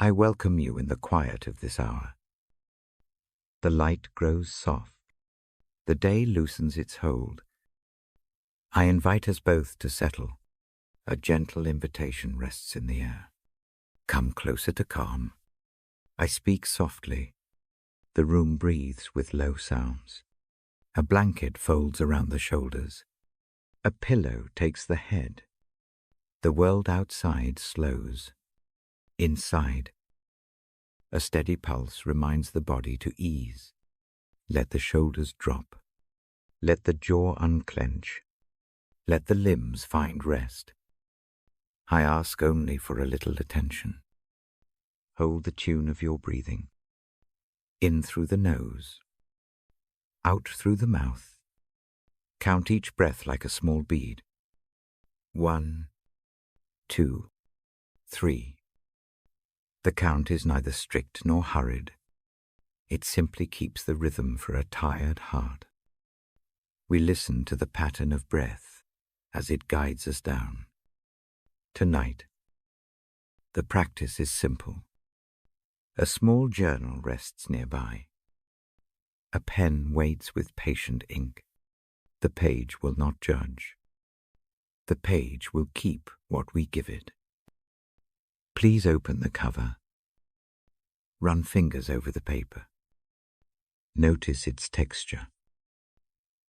I welcome you in the quiet of this hour. The light grows soft. The day loosens its hold. I invite us both to settle. A gentle invitation rests in the air. Come closer to calm. I speak softly. The room breathes with low sounds. A blanket folds around the shoulders. A pillow takes the head. The world outside slows. Inside, a steady pulse reminds the body to ease. Let the shoulders drop. Let the jaw unclench. Let the limbs find rest. I ask only for a little attention. Hold the tune of your breathing. In through the nose. Out through the mouth. Count each breath like a small bead. 1, 2, 3. The count is neither strict nor hurried. It simply keeps the rhythm for a tired heart. We listen to the pattern of breath as it guides us down. Tonight, the practice is simple. A small journal rests nearby. A pen waits with patient ink. The page will not judge. The page will keep what we give it. Please open the cover. Run fingers over the paper. Notice its texture.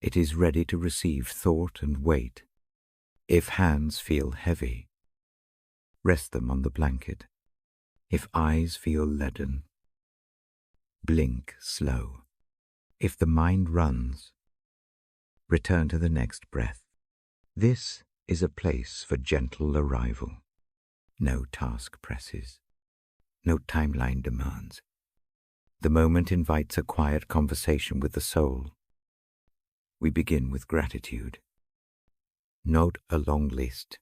It is ready to receive thought and weight. If hands feel heavy, rest them on the blanket. If eyes feel leaden, blink slow. If the mind runs, return to the next breath. This is a place for gentle arrival. No task presses. No timeline demands. The moment invites a quiet conversation with the soul. We begin with gratitude. Note a long list.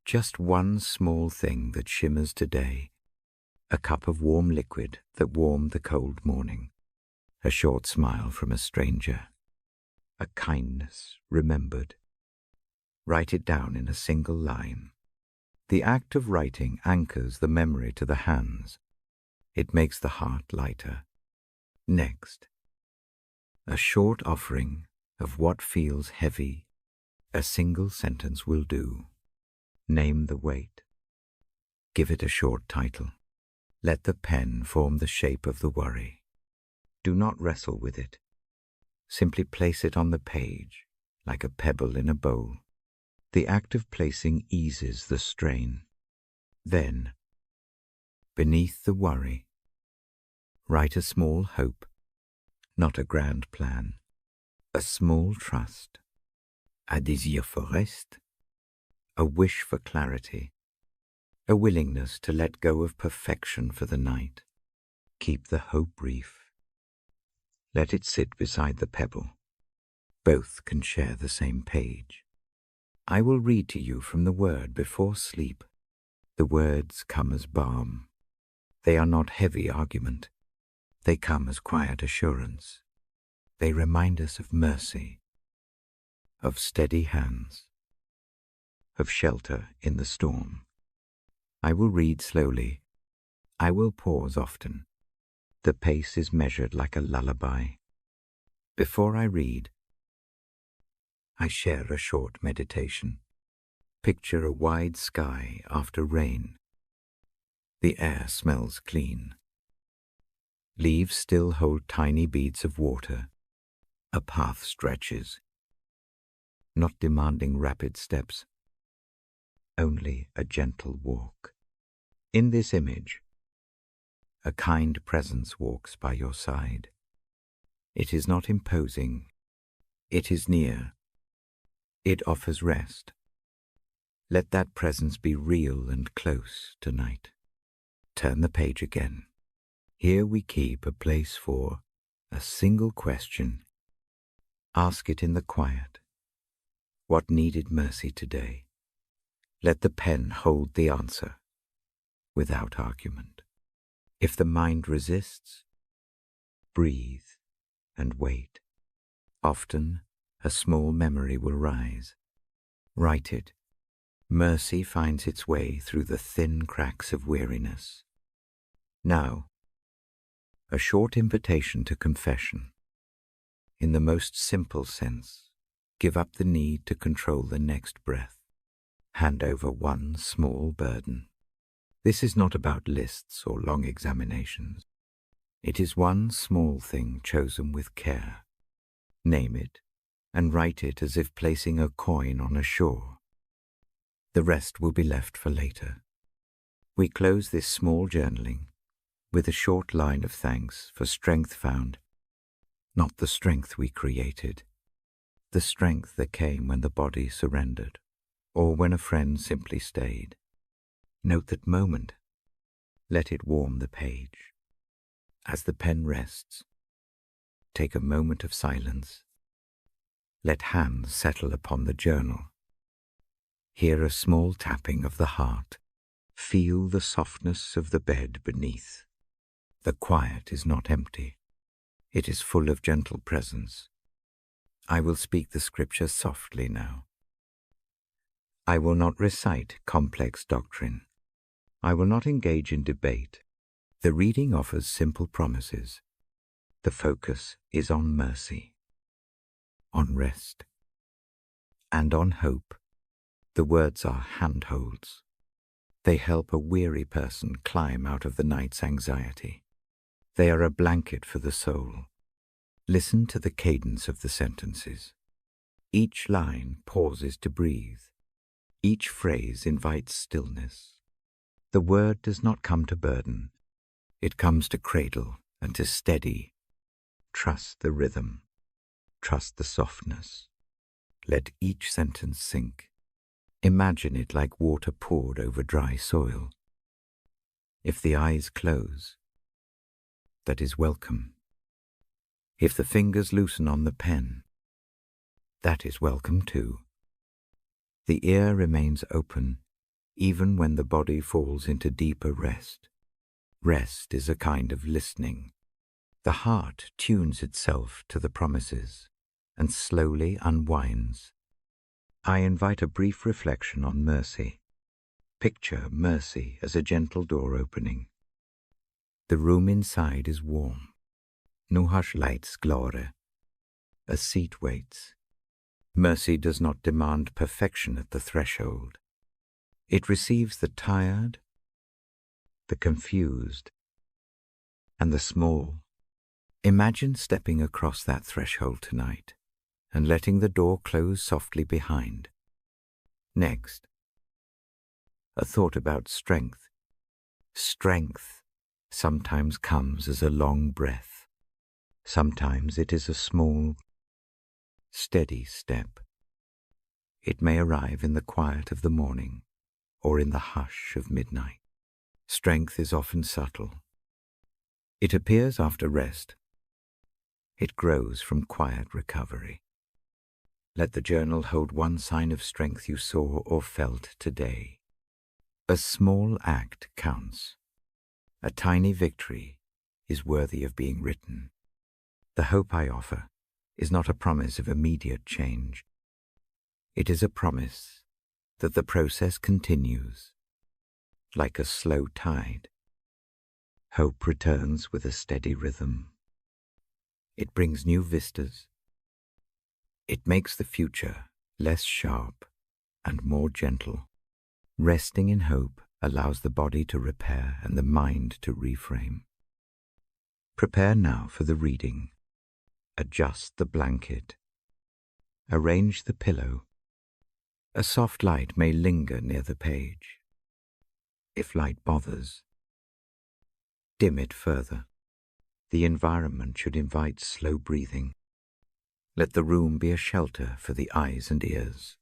Just one small thing that shimmers today. A cup of warm liquid that warmed the cold morning. A short smile from a stranger. A kindness remembered. Write it down in a single line. The act of writing anchors the memory to the hands. It makes the heart lighter. Next, a short offering of what feels heavy. A single sentence will do. Name the weight. Give it a short title. Let the pen form the shape of the worry. Do not wrestle with it. Simply place it on the page, like a pebble in a bowl. The act of placing eases the strain. Then, beneath the worry, write a small hope, not a grand plan, a small trust, a désir for reste, a wish for clarity, a willingness to let go of perfection for the night. Keep the hope brief. Let it sit beside the pebble. Both can share the same page. I will read to you from the word before sleep. The words come as balm. They are not heavy argument. They come as quiet assurance. They remind us of mercy, of steady hands, of shelter in the storm. I will read slowly. I will pause often. The pace is measured like a lullaby. Before I read, I share a short meditation. Picture a wide sky after rain. The air smells clean. Leaves still hold tiny beads of water. A path stretches, not demanding rapid steps, only a gentle walk. In this image, a kind presence walks by your side. It is not imposing. It is near. It offers rest. Let that presence be real and close tonight. Turn the page again. Here we keep a place for a single question. Ask it in the quiet. What needed mercy today? Let the pen hold the answer, without argument. If the mind resists, breathe and wait. Often, a small memory will rise. Write it. Mercy finds its way through the thin cracks of weariness. Now, a short invitation to confession. In the most simple sense, give up the need to control the next breath. Hand over one small burden. This is not about lists or long examinations. It is one small thing chosen with care. Name it and write it as if placing a coin on a shore. The rest will be left for later. We close this small journaling with a short line of thanks for strength found, not the strength we created, the strength that came when the body surrendered, or when a friend simply stayed. Note that moment. Let it warm the page. As the pen rests, take a moment of silence. Let hands settle upon the journal. Hear a small tapping of the heart. Feel the softness of the bed beneath. The quiet is not empty. It is full of gentle presence. I will speak the scripture softly now. I will not recite complex doctrine. I will not engage in debate. The reading offers simple promises. The focus is on mercy, on rest, and on hope. The words are handholds. They help a weary person climb out of the night's anxiety. They are a blanket for the soul. Listen to the cadence of the sentences. Each line pauses to breathe. Each phrase invites stillness. The word does not come to burden. It comes to cradle and to steady. Trust the rhythm. Trust the softness. Let each sentence sink. Imagine it like water poured over dry soil. If the eyes close, that is welcome. If the fingers loosen on the pen, that is welcome too. The ear remains open even when the body falls into deeper rest. Rest is a kind of listening. The heart tunes itself to the promises and slowly unwinds. I invite a brief reflection on mercy. Picture mercy as a gentle door opening. The room inside is warm. Nu har lights glare. A seat waits. Mercy does not demand perfection at the threshold. It receives the tired, the confused, and the small. Imagine stepping across that threshold tonight and letting the door close softly behind. Next, a thought about strength. Strength sometimes comes as a long breath. Sometimes it is a small, steady step. It may arrive in the quiet of the morning or in the hush of midnight. Strength is often subtle. It appears after rest. It grows from quiet recovery. Let the journal hold one sign of strength you saw or felt today. A small act counts. A tiny victory is worthy of being written. The hope I offer is not a promise of immediate change. It is a promise that the process continues, like a slow tide. Hope returns with a steady rhythm. It brings new vistas. It makes the future less sharp and more gentle. Resting in hope allows the body to repair and the mind to reframe. Prepare now for the reading. Adjust the blanket. Arrange the pillow. A soft light may linger near the page. If light bothers, dim it further. The environment should invite slow breathing. Let the room be a shelter for the eyes and ears.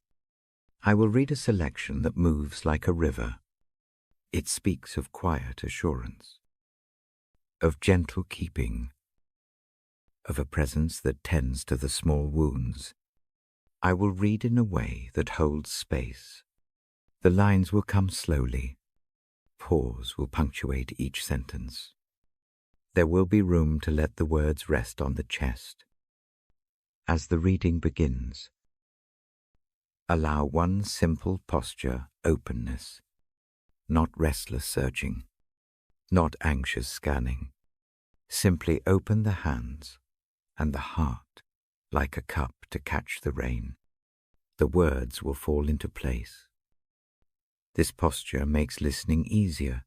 I will read a selection that moves like a river. It speaks of quiet assurance, of gentle keeping, of a presence that tends to the small wounds. I will read in a way that holds space. The lines will come slowly. Pause will punctuate each sentence. There will be room to let the words rest on the chest. As the reading begins, allow one simple posture, openness, not restless searching. not anxious scanning. Simply open the hands and the heart like a cup to catch the rain. The words will fall into place. This posture makes listening easier.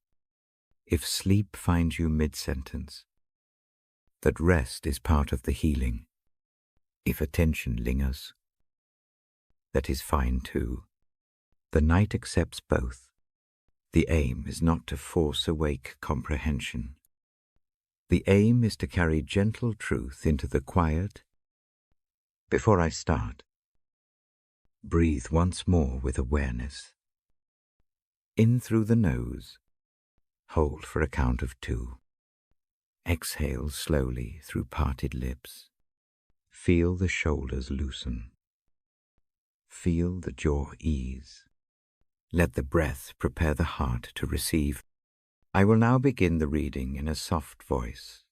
If sleep finds you mid-sentence, that rest is part of the healing. If attention lingers, that is fine too. The night accepts both. The aim is not to force awake comprehension. The aim is to carry gentle truth into the quiet. Before I start, breathe once more with awareness. In through the nose, hold for a count of 2. Exhale slowly through parted lips. Feel the shoulders loosen. Feel the jaw ease. Let the breath prepare the heart to receive. I will now begin the reading in a soft voice.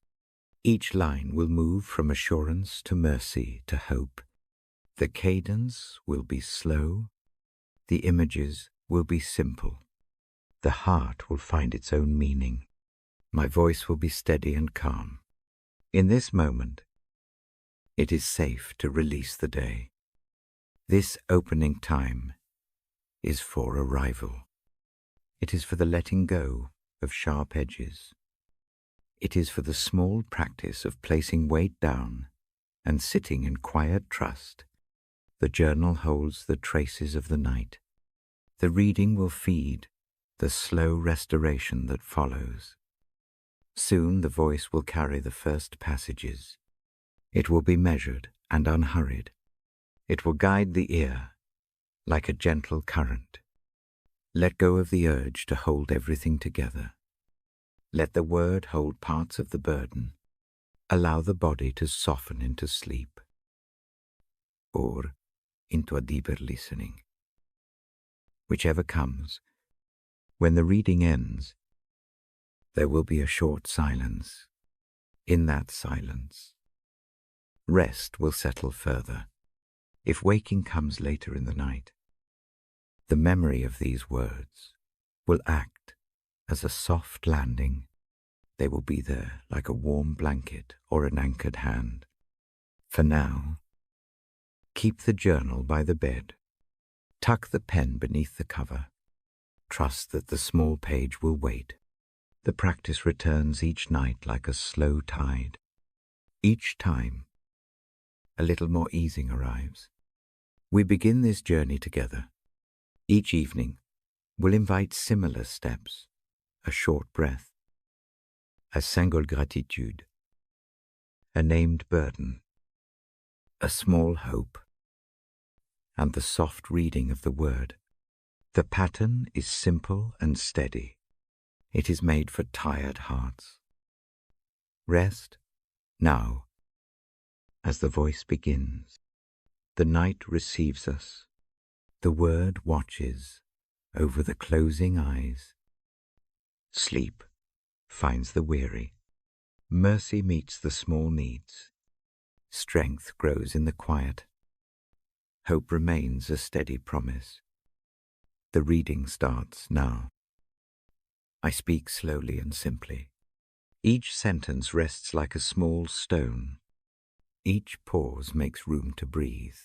Each line will move from assurance to mercy to hope. The cadence will be slow. The images will be simple. The heart will find its own meaning. My voice will be steady and calm. In this moment, it is safe to release the day. This opening time is for arrival. It is for the letting go of sharp edges. It is for the small practice of placing weight down and sitting in quiet trust. The journal holds the traces of the night. The reading will feed the slow restoration that follows. Soon the voice will carry the first passages. It will be measured and unhurried. It will guide the ear like a gentle current. Let go of the urge to hold everything together. Let the word hold parts of the burden. Allow the body to soften into sleep or into a deeper listening. Whichever comes, when the reading ends, there will be a short silence. In that silence, rest will settle further. If waking comes later in the night, the memory of these words will act as a soft landing. They will be there like a warm blanket or an anchored hand. For now, keep the journal by the bed. Tuck the pen beneath the cover. Trust that the small page will wait. The practice returns each night like a slow tide. Each time, a little more easing arrives. We begin this journey together. Each evening, we'll invite similar steps, a short breath, a single gratitude, a named burden, a small hope, and the soft reading of the word. The pattern is simple and steady. It is made for tired hearts. Rest now as the voice begins. The night receives us. The word watches over the closing eyes. Sleep finds the weary. Mercy meets the small needs. Strength grows in the quiet. Hope remains a steady promise. The reading starts now. I speak slowly and simply. Each sentence rests like a small stone. Each pause makes room to breathe.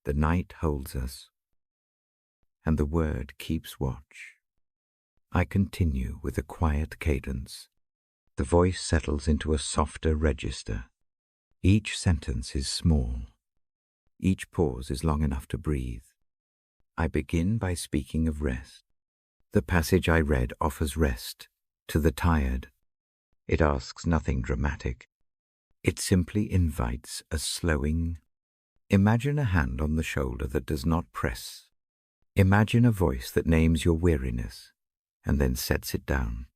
The night holds us, and the word keeps watch. I continue with a quiet cadence. The voice settles into a softer register. Each sentence is small. Each pause is long enough to breathe. I begin by speaking of rest. The passage I read offers rest to the tired. It asks nothing dramatic. It simply invites a slowing. Imagine a hand on the shoulder that does not press. Imagine a voice that names your weariness and then sets it down.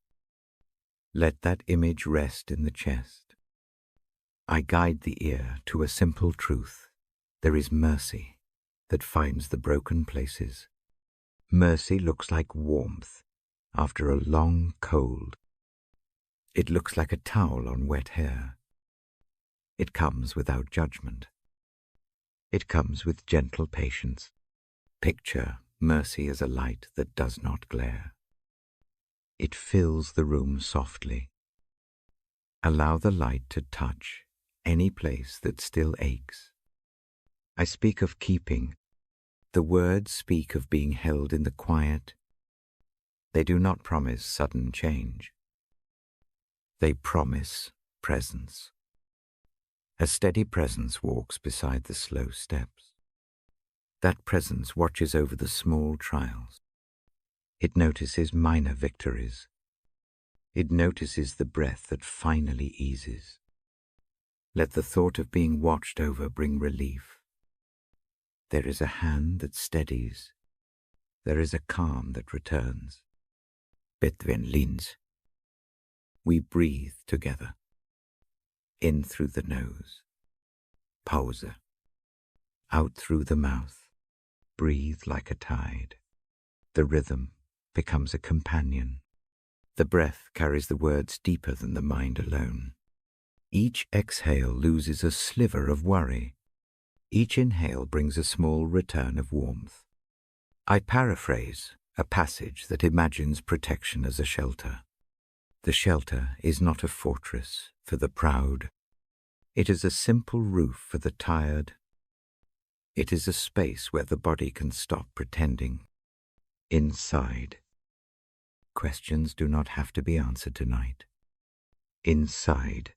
Let that image rest in the chest. I guide the ear to a simple truth. There is mercy that finds the broken places. Mercy looks like warmth after a long cold. It looks like a towel on wet hair. It comes without judgment. It comes with gentle patience. Picture mercy as a light that does not glare. It fills the room softly. Allow the light to touch any place that still aches. I speak of keeping. The words speak of being held in the quiet. They do not promise sudden change. They promise presence. A steady presence walks beside the slow steps. That presence watches over the small trials. It notices minor victories. It notices the breath that finally eases. Let the thought of being watched over bring relief. There is a hand that steadies. There is a calm that returns. Bedtime leans. We breathe together. In through the nose. Pause. Out through the mouth. Breathe like a tide. The rhythm becomes a companion. The breath carries the words deeper than the mind alone. Each exhale loses a sliver of worry. Each inhale brings a small return of warmth. I paraphrase a passage that imagines protection as a shelter. The shelter is not a fortress for the proud. It is a simple roof for the tired. It is a space where the body can stop pretending. Inside. Questions do not have to be answered tonight. Inside.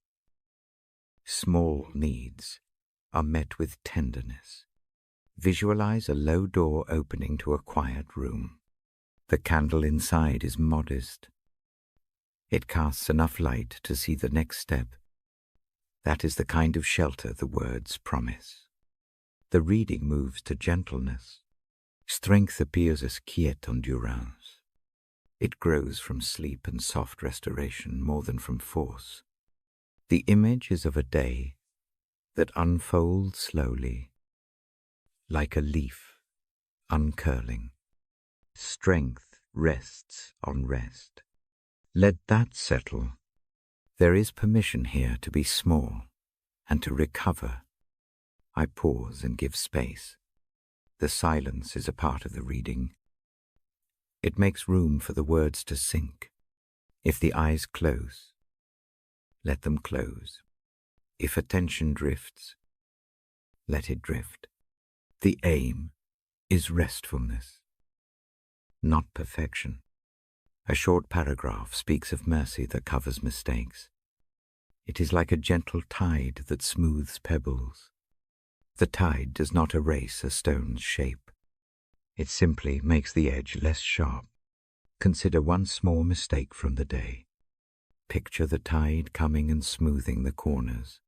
Small needs are met with tenderness. Visualize a low door opening to a quiet room. The candle inside is modest. It casts enough light to see the next step. That is the kind of shelter the words promise. The reading moves to gentleness. Strength appears as quiet endurance. It grows from sleep and soft restoration more than from force. The image is of a day that unfolds slowly, like a leaf uncurling. Strength rests on rest. Let that settle. There is permission here to be small and to recover. I pause and give space. The silence is a part of the reading. It makes room for the words to sink. If the eyes close, let them close. If attention drifts, let it drift. The aim is restfulness, not perfection. A short paragraph speaks of mercy that covers mistakes. It is like a gentle tide that smooths pebbles. The tide does not erase a stone's shape. It simply makes the edge less sharp. Consider one small mistake from the day. Picture the tide coming and smoothing the corners.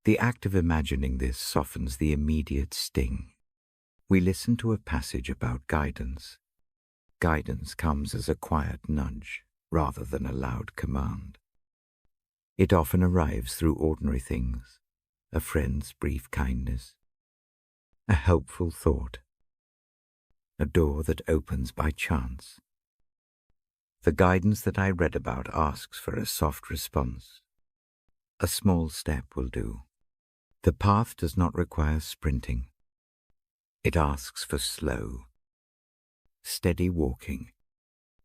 The act of imagining this softens the immediate sting. We listen to a passage about guidance. Guidance comes as a quiet nudge rather than a loud command. It often arrives through ordinary things, a friend's brief kindness, a helpful thought, a door that opens by chance. The guidance that I read about asks for a soft response. A small step will do. The path does not require sprinting. It asks for slow, steady walking.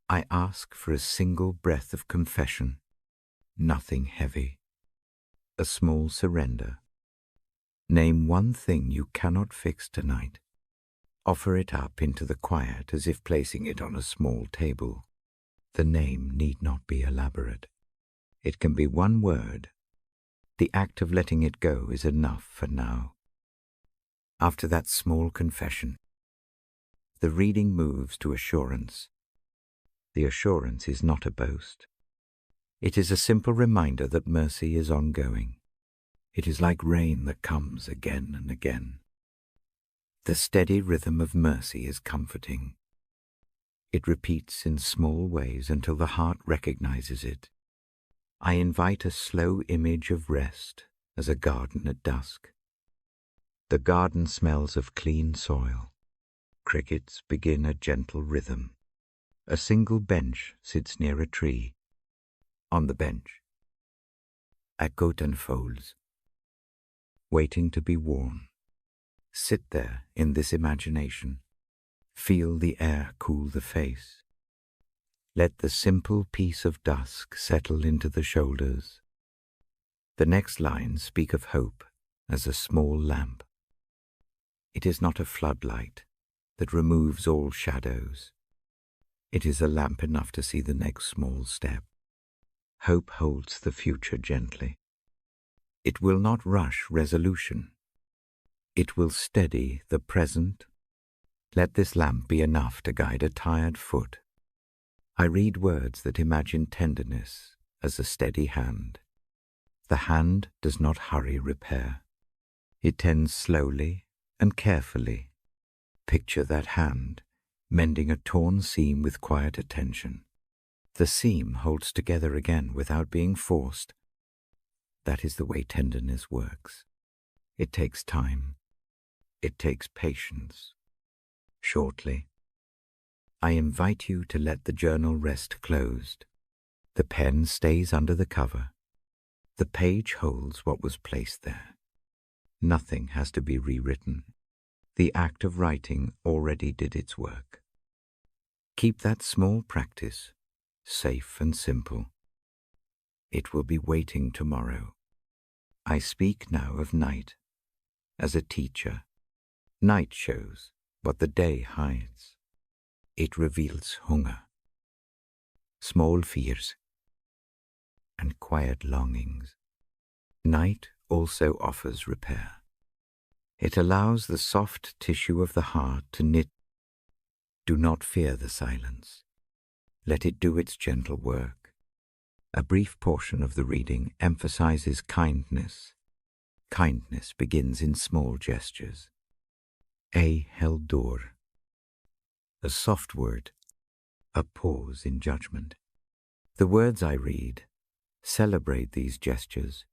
I ask for a single breath of confession, nothing heavy, a small surrender. Name one thing you cannot fix tonight. Offer it up into the quiet as if placing it on a small table. The name need not be elaborate. It can be one word. The act of letting it go is enough for now. After that small confession, the reading moves to assurance. The assurance is not a boast. It is a simple reminder that mercy is ongoing. It is like rain that comes again and again. The steady rhythm of mercy is comforting. It repeats in small ways until the heart recognizes it. I invite a slow image of rest as a garden at dusk. The garden smells of clean soil. Crickets begin a gentle rhythm. A single bench sits near a tree. On the bench, a coat unfolds, waiting to be worn. Sit there in this imagination. Feel the air cool the face. Let the simple peace of dusk settle into the shoulders. The next lines speak of hope as a small lamp. It is not a floodlight that removes all shadows. It is a lamp enough to see the next small step. Hope holds the future gently. It will not rush resolution. It will steady the present. Let this lamp be enough to guide a tired foot. I read words that imagine tenderness as a steady hand. The hand does not hurry repair. It tends slowly and carefully. Picture that hand, mending a torn seam with quiet attention. The seam holds together again without being forced. That is the way tenderness works. It takes time. It takes patience. Shortly, I invite you to let the journal rest closed. The pen stays under the cover. The page holds what was placed there. Nothing has to be rewritten. The act of writing already did its work. Keep that small practice safe and simple. It will be waiting tomorrow. I speak now of night as a teacher. Night shows what the day hides. It reveals hunger, small fears, and quiet longings. Night also offers repair. It allows the soft tissue of the heart to knit. Do not fear the silence. Let it do its gentle work. A brief portion of the reading emphasizes kindness. Kindness begins in small gestures. A held door. A soft word, a pause in judgment. The words I read celebrate these gestures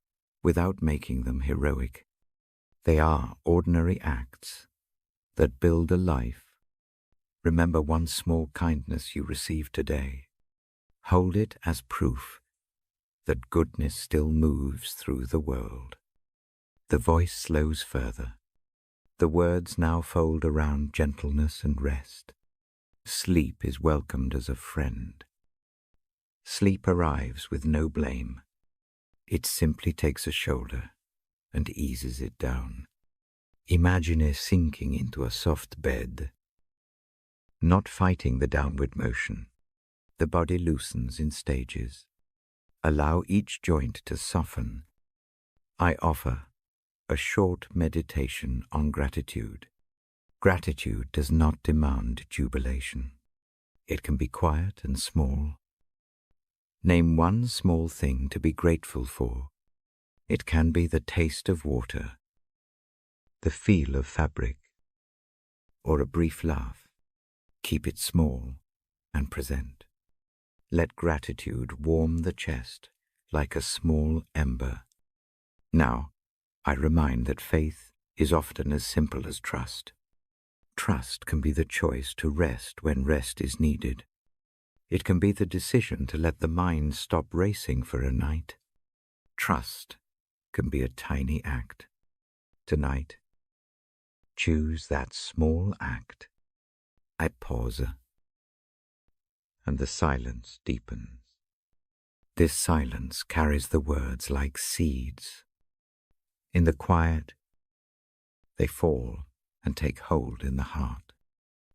without making them heroic. They are ordinary acts that build a life. Remember one small kindness you received today. Hold it as proof that goodness still moves through the world. The voice slows further. The words now fold around gentleness and rest. Sleep is welcomed as a friend. Sleep arrives with no blame. It simply takes a shoulder and eases it down. Imagine it sinking into a soft bed. Not fighting the downward motion, the body loosens in stages. Allow each joint to soften. I offer a short meditation on gratitude. Gratitude does not demand jubilation. It can be quiet and small. Name one small thing to be grateful for. It can be the taste of water, the feel of fabric, or a brief laugh. Keep it small and present. Let gratitude warm the chest like a small ember. Now, I remind that faith is often as simple as trust. Trust can be the choice to rest when rest is needed. It can be the decision to let the mind stop racing for a night. Trust can be a tiny act. Tonight, choose that small act. I pause, and the silence deepens. This silence carries the words like seeds. In the quiet, they fall and take hold in the heart.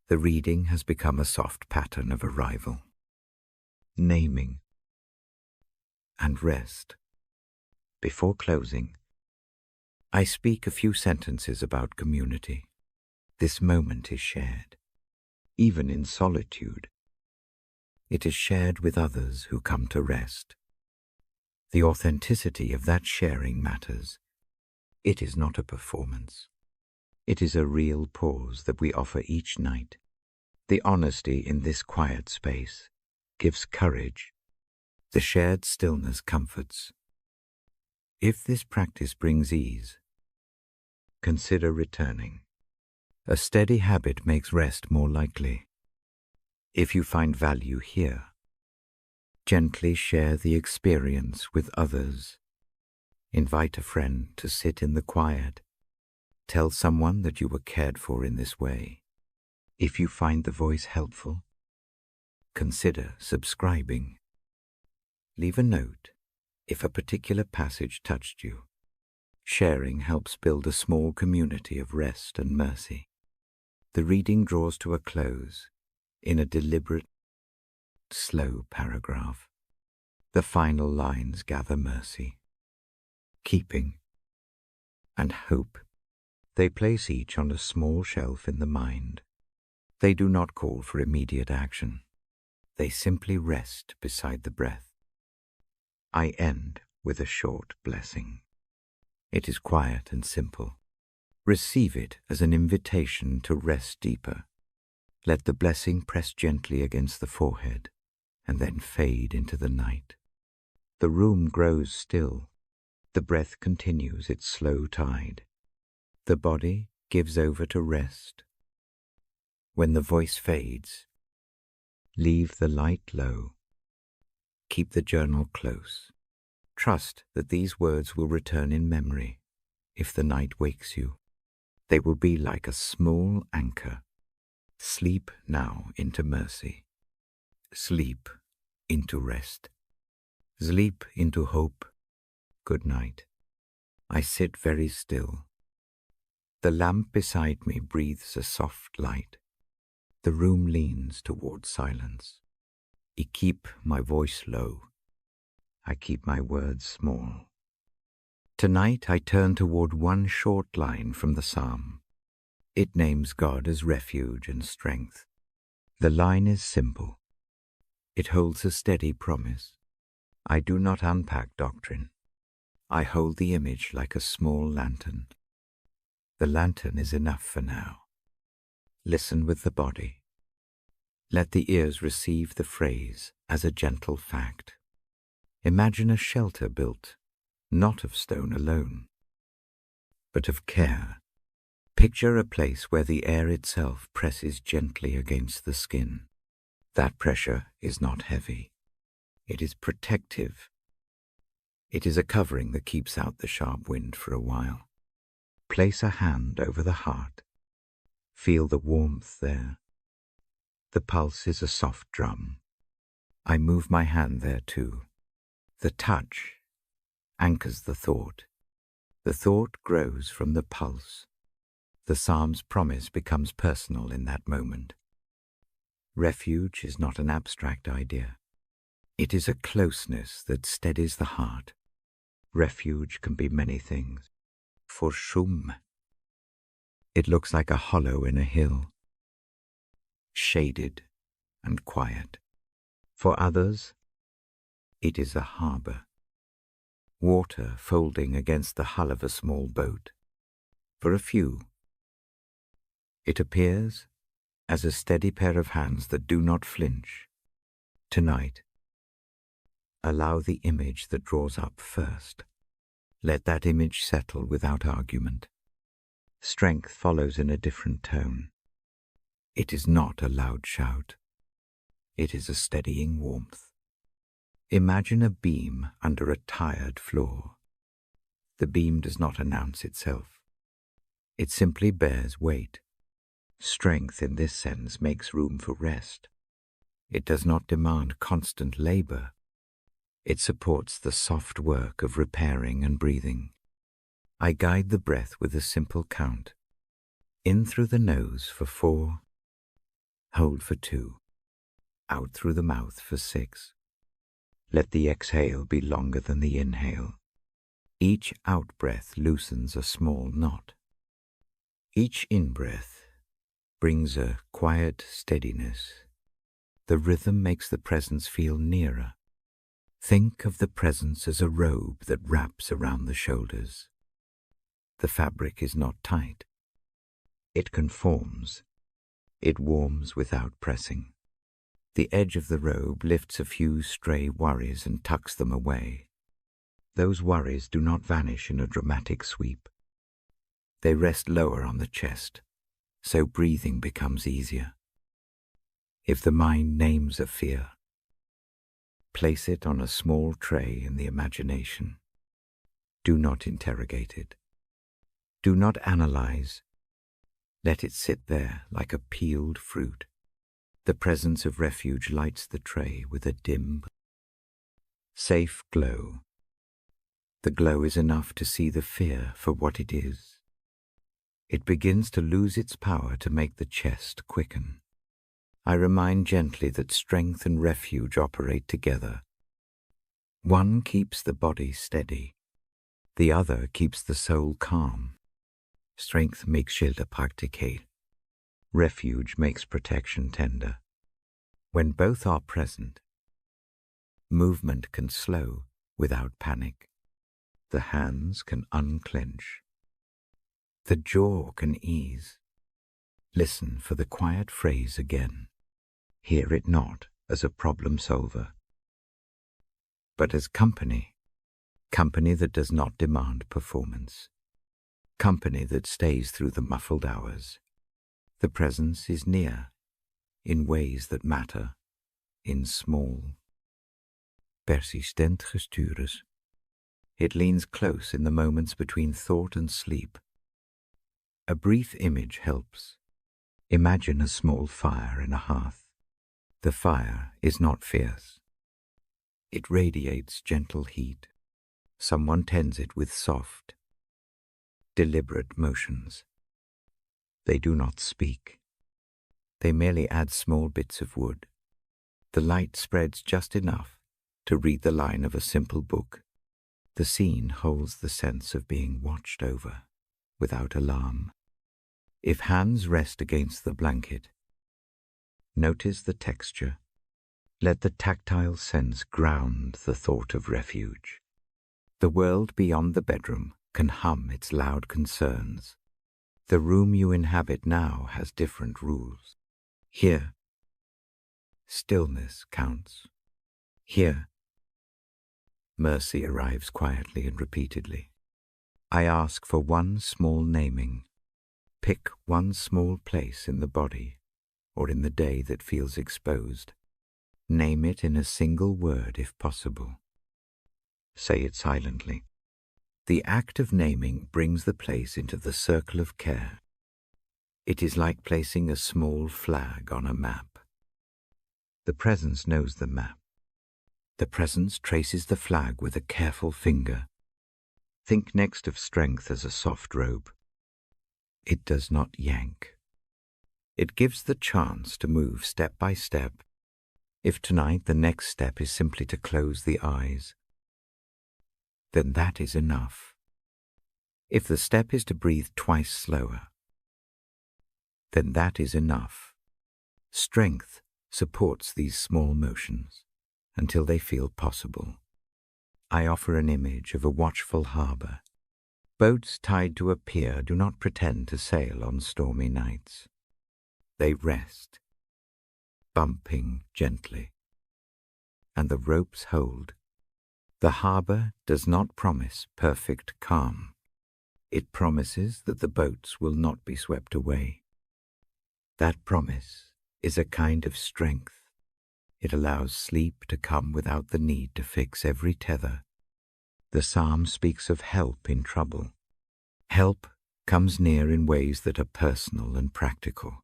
The reading has become a soft pattern of arrival. Naming and rest. Before closing, I speak a few sentences about community. This moment is shared, even in solitude. It is shared with others who come to rest. The authenticity of that sharing matters. It is not a performance. It is a real pause that we offer each night. The honesty in this quiet space gives courage. The shared stillness comforts. If this practice brings ease, consider returning. A steady habit makes rest more likely. If you find value here, gently share the experience with others. Invite a friend to sit in the quiet. Tell someone that you were cared for in this way. If you find the voice helpful, consider subscribing. Leave a note if a particular passage touched you. Sharing helps build a small community of rest and mercy. The reading draws to a close in a deliberate, slow paragraph. The final lines gather mercy, keeping, and hope. They place each on a small shelf in the mind. They do not call for immediate action. They simply rest beside the breath. I end with a short blessing. It is quiet and simple. Receive it as an invitation to rest deeper. Let the blessing press gently against the forehead and then fade into the night. The room grows still. The breath continues its slow tide. The body gives over to rest. When the voice fades, leave the light low. Keep the journal close. Trust that these words will return in memory if the night wakes you. They will be like a small anchor. Sleep now into mercy. Sleep into rest. Sleep into hope. Good night. I sit very still. The lamp beside me breathes a soft light. The room leans toward silence. I keep my voice low. I keep my words small. Tonight I turn toward one short line from the psalm. It names God as refuge and strength. The line is simple. It holds a steady promise. I do not unpack doctrine. I hold the image like a small lantern. The lantern is enough for now. Listen with the body. Let the ears receive the phrase as a gentle fact. Imagine a shelter built, not of stone alone, but of care. Picture a place where the air itself presses gently against the skin. That pressure is not heavy. It is protective. It is a covering that keeps out the sharp wind for a while. Place a hand over the heart. Feel the warmth there. The pulse is a soft drum. I move my hand there too. The touch anchors the thought. The thought grows from the pulse. The psalm's promise becomes personal in that moment. Refuge is not an abstract idea. It is a closeness that steadies the heart. Refuge can be many things. For some, it looks like a hollow in a hill, shaded and quiet. For others, it is a harbor, water folding against the hull of a small boat. For a few, it appears as a steady pair of hands that do not flinch. Tonight, allow the image that draws up first. Let that image settle without argument. Strength follows in a different tone. It is not a loud shout. It is a steadying warmth. Imagine a beam under a tired floor. The beam does not announce itself. It simply bears weight. Strength in this sense makes room for rest. It does not demand constant labor. It supports the soft work of repairing and breathing. I guide the breath with a simple count. In through the nose for 4, hold for 2, out through the mouth for 6. Let the exhale be longer than the inhale. Each out-breath loosens a small knot. Each in-breath brings a quiet steadiness. The rhythm makes the presence feel nearer. Think of the presence as a robe that wraps around the shoulders. The fabric is not tight. It conforms. It warms without pressing. The edge of the robe lifts a few stray worries and tucks them away. Those worries do not vanish in a dramatic sweep. They rest lower on the chest, so breathing becomes easier. If the mind names a fear, place it on a small tray in the imagination. Do not interrogate it. Do not analyze. Let it sit there like a peeled fruit. The presence of refuge lights the tray with a dim, safe glow. The glow is enough to see the fear for what it is. It begins to lose its power to make the chest quicken. I remind gently that strength and refuge operate together. One keeps the body steady. The other keeps the soul calm. Strength makes shelter practicate. Refuge makes protection tender. When both are present, movement can slow without panic. The hands can unclench. The jaw can ease. Listen for the quiet phrase again. Hear it not as a problem solver, but as company that does not demand performance, company that stays through the muffled hours. The presence is near, in ways that matter, in small, persistent gestures. It leans close in the moments between thought and sleep. A brief image helps. Imagine a small fire in a hearth. The fire is not fierce. It radiates gentle heat. Someone tends it with soft, deliberate motions. They do not speak. They merely add small bits of wood. The light spreads just enough to read the line of a simple book. The scene holds the sense of being watched over, without alarm. If hands rest against the blanket, notice the texture. Let the tactile sense ground the thought of refuge. The world beyond the bedroom can hum its loud concerns. The room you inhabit now has different rules. Here, stillness counts. Here, mercy arrives quietly and repeatedly. I ask for one small naming. Pick one small place in the body or in the day that feels exposed. Name it in a single word if possible. Say it silently. The act of naming brings the place into the circle of care. It is like placing a small flag on a map. The presence knows the map. The presence traces the flag with a careful finger. Think next of strength as a soft rope. It does not yank. It gives the chance to move step by step. If tonight the next step is simply to close the eyes, then that is enough. If the step is to breathe twice slower, then that is enough. Strength supports these small motions until they feel possible. I offer an image of a watchful harbor. Boats tied to a pier do not pretend to sail on stormy nights. They rest, bumping gently, and the ropes hold. The harbor does not promise perfect calm. It promises that the boats will not be swept away. That promise is a kind of strength. It allows sleep to come without the need to fix every tether. The psalm speaks of help in trouble. Help comes near in ways that are personal and practical.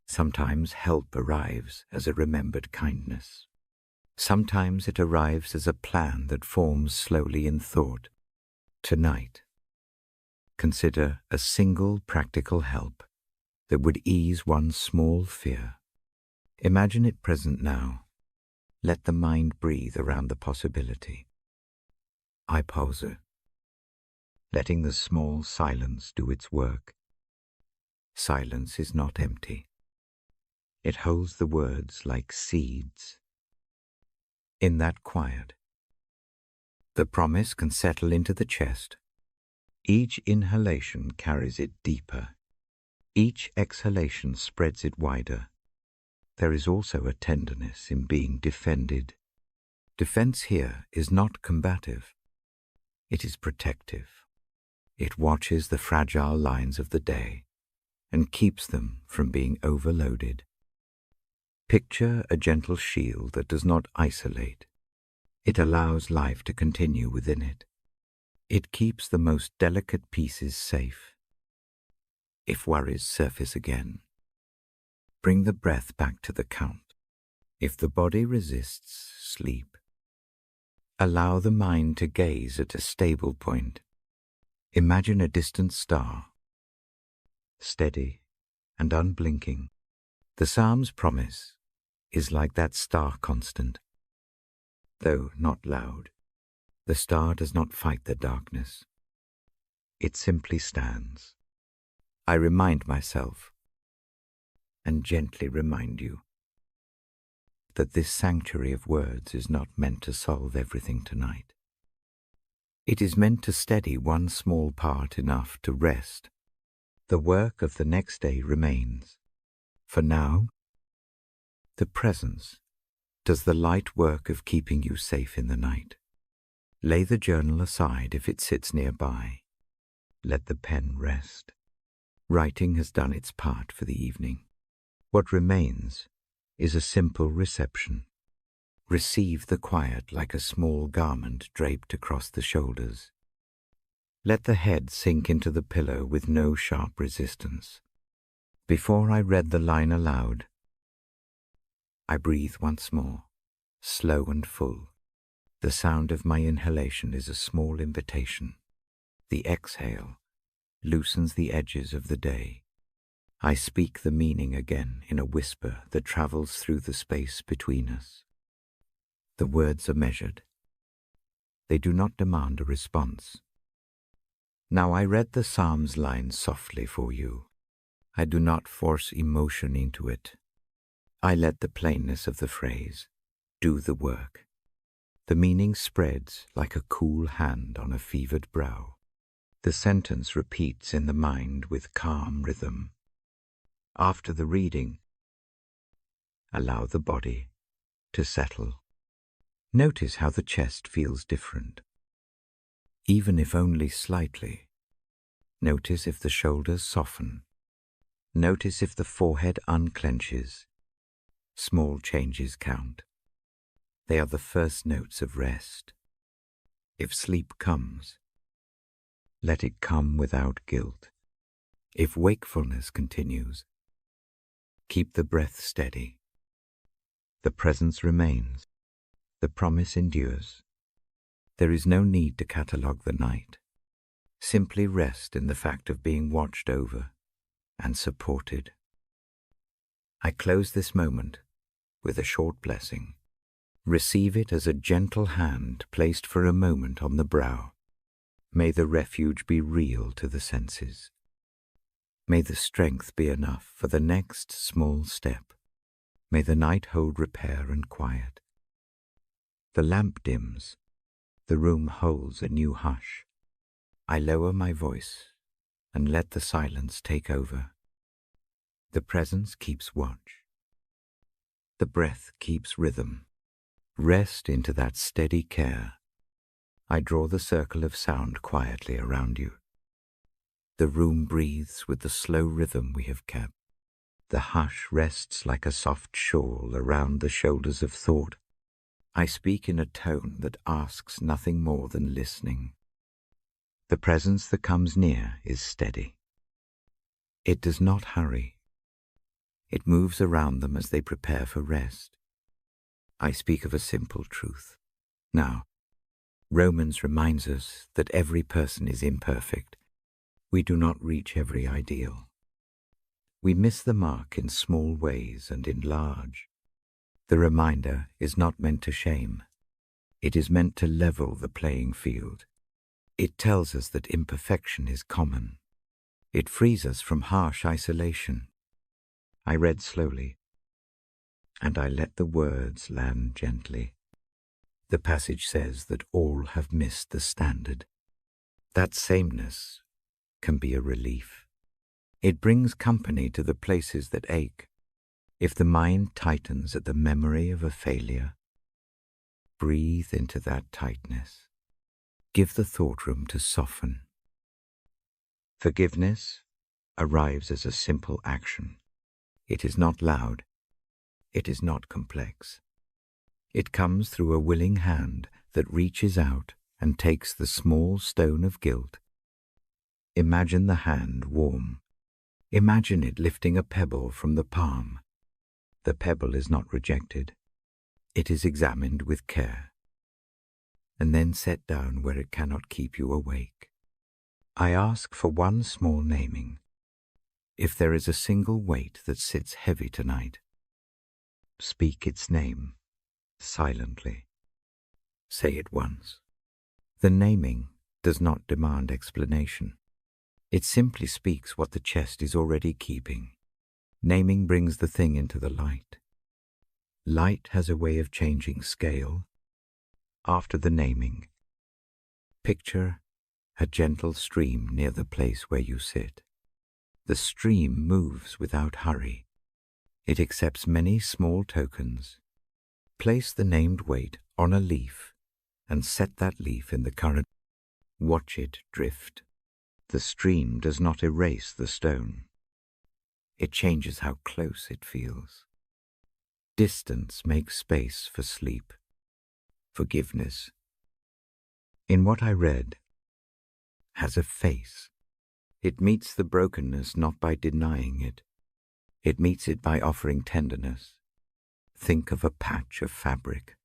Sometimes help arrives as a remembered kindness. Sometimes it arrives as a plan that forms slowly in thought. Tonight, consider a single practical help that would ease one small fear. Imagine it present now. Let the mind breathe around the possibility. I pause, letting the small silence do its work. Silence is not empty. It holds the words like seeds. In that quiet, the promise can settle into the chest. Each inhalation carries it deeper. Each exhalation spreads it wider. There is also a tenderness in being defended. Defense here is not combative. It is protective. It watches the fragile lines of the day and keeps them from being overloaded. Picture a gentle shield that does not isolate. It allows life to continue within it. It keeps the most delicate pieces safe. If worries surface again, Bring the breath back to the count. If the body resists, sleep. Allow the mind to gaze at a stable point. Imagine a distant star, steady and unblinking. The Psalm's promise is like that star constant. Though not loud, the star does not fight the darkness. It simply stands. I remind myself, and gently remind you, that this sanctuary of words is not meant to solve everything tonight. It is meant to steady one small part enough to rest. The work of the next day remains. For now, the presence does the light work of keeping you safe in the night. Lay the journal aside if it sits nearby. Let the pen rest. Writing has done its part for the evening. What remains is a simple reception. Receive the quiet like a small garment draped across the shoulders. Let the head sink into the pillow with no sharp resistance. Before I read the line aloud, I breathe once more, slow and full. The sound of my inhalation is a small invitation. The exhale loosens the edges of the day. I speak the meaning again in a whisper that travels through the space between us. The words are measured. They do not demand a response. Now I read the Psalm's line softly for you. I do not force emotion into it. I let the plainness of the phrase do the work. The meaning spreads like a cool hand on a fevered brow. The sentence repeats in the mind with calm rhythm. After the reading, allow the body to settle. Notice how the chest feels different. Even if only slightly. Notice if the shoulders soften. Notice if the forehead unclenches. Small changes count. They are the first notes of rest. If sleep comes, let it come without guilt. If wakefulness continues, keep the breath steady. The presence remains. The promise endures. There is no need to catalogue the night. Simply rest in the fact of being watched over and supported. I close this moment with a short blessing. Receive it as a gentle hand placed for a moment on the brow. May the refuge be real to the senses. May the strength be enough for the next small step. May the night hold repair and quiet. The lamp dims. The room holds a new hush. I lower my voice and let the silence take over. The presence keeps watch. The breath keeps rhythm. Rest into that steady care. I draw the circle of sound quietly around you. The room breathes with the slow rhythm we have kept. The hush rests like a soft shawl around the shoulders of thought. I speak in a tone that asks nothing more than listening. The presence that comes near is steady. It does not hurry. It moves around them as they prepare for rest. I speak of a simple truth. Now, Romans reminds us that every person is imperfect. We do not reach every ideal. We miss the mark in small ways and in large. The reminder is not meant to shame. It is meant to level the playing field. It tells us that imperfection is common. It frees us from harsh isolation. I read slowly, and I let the words land gently. The passage says that all have missed the standard. That sameness can be a relief. It brings company to the places that ache. If the mind tightens at the memory of a failure, breathe into that tightness. Give the thought room to soften. Forgiveness arrives as a simple action. It is not loud. It is not complex. It comes through a willing hand that reaches out and takes the small stone of guilt. Imagine the hand warm. Imagine it lifting a pebble from the palm The pebble is not rejected. It is examined with care, and then set down where it cannot keep you awake. I ask for one small naming. If there is a single weight that sits heavy tonight, speak its name silently. Say it once. The naming does not demand explanation. It simply speaks what the chest is already keeping. Naming brings the thing into the light. Light has a way of changing scale. After the naming, picture a gentle stream near the place where you sit. The stream moves without hurry. It accepts many small tokens. Place the named weight on a leaf and set that leaf in the current. Watch it drift. The stream does not erase the stone. It changes how close it feels. Distance makes space for sleep. Forgiveness, in what I read, has a face. It meets the brokenness not by denying it. It meets it by offering tenderness. Think of a patch of fabric,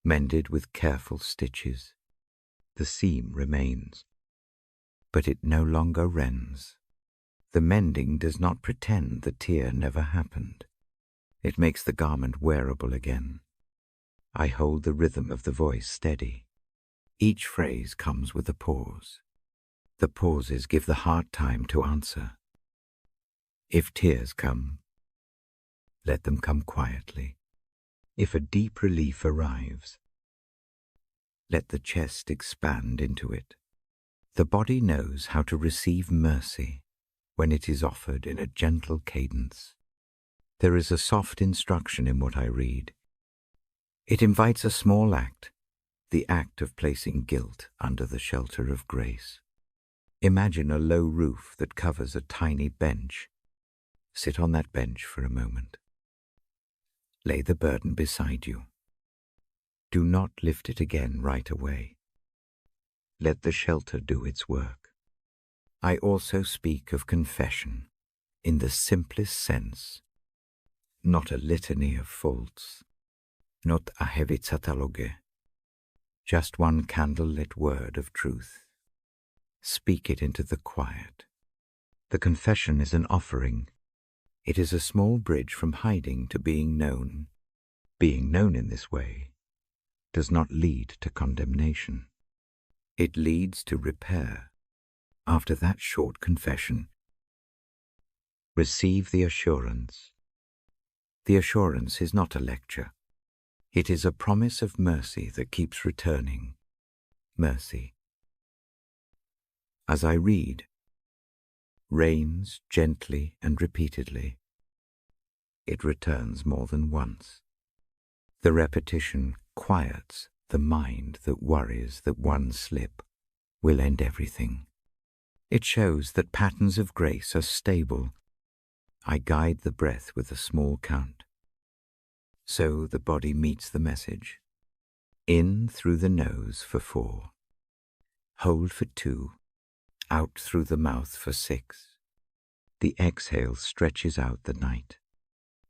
mended with careful stitches. The seam remains, but it no longer rends. The mending does not pretend the tear never happened. It makes the garment wearable again. I hold the rhythm of the voice steady. Each phrase comes with a pause. The pauses give the heart time to answer. If tears come, let them come quietly. If a deep relief arrives, let the chest expand into it. The body knows how to receive mercy when it is offered in a gentle cadence. There is a soft instruction in what I read. It invites a small act, the act of placing guilt under the shelter of grace. Imagine a low roof that covers a tiny bench. Sit on that bench for a moment. Lay the burden beside you. Do not lift it again right away. Let the shelter do its work. I also speak of confession in the simplest sense, not a litany of faults, not a heavy catalogue, just one candle-lit word of truth. Speak it into the quiet. The confession is an offering. It is a small bridge from hiding to being known. Being known in this way does not lead to condemnation. It leads to repair. After that short confession, receive the assurance. The assurance is not a lecture. It is a promise of mercy that keeps returning. Mercy. As I read, rains gently and repeatedly. It returns more than once. The repetition quiets the mind that worries that one slip will end everything. It shows that patterns of grace are stable. I guide the breath with a small count. So the body meets the message. In through the nose for 4. Hold for 2. Out through the mouth for 6. The exhale stretches out the night.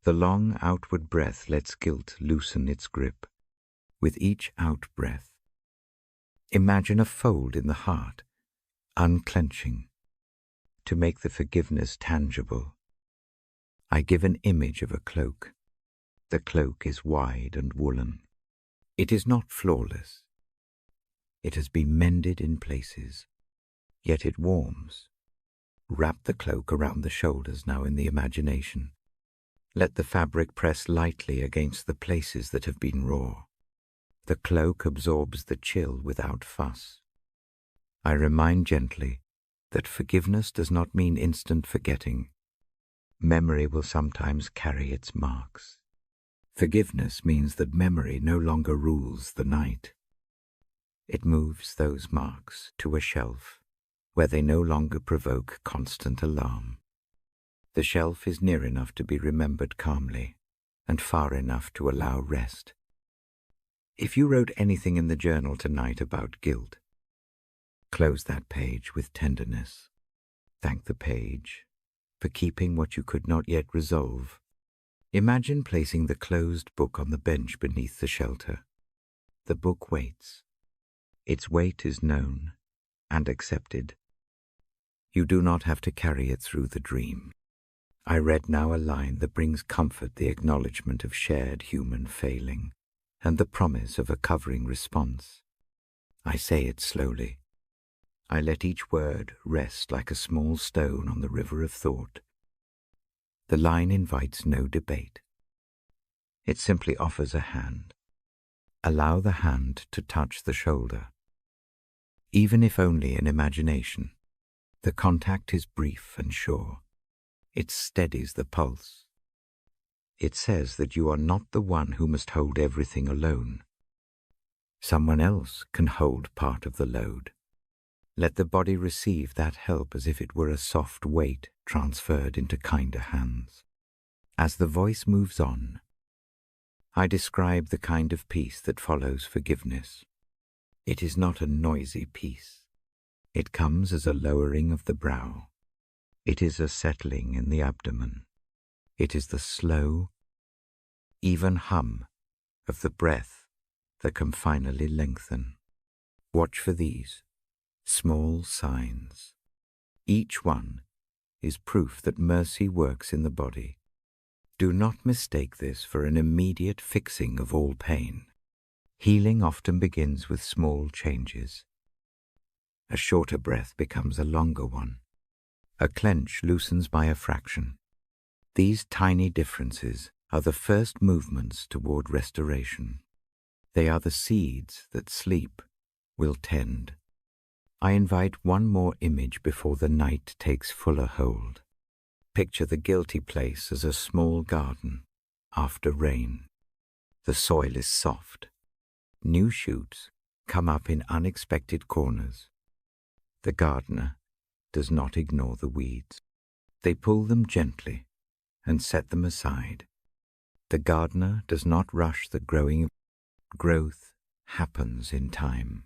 The long outward breath lets guilt loosen its grip. With each out-breath, imagine a fold in the heart, unclenching, to make the forgiveness tangible. I give an image of a cloak. The cloak is wide and woolen. It is not flawless. It has been mended in places, yet it warms. Wrap the cloak around the shoulders now in the imagination. Let the fabric press lightly against the places that have been raw. The cloak absorbs the chill without fuss. I remind gently that forgiveness does not mean instant forgetting. Memory will sometimes carry its marks. Forgiveness means that memory no longer rules the night. It moves those marks to a shelf where they no longer provoke constant alarm. The shelf is near enough to be remembered calmly and far enough to allow rest. If you wrote anything in the journal tonight about guilt, close that page with tenderness. Thank the page for keeping what you could not yet resolve. Imagine placing the closed book on the bench beneath the shelter. The book waits. Its weight is known and accepted. You do not have to carry it through the dream. I read now a line that brings comfort, the acknowledgement of shared human failing, and the promise of a covering response. I say it slowly. I let each word rest like a small stone on the river of thought. The line invites no debate. It simply offers a hand. Allow the hand to touch the shoulder. Even if only in imagination, the contact is brief and sure. It steadies the pulse. It says that you are not the one who must hold everything alone. Someone else can hold part of the load. Let the body receive that help as if it were a soft weight transferred into kinder hands. As the voice moves on, I describe the kind of peace that follows forgiveness. It is not a noisy peace. It comes as a lowering of the brow. It is a settling in the abdomen. It is the slow, even hum of the breath that can finally lengthen. Watch for these small signs. Each one is proof that mercy works in the body. Do not mistake this for an immediate fixing of all pain. Healing often begins with small changes. A shorter breath becomes a longer one. A clench loosens by a fraction. These tiny differences are the first movements toward restoration. They are the seeds that sleep will tend. I invite one more image before the night takes fuller hold. Picture the guilty place as a small garden after rain. The soil is soft. New shoots come up in unexpected corners. The gardener does not ignore the weeds. They pull them gently and set them aside. The gardener does not rush the growing. Growth happens in time,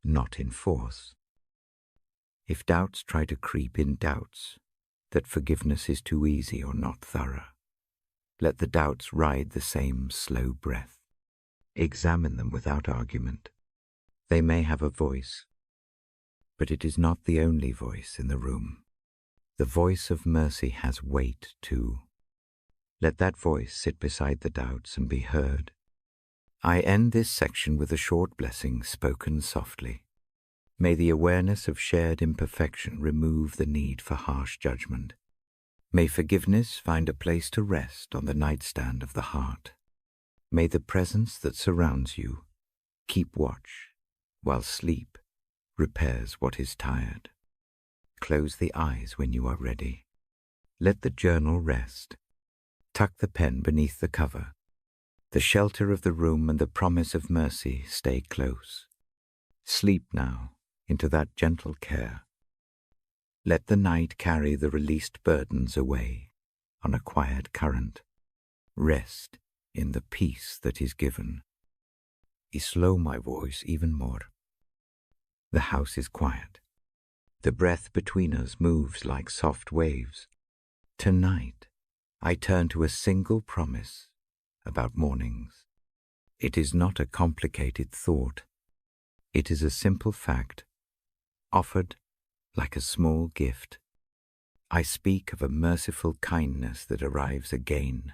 not in force. If doubts try to creep in, doubts that forgiveness is too easy or not thorough, let the doubts ride the same slow breath. Examine them without argument. They may have a voice, but it is not the only voice in the room. The voice of mercy has weight too. Let that voice sit beside the doubts and be heard. I end this section with a short blessing spoken softly. May the awareness of shared imperfection remove the need for harsh judgment. May forgiveness find a place to rest on the nightstand of the heart. May the presence that surrounds you keep watch while sleep repairs what is tired. Close the eyes when you are ready. Let the journal rest. Tuck the pen beneath the cover. The shelter of the room and the promise of mercy stay close. Sleep now into that gentle care. Let the night carry the released burdens away on a quiet current. Rest in the peace that is given. Slow my voice even more. The house is quiet. The breath between us moves like soft waves. Tonight, I turn to a single promise about mornings. It is not a complicated thought. It is a simple fact, offered like a small gift. I speak of a merciful kindness that arrives again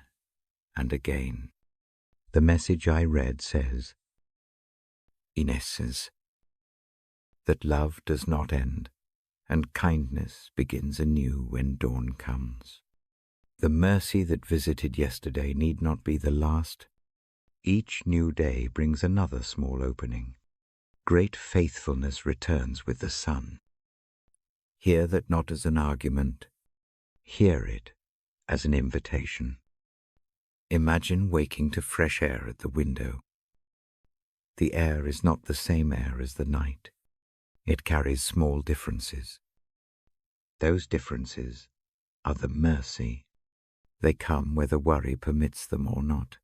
and again. The message I read says, in essence, that love does not end, and kindness begins anew when dawn comes. The mercy that visited yesterday need not be the last. Each new day brings another small opening. Great faithfulness returns with the sun. Hear that not as an argument. Hear it as an invitation. Imagine waking to fresh air at the window. The air is not the same air as the night. It carries small differences. Those differences are the mercy. They come whether worry permits them or not.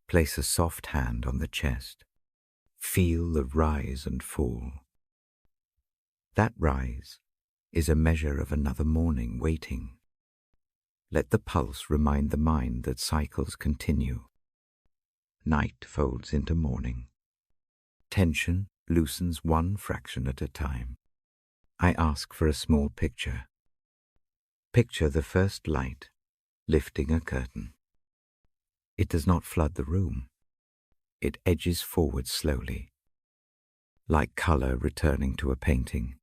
Place a soft hand on the chest. Feel the rise and fall. That rise is a measure of another morning waiting. Let the pulse remind the mind that cycles continue. Night folds into morning. Tension loosens one fraction at a time. I ask for a small picture. Picture the first light lifting a curtain. It does not flood the room. It edges forward slowly, like color returning to a painting.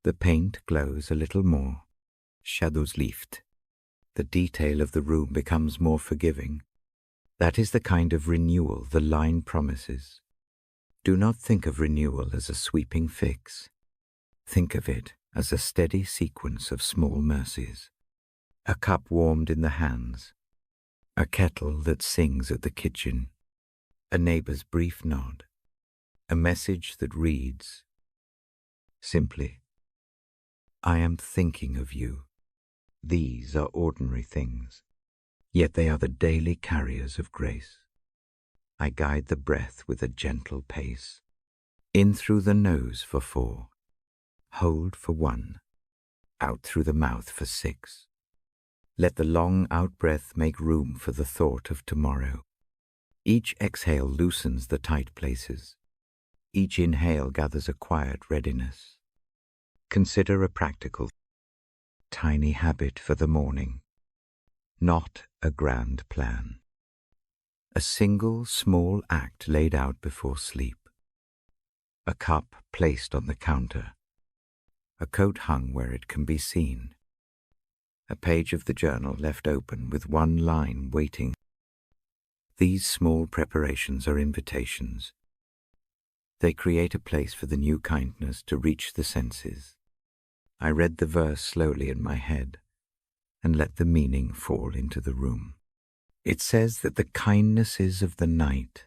The paint glows a little more. Shadows lift. The detail of the room becomes more forgiving. That is the kind of renewal the line promises. Do not think of renewal as a sweeping fix. Think of it as a steady sequence of small mercies. A cup warmed in the hands. A kettle that sings at the kitchen. A neighbor's brief nod. A message that reads simply, I am thinking of you. These are ordinary things, yet they are the daily carriers of grace. I guide the breath with a gentle pace. In through the nose for 4. Hold for 1. Out through the mouth for 6. Let the long out-breath make room for the thought of tomorrow. Each exhale loosens the tight places. Each inhale gathers a quiet readiness. Consider a practical, tiny habit for the morning, not a grand plan. A single small act laid out before sleep. A cup placed on the counter. A coat hung where it can be seen. A page of the journal left open with one line waiting. These small preparations are invitations. They create a place for the new kindness to reach the senses. I read the verse slowly in my head and let the meaning fall into the room. It says that the kindnesses of the night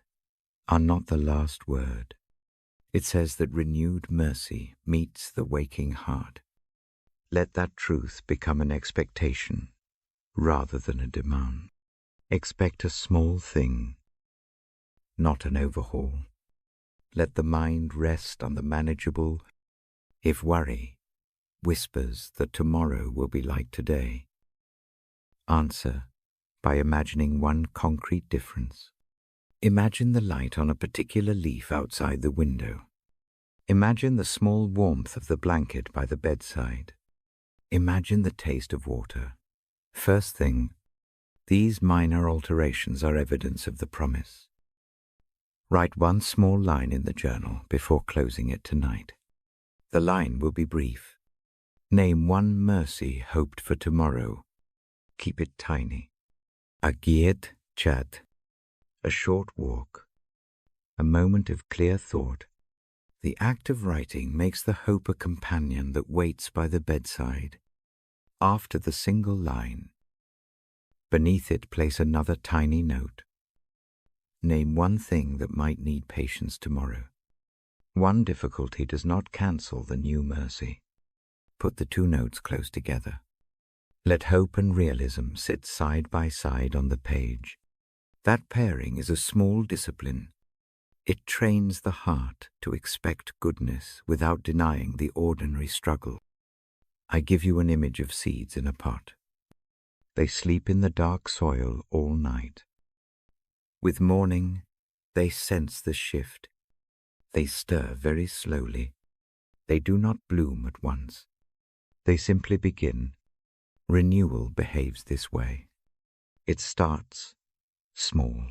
are not the last word. It says that renewed mercy meets the waking heart. Let that truth become an expectation rather than a demand. Expect a small thing, not an overhaul. Let the mind rest on the manageable. If worry whispers that tomorrow will be like today, answer by imagining one concrete difference. Imagine the light on a particular leaf outside the window. Imagine the small warmth of the blanket by the bedside. Imagine the taste of water. First thing, these minor alterations are evidence of the promise. Write one small line in the journal before closing it tonight. The line will be brief. Name one mercy hoped for tomorrow. Keep it tiny. A giet chat. A short walk. A moment of clear thought. The act of writing makes the hope a companion that waits by the bedside. After the single line, beneath it place another tiny note. Name one thing that might need patience tomorrow. One difficulty does not cancel the new mercy. Put the 2 notes close together. Let hope and realism sit side by side on the page. That pairing is a small discipline. It trains the heart to expect goodness without denying the ordinary struggle. I give you an image of seeds in a pot. They sleep in the dark soil all night. With morning, they sense the shift. They stir very slowly. They do not bloom at once. They simply begin. Renewal behaves this way. It starts small.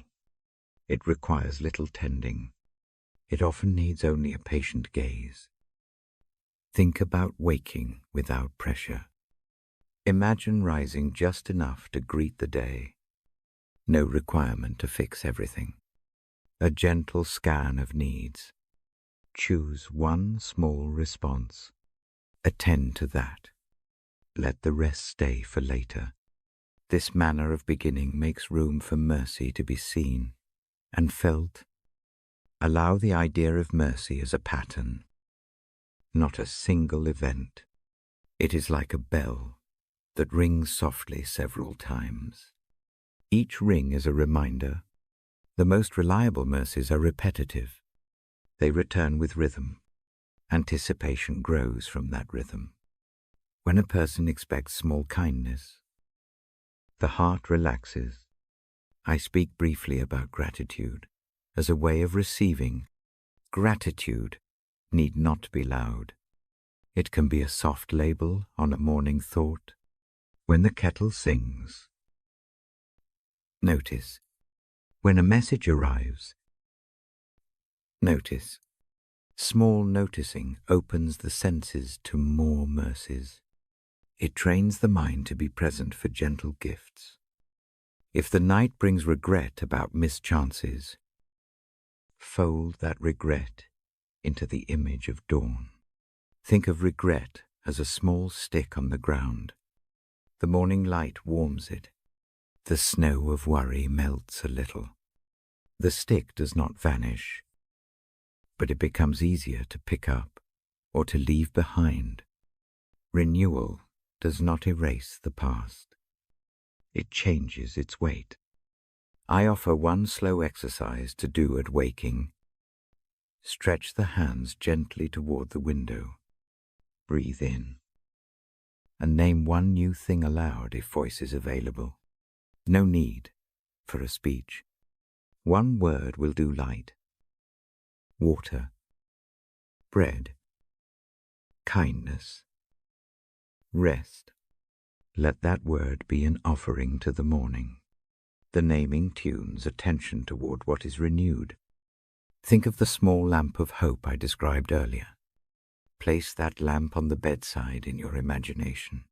It requires little tending. It often needs only a patient gaze. Think about waking without pressure. Imagine rising just enough to greet the day. No requirement to fix everything. A gentle scan of needs. Choose one small response. Attend to that. Let the rest stay for later. This manner of beginning makes room for mercy to be seen and felt. Allow the idea of mercy as a pattern, not a single event. It is like a bell that rings softly several times. Each ring is a reminder. The most reliable mercies are repetitive. They return with rhythm. Anticipation grows from that rhythm. When a person expects small kindness, The heart relaxes. I speak briefly about gratitude as a way of receiving. Gratitude need not be loud. It can be a soft label on a morning thought. When the kettle sings. Notice. When a message arrives. Notice. Small noticing opens the senses to more mercies. It trains the mind to be present for gentle gifts. If the night brings regret about mischances, fold that regret into the image of dawn. Think of regret as a small stick on the ground. The morning light warms it. The snow of worry melts a little. The stick does not vanish, but it becomes easier to pick up or to leave behind. Renewal does not erase the past. It changes its weight. I offer one slow exercise to do at waking. Stretch the hands gently toward the window. Breathe in. And name one new thing aloud if voice is available. No need for a speech. One word will do light. Water. Bread. Kindness. Rest. Let that word be an offering to the morning. The naming tunes attention toward what is renewed. Think of the small lamp of hope I described earlier. Place that lamp on the bedside in your imagination.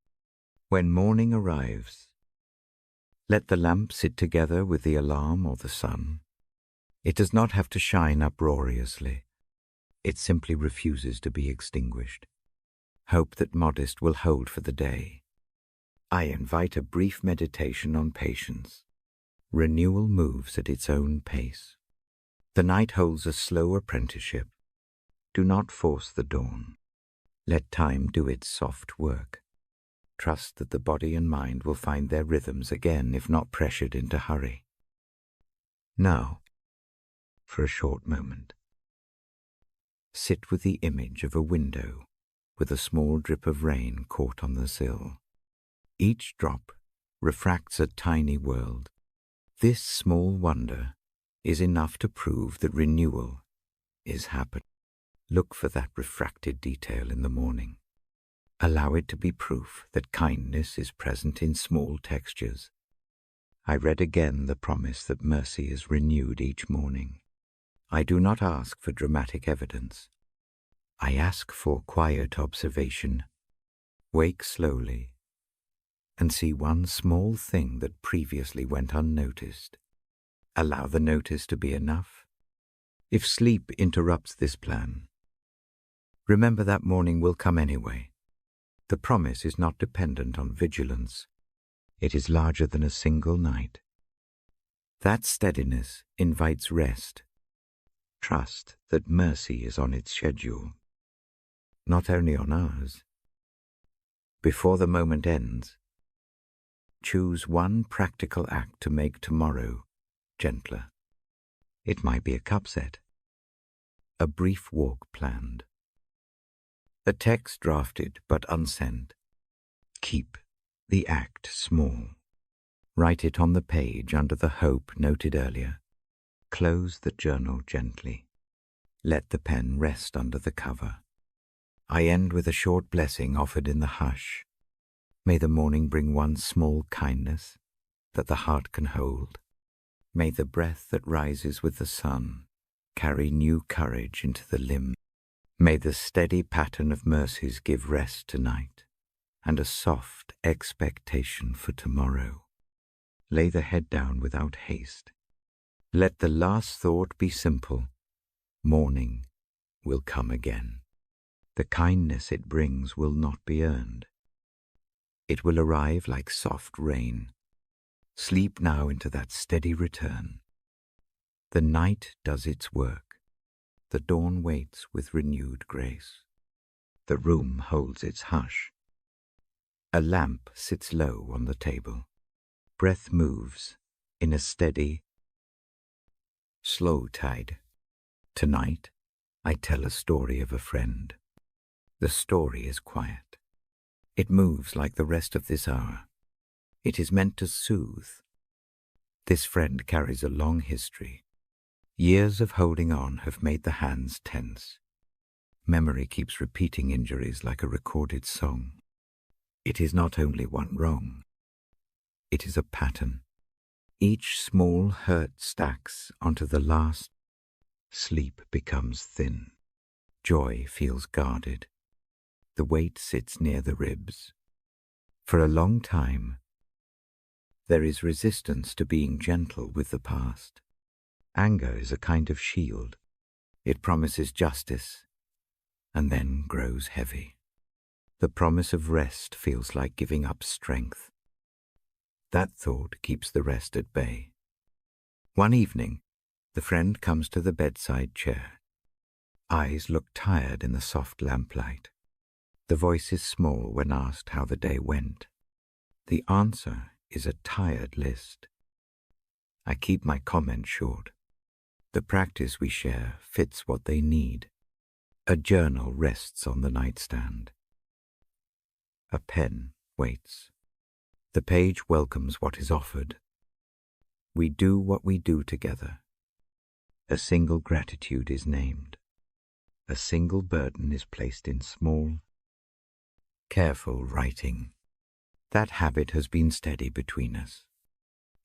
When morning arrives, let the lamp sit together with the alarm or the sun. It does not have to shine uproariously. It simply refuses to be extinguished. Hope that modest will hold for the day. I invite a brief meditation on patience. Renewal moves at its own pace. The night holds a slow apprenticeship. Do not force the dawn. Let time do its soft work. Trust that the body and mind will find their rhythms again if not pressured into hurry. Now, for a short moment, sit with the image of a window with a small drip of rain caught on the sill. Each drop refracts a tiny world. This small wonder is enough to prove that renewal is happening. Look for that refracted detail in the morning. Allow it to be proof that kindness is present in small textures. I read again the promise that mercy is renewed each morning. I do not ask for dramatic evidence. I ask for quiet observation. Wake slowly and see one small thing that previously went unnoticed. Allow the notice to be enough. If sleep interrupts this plan, remember that morning will come anyway. The promise is not dependent on vigilance. It is larger than a single night. That steadiness invites rest. Trust that mercy is on its schedule, not only on ours. Before the moment ends, choose one practical act to make tomorrow gentler. It might be a cup set, a brief walk planned, a text drafted but unsent. Keep the act small. Write it on the page under the hope noted earlier. Close the journal gently. Let the pen rest under the cover. I end with a short blessing offered in the hush. May the morning bring one small kindness that the heart can hold. May the breath that rises with the sun carry new courage into the limb. May the steady pattern of mercies give rest tonight and a soft expectation for tomorrow. Lay the head down without haste. Let the last thought be simple. Morning will come again. The kindness it brings will not be earned. It will arrive like soft rain. Sleep now into that steady return. The night does its work. The dawn waits with renewed grace. The room holds its hush. A lamp sits low on the table. Breath moves in a steady, slow tide. Tonight, I tell a story of a friend. The story is quiet. It moves like the rest of this hour. It is meant to soothe. This friend carries a long history. Years of holding on have made the hands tense. Memory keeps repeating injuries like a recorded song. It is not only one wrong. It is a pattern. Each small hurt stacks onto the last. Sleep becomes thin. Joy feels guarded. The weight sits near the ribs. For a long time, there is resistance to being gentle with the past. Anger is a kind of shield. It promises justice and then grows heavy. The promise of rest feels like giving up strength. That thought keeps the rest at bay. One evening, the friend comes to the bedside chair. Eyes look tired in the soft lamplight. The voice is small when asked how the day went. The answer is a tired list. I keep my comment short. The practice we share fits what they need. A journal rests on the nightstand. A pen waits. The page welcomes what is offered. We do what we do together. A single gratitude is named. A single burden is placed in small, careful writing. That habit has been steady between us.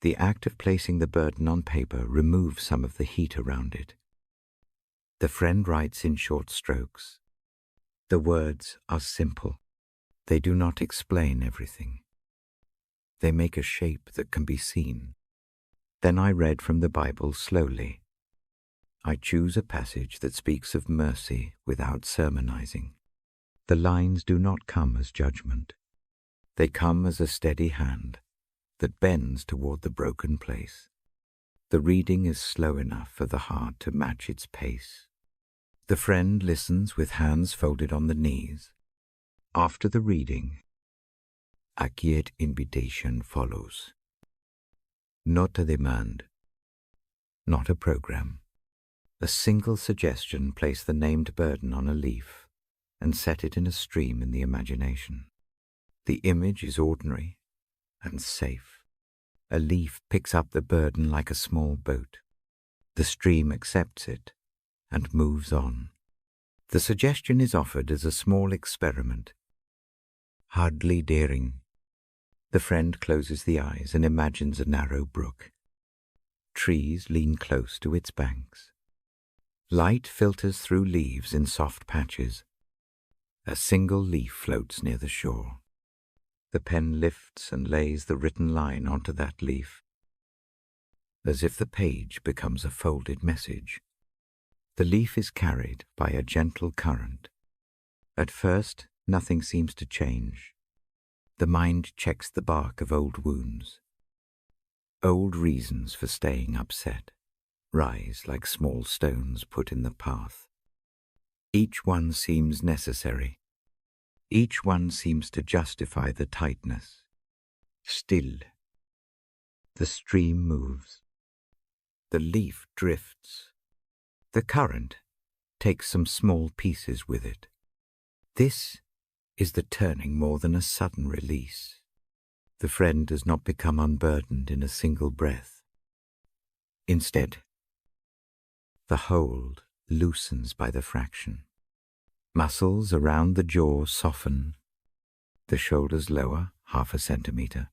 The act of placing the burden on paper removes some of the heat around it. The friend writes in short strokes. The words are simple. They do not explain everything. They make a shape that can be seen. Then I read from the Bible slowly. I choose a passage that speaks of mercy without sermonizing. The lines do not come as judgment. They come as a steady hand that bends toward the broken place. The reading is slow enough for the heart to match its pace. The friend listens with hands folded on the knees. After the reading, a quiet invitation follows. Not a demand, not a program. A single suggestion: place the named burden on a leaf and set it in a stream in the imagination. The image is ordinary and safe. A leaf picks up the burden like a small boat. The stream accepts it and moves on. The suggestion is offered as a small experiment. Hardly daring. The friend closes the eyes and imagines a narrow brook. Trees lean close to its banks. Light filters through leaves in soft patches. A single leaf floats near the shore. The pen lifts and lays the written line onto that leaf, as if the page becomes a folded message. The leaf is carried by a gentle current. At first, nothing seems to change. The mind checks the bark of old wounds. Old reasons for staying upset rise like small stones put in the path. Each one seems necessary. Each one seems to justify the tightness. Still, the stream moves. The leaf drifts. The current takes some small pieces with it. This is the turning more than a sudden release. The friend does not become unburdened in a single breath. Instead, the hold loosens by the fraction. Muscles around the jaw soften. The shoulders lower half a centimeter.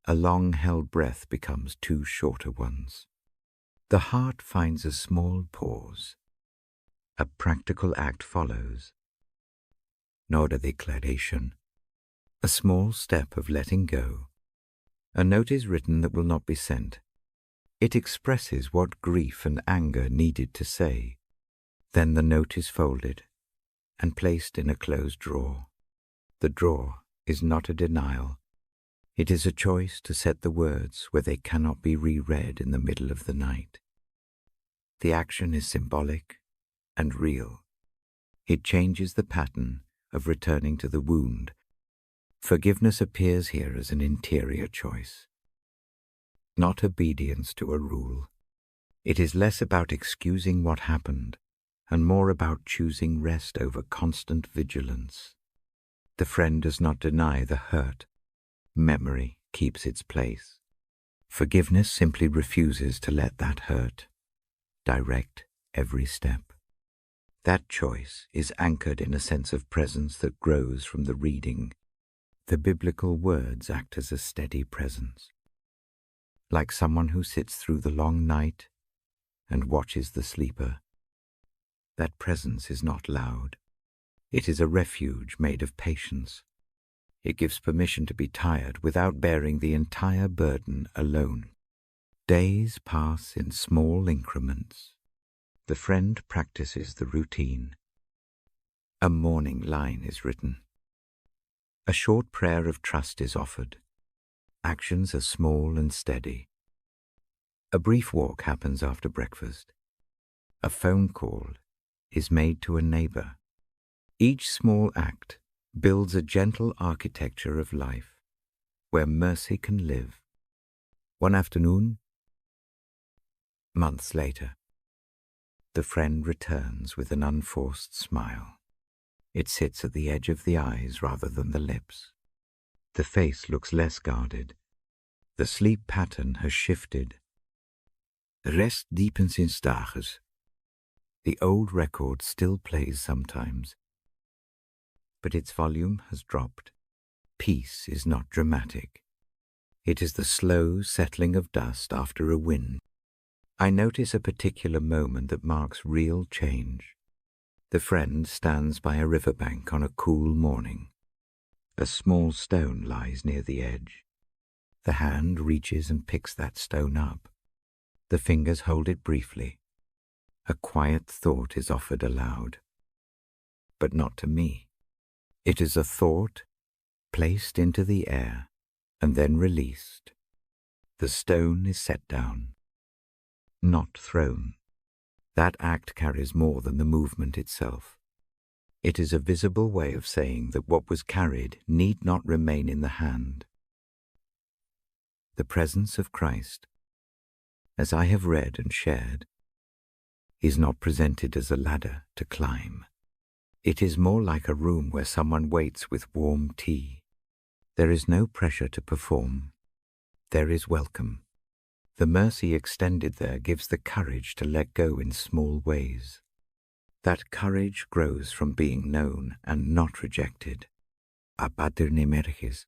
A long-held breath becomes two shorter ones. The heart finds a small pause. A practical act follows. Not a declaration. A small step of letting go. A note is written that will not be sent. It expresses what grief and anger needed to say. Then the note is folded and placed in a closed drawer. The drawer is not a denial. It is a choice to set the words where they cannot be reread in the middle of the night. The action is symbolic and real. It changes the pattern of returning to the wound. Forgiveness appears here as an interior choice, not obedience to a rule. It is less about excusing what happened and more about choosing rest over constant vigilance. The friend does not deny the hurt. Memory keeps its place. Forgiveness simply refuses to let that hurt direct every step. That choice is anchored in a sense of presence that grows from the reading. The biblical words act as a steady presence, like someone who sits through the long night and watches the sleeper. That presence is not loud. It is a refuge made of patience. It gives permission to be tired without bearing the entire burden alone. Days pass in small increments. The friend practices the routine. A morning line is written. A short prayer of trust is offered. Actions are small and steady. A brief walk happens after breakfast. A phone call is made to a neighbor. Each small act builds a gentle architecture of life where mercy can live. One afternoon, months later, the friend returns with an unforced smile. It sits at the edge of the eyes rather than the lips. The face looks less guarded. The sleep pattern has shifted. Rest deepens in stages. The old record still plays sometimes, but its volume has dropped. Peace is not dramatic. It is the slow settling of dust after a wind. I notice a particular moment that marks real change. The friend stands by a riverbank on a cool morning. A small stone lies near the edge. The hand reaches and picks that stone up. The fingers hold it briefly. A quiet thought is offered aloud. But not to me. It is a thought placed into the air and then released. The stone is set down, not thrown. That act carries more than the movement itself. It is a visible way of saying that what was carried need not remain in the hand. The presence of Christ, as I have read and shared, is not presented as a ladder to climb. It is more like a room where someone waits with warm tea. There is no pressure to perform. There is welcome. The mercy extended there gives the courage to let go in small ways. That courage grows from being known and not rejected. Apaternemerges.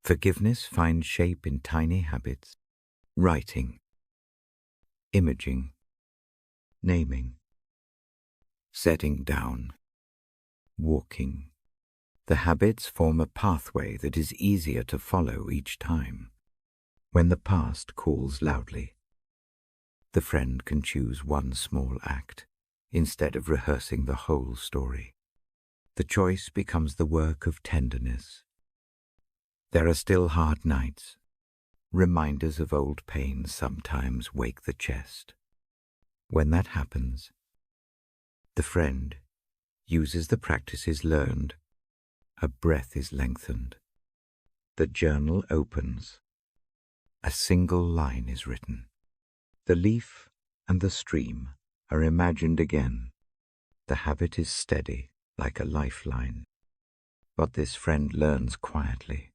Forgiveness finds shape in tiny habits. Writing, imaging, naming, setting down, walking. The habits form a pathway that is easier to follow each time. When the past calls loudly, the friend can choose one small act instead of rehearsing the whole story. The choice becomes the work of tenderness. There are still hard nights. Reminders of old pains sometimes wake the chest. When that happens, the friend uses the practices learned. A breath is lengthened. The journal opens. A single line is written. The leaf and the stream are imagined again. The habit is steady, like a lifeline. What this friend learns quietly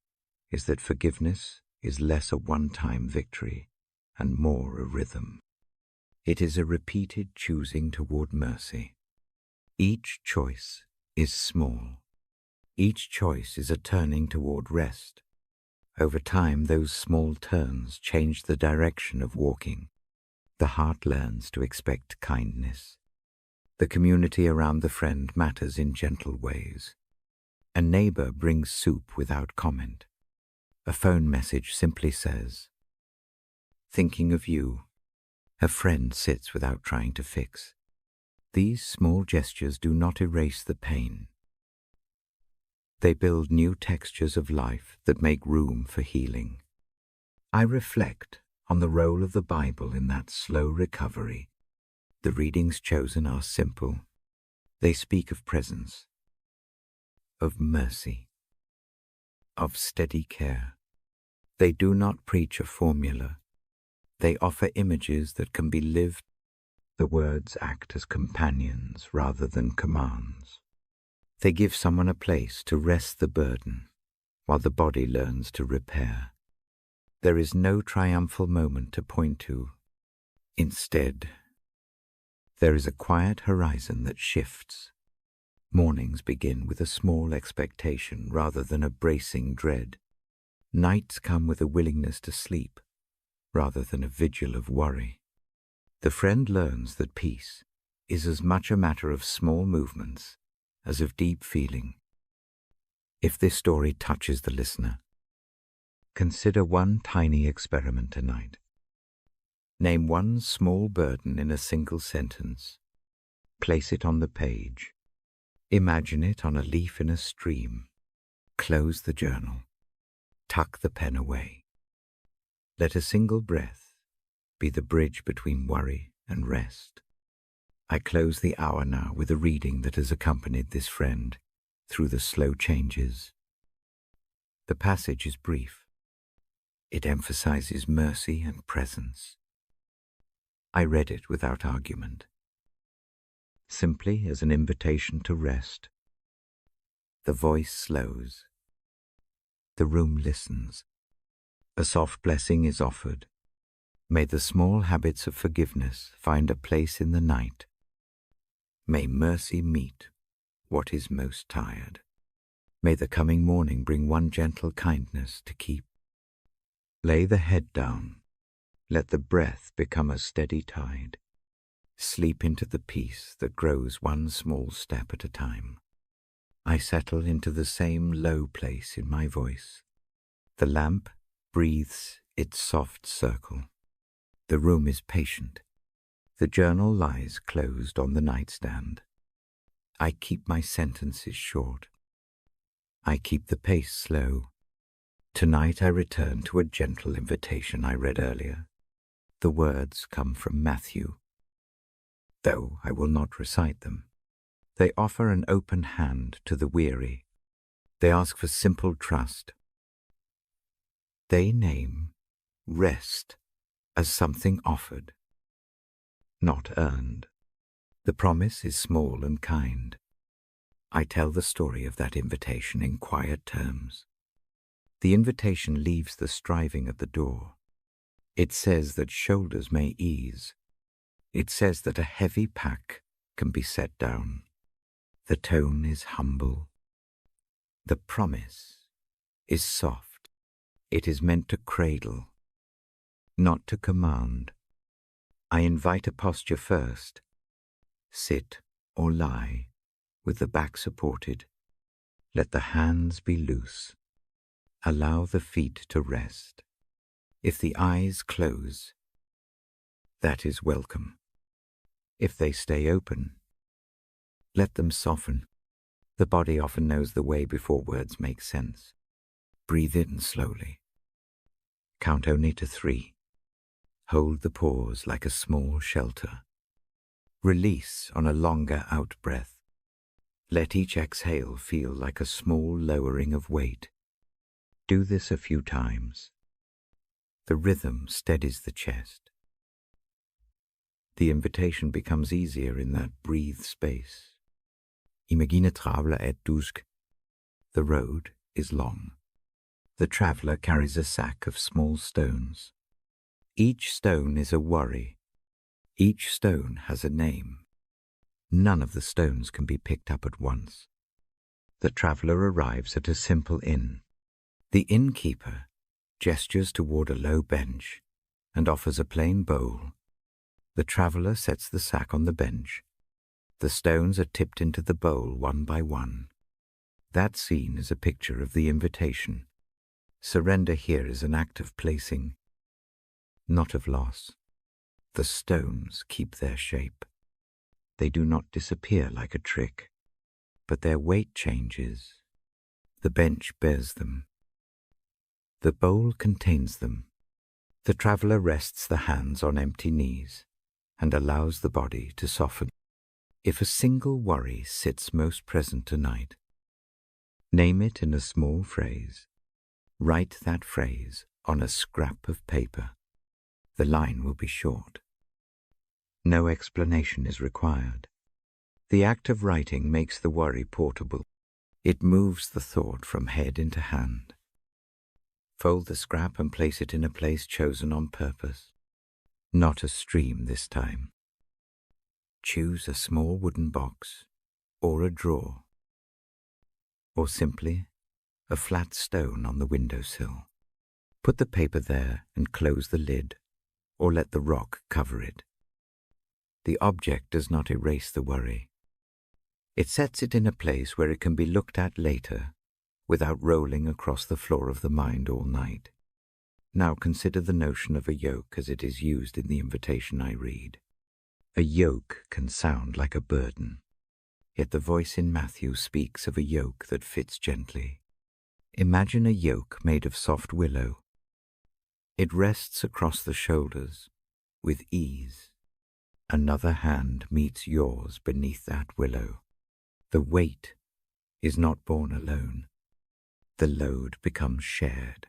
is that forgiveness is less a one-time victory and more a rhythm. It is a repeated choosing toward mercy. Each choice is small. Each choice is a turning toward rest. Over time, those small turns change the direction of walking. The heart learns to expect kindness. The community around the friend matters in gentle ways. A neighbor brings soup without comment. A phone message simply says, "Thinking of you." A friend sits without trying to fix. These small gestures do not erase the pain. They build new textures of life that make room for healing. I reflect on the role of the Bible in that slow recovery. The readings chosen are simple. They speak of presence, of mercy, of steady care. They do not preach a formula. They offer images that can be lived. The words act as companions rather than commands. They give someone a place to rest the burden, while the body learns to repair. There is no triumphal moment to point to. Instead, there is a quiet horizon that shifts. Mornings begin with a small expectation rather than a bracing dread. Nights come with a willingness to sleep rather than a vigil of worry. The friend learns that peace is as much a matter of small movements as of deep feeling. If this story touches the listener, consider one tiny experiment tonight. Name one small burden in a single sentence. Place it on the page. Imagine it on a leaf in a stream. Close the journal. Tuck the pen away. Let a single breath be the bridge between worry and rest. I close the hour now with a reading that has accompanied this friend through the slow changes. The passage is brief. It emphasizes mercy and presence. I read it without argument, simply as an invitation to rest. The voice slows. The room listens. A soft blessing is offered. May the small habits of forgiveness find a place in the night. May mercy meet what is most tired. May the coming morning bring one gentle kindness to keep. Lay the head down. Let the breath become a steady tide. Sleep into the peace that grows one small step at a time. I settle into the same low place in my voice. The lamp breathes its soft circle. The room is patient. The journal lies closed on the nightstand. I keep my sentences short. I keep the pace slow. Tonight I return to a gentle invitation I read earlier. The words come from Matthew, though I will not recite them. They offer an open hand to the weary. They ask for simple trust. They name rest as something offered, not earned. The promise is small and kind. I tell the story of that invitation in quiet terms. The invitation leaves the striving at the door. It says that shoulders may ease. It says that a heavy pack can be set down. The tone is humble. The promise is soft. It is meant to cradle, not to command. I invite a posture first. Sit or lie, with the back supported. Let the hands be loose. Allow the feet to rest. If the eyes close, that is welcome. If they stay open, let them soften. The body often knows the way before words make sense. Breathe in slowly. Count only to 3. Hold the pause like a small shelter. Release on a longer out-breath. Let each exhale feel like a small lowering of weight. Do this a few times. The rhythm steadies the chest. The invitation becomes easier in that breathed space. Imagine traveler at dusk. The road is long. The traveler carries a sack of small stones. Each stone is a worry. Each stone has a name. None of the stones can be picked up at once. The traveler arrives at a simple inn. The innkeeper gestures toward a low bench and offers a plain bowl. The traveler sets the sack on the bench. The stones are tipped into the bowl one by one. That scene is a picture of the invitation. Surrender here is an act of placing, not of loss. The stones keep their shape. They do not disappear like a trick, but their weight changes. The bench bears them. The bowl contains them. The traveler rests the hands on empty knees and allows the body to soften. If a single worry sits most present tonight, name it in a small phrase. Write that phrase on a scrap of paper. The line will be short. No explanation is required. The act of writing makes the worry portable. It moves the thought from head into hand. Fold the scrap and place it in a place chosen on purpose. Not a stream this time. Choose a small wooden box, or a drawer, or simply a flat stone on the windowsill. Put the paper there and close the lid, or let the rock cover it. The object does not erase the worry. It sets it in a place where it can be looked at later without rolling across the floor of the mind all night. Now consider the notion of a yoke as it is used in the invitation I read. A yoke can sound like a burden, yet the voice in Matthew speaks of a yoke that fits gently. Imagine a yoke made of soft willow. It rests across the shoulders with ease. Another hand meets yours beneath that willow. The weight is not borne alone. The load becomes shared.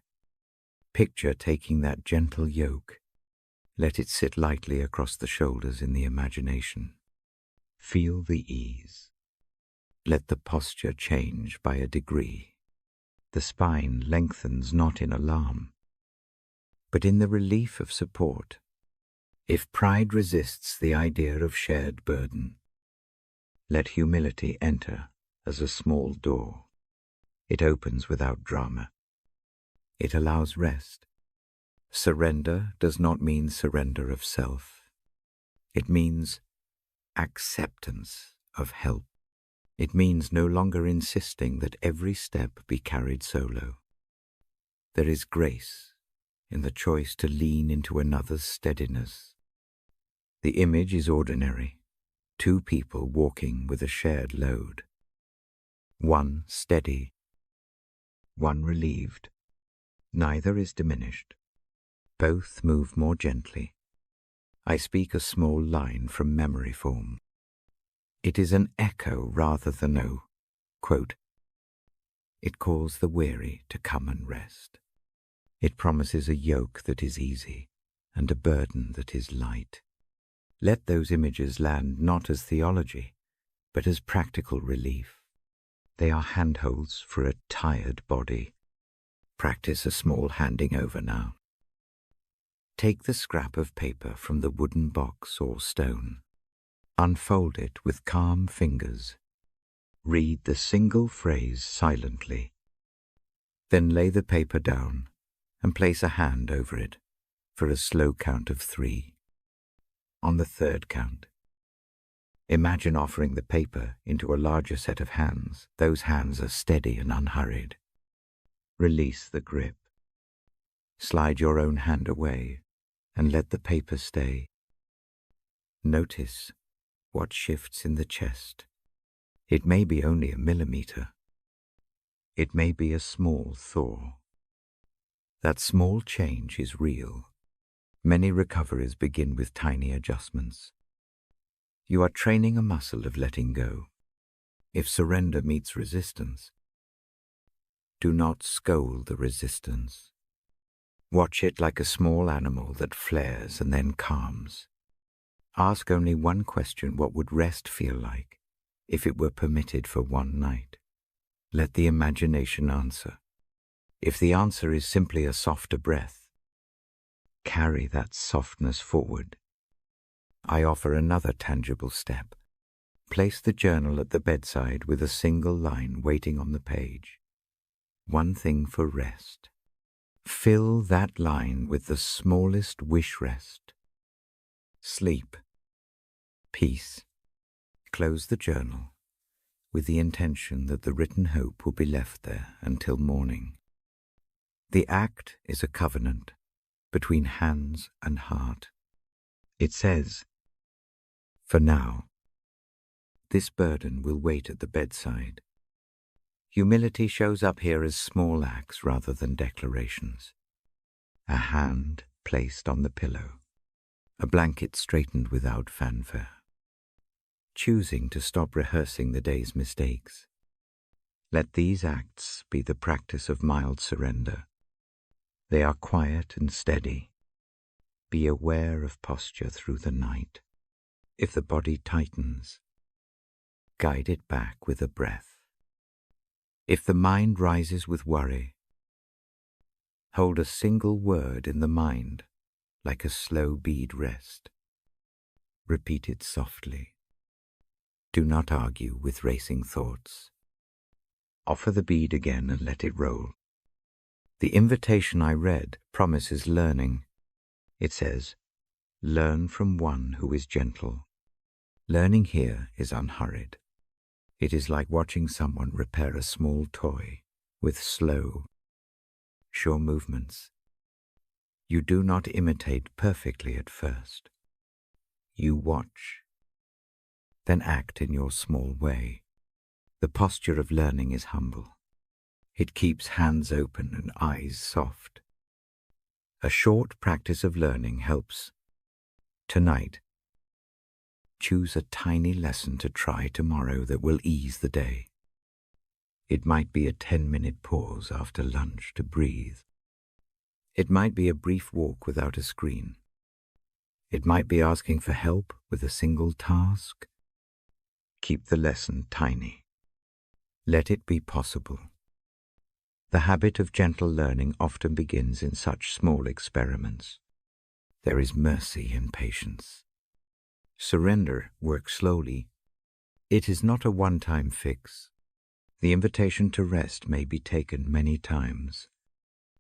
Picture taking that gentle yoke. Let it sit lightly across the shoulders in the imagination. Feel the ease. Let the posture change by a degree. The spine lengthens not in alarm, but in the relief of support. If pride resists the idea of shared burden, let humility enter as a small door. It opens without drama. It allows rest. Surrender does not mean surrender of self. It means acceptance of help. It means no longer insisting that every step be carried solo. There is grace in the choice to lean into another's steadiness. The image is ordinary, two people walking with a shared load. One steady, one relieved. Neither is diminished. Both move more gently. I speak a small line from memory form. It is an echo rather than a quote. It calls the weary to come and rest. It promises a yoke that is easy and a burden that is light. Let those images land not as theology, but as practical relief. They are handholds for a tired body. Practice a small handing over now. Take the scrap of paper from the wooden box or stone. Unfold it with calm fingers. Read the single phrase silently. Then lay the paper down and place a hand over it for a slow count of 3. On the third count, imagine offering the paper into a larger set of hands. Those hands are steady and unhurried. Release the grip. Slide your own hand away and let the paper stay. Notice what shifts in the chest. It may be only a millimeter. It may be a small thaw. That small change is real. Many recoveries begin with tiny adjustments. You are training a muscle of letting go. If surrender meets resistance, do not scold the resistance. Watch it like a small animal that flares and then calms. Ask only one question: what would rest feel like if it were permitted for one night? Let the imagination answer. If the answer is simply a softer breath, carry that softness forward. I offer another tangible step. Place the journal at the bedside with a single line waiting on the page. One thing for rest. Fill that line with the smallest wish rest. Sleep. Peace. Close the journal with the intention that the written hope will be left there until morning. The act is a covenant between hands and heart. It says, "For now, this burden will wait at the bedside." Humility shows up here as small acts rather than declarations. A hand placed on the pillow, a blanket straightened without fanfare. Choosing to stop rehearsing the day's mistakes. Let these acts be the practice of mild surrender. They are quiet and steady. Be aware of posture through the night. If the body tightens, guide it back with a breath. If the mind rises with worry, Hold a single word in the mind, like a slow bead rest. Repeat it softly. Do not argue with racing thoughts. Offer the bead again and let it roll. The invitation I read promises learning. It says, "Learn from one who is gentle." Learning here is unhurried. It is like watching someone repair a small toy with slow, sure movements. You do not imitate perfectly at first. You watch, then act in your small way. The posture of learning is humble. It keeps hands open and eyes soft. A short practice of learning helps. Tonight, choose a tiny lesson to try tomorrow that will ease the day. It might be a 10-minute pause after lunch to breathe. It might be a brief walk without a screen. It might be asking for help with a single task. Keep the lesson tiny. Let it be possible. The habit of gentle learning often begins in such small experiments. There is mercy in patience. Surrender works slowly. It is not a one-time fix. The invitation to rest may be taken many times.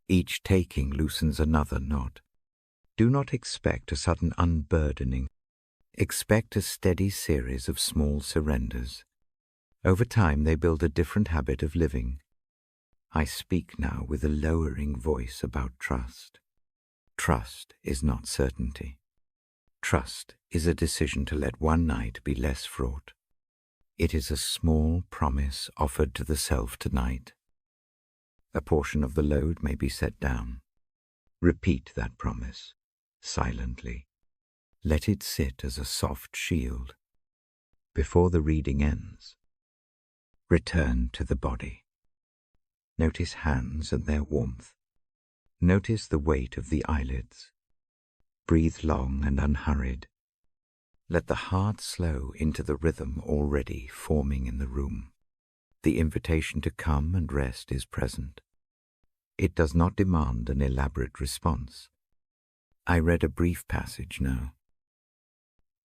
Each taking loosens another knot. Do not expect a sudden unburdening. Expect a steady series of small surrenders. Over time, they build a different habit of living. I speak now with a lowering voice about trust. Trust is not certainty. Trust is a decision to let one night be less fraught. It is a small promise offered to the self tonight. A portion of the load may be set down. Repeat that promise, silently. Let it sit as a soft shield. Before the reading ends, return to the body. Notice hands and their warmth. Notice the weight of the eyelids. Breathe long and unhurried. Let the heart slow into the rhythm already forming in the room. The invitation to come and rest is present. It does not demand an elaborate response. I read a brief passage now.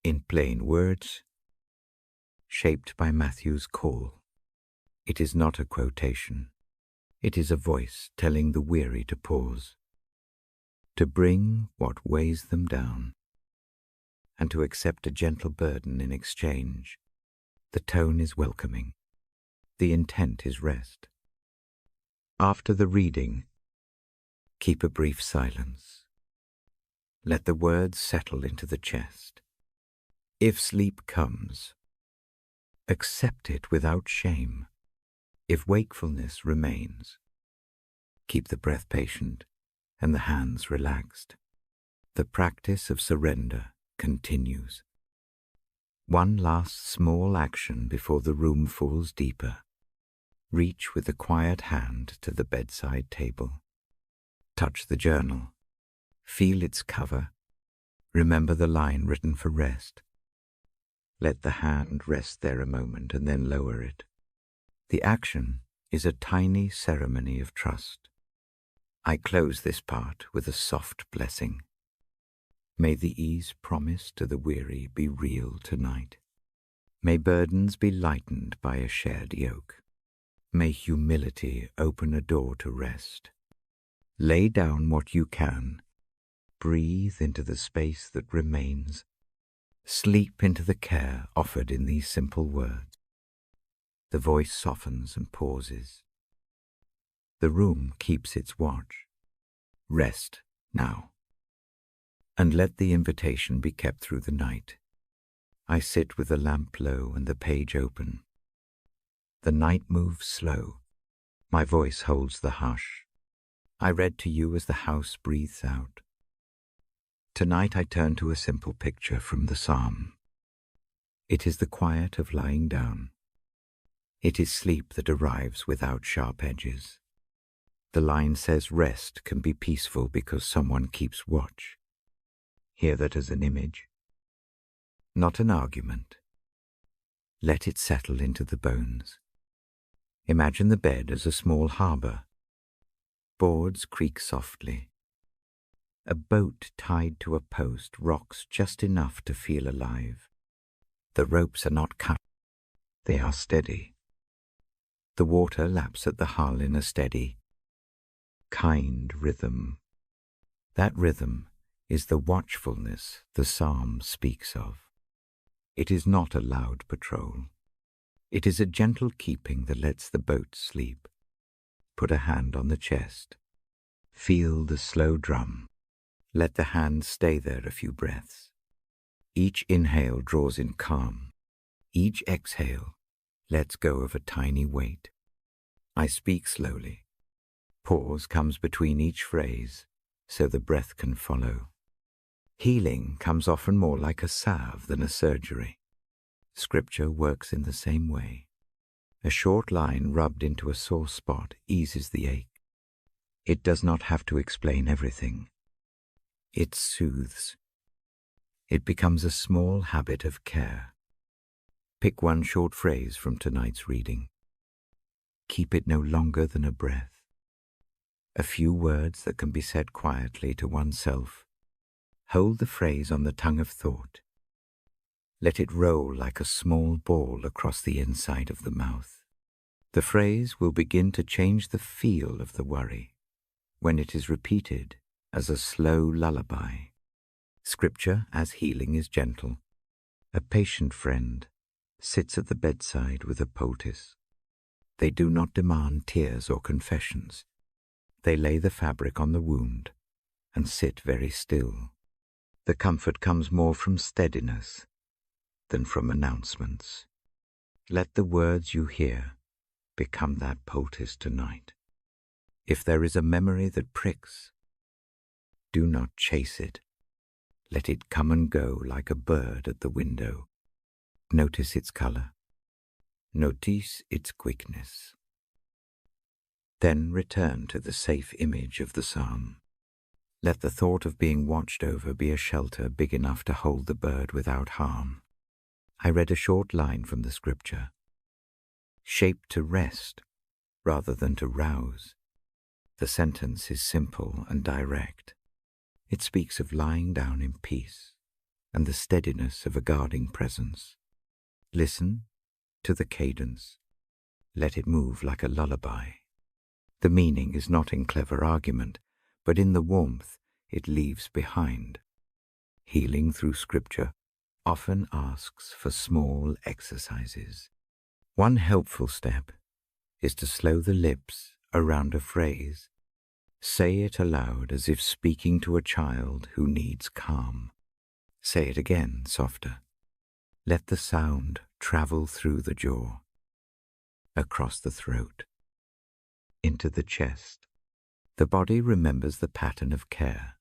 In plain words, shaped by Matthew's call. It is not a quotation. It is a voice telling the weary to pause, to bring what weighs them down, and to accept a gentle burden in exchange. The tone is welcoming. The intent is rest. After the reading, keep a brief silence. Let the words settle into the chest. If sleep comes, accept it without shame. If wakefulness remains, keep the breath patient and the hands relaxed. The practice of surrender continues. One last small action before the room falls deeper. Reach with a quiet hand to the bedside table. Touch the journal. Feel its cover. Remember the line written for rest. Let the hand rest there a moment and then lower it. The action is a tiny ceremony of trust. I close this part with a soft blessing. May the ease promised to the weary be real tonight. May burdens be lightened by a shared yoke. May humility open a door to rest. Lay down what you can. Breathe into the space that remains. Sleep into the care offered in these simple words. The voice softens and pauses. The room keeps its watch. Rest now. And let the invitation be kept through the night. I sit with the lamp low and the page open. The night moves slow. My voice holds the hush. I read to you as the house breathes out. Tonight I turn to a simple picture from the psalm. It is the quiet of lying down. It is sleep that arrives without sharp edges. The line says rest can be peaceful because someone keeps watch. Hear that as an image, not an argument. Let it settle into the bones. Imagine the bed as a small harbor. boards creak softly. A boat tied to a post rocks just enough to feel alive. The ropes are not cut, they are steady. The water laps at the hull in a steady, kind rhythm. That rhythm is the watchfulness the psalm speaks of. It is not a loud patrol. It is a gentle keeping that lets the boat sleep. Put a hand on the chest. Feel the slow drum. Let the hand stay there a few breaths. Each inhale draws in calm. Each exhale lets go of a tiny weight. I speak slowly. Pause comes between each phrase, so the breath can follow. Healing comes often more like a salve than a surgery. Scripture works in the same way. A short line rubbed into a sore spot eases the ache. It does not have to explain everything. It soothes. It becomes a small habit of care. Pick one short phrase from tonight's reading. Keep it no longer than a breath. A few words that can be said quietly to oneself. Hold the phrase on the tongue of thought. Let it roll like a small ball across the inside of the mouth. The phrase will begin to change the feel of the worry when it is repeated as a slow lullaby. Scripture as healing is gentle. A patient friend sits at the bedside with a poultice. They do not demand tears or confessions. They lay the fabric on the wound and sit very still. The comfort comes more from steadiness than from announcements. Let the words you hear become that poultice tonight. If there is a memory that pricks, do not chase it. Let it come and go like a bird at the window. Notice its color. Notice its quickness. Then return to the safe image of the psalm. Let the thought of being watched over be a shelter big enough to hold the bird without harm. I read a short line from the scripture. Shaped to rest rather than to rouse. The sentence is simple and direct. It speaks of lying down in peace and the steadiness of a guarding presence. Listen to the cadence. Let it move like a lullaby. The meaning is not in clever argument, but in the warmth it leaves behind. Healing through Scripture often asks for small exercises. One helpful step is to slow the lips around a phrase. Say it aloud as if speaking to a child who needs calm. Say it again, softer. Let the sound travel through the jaw, across the throat, into the chest. The body remembers the pattern of care,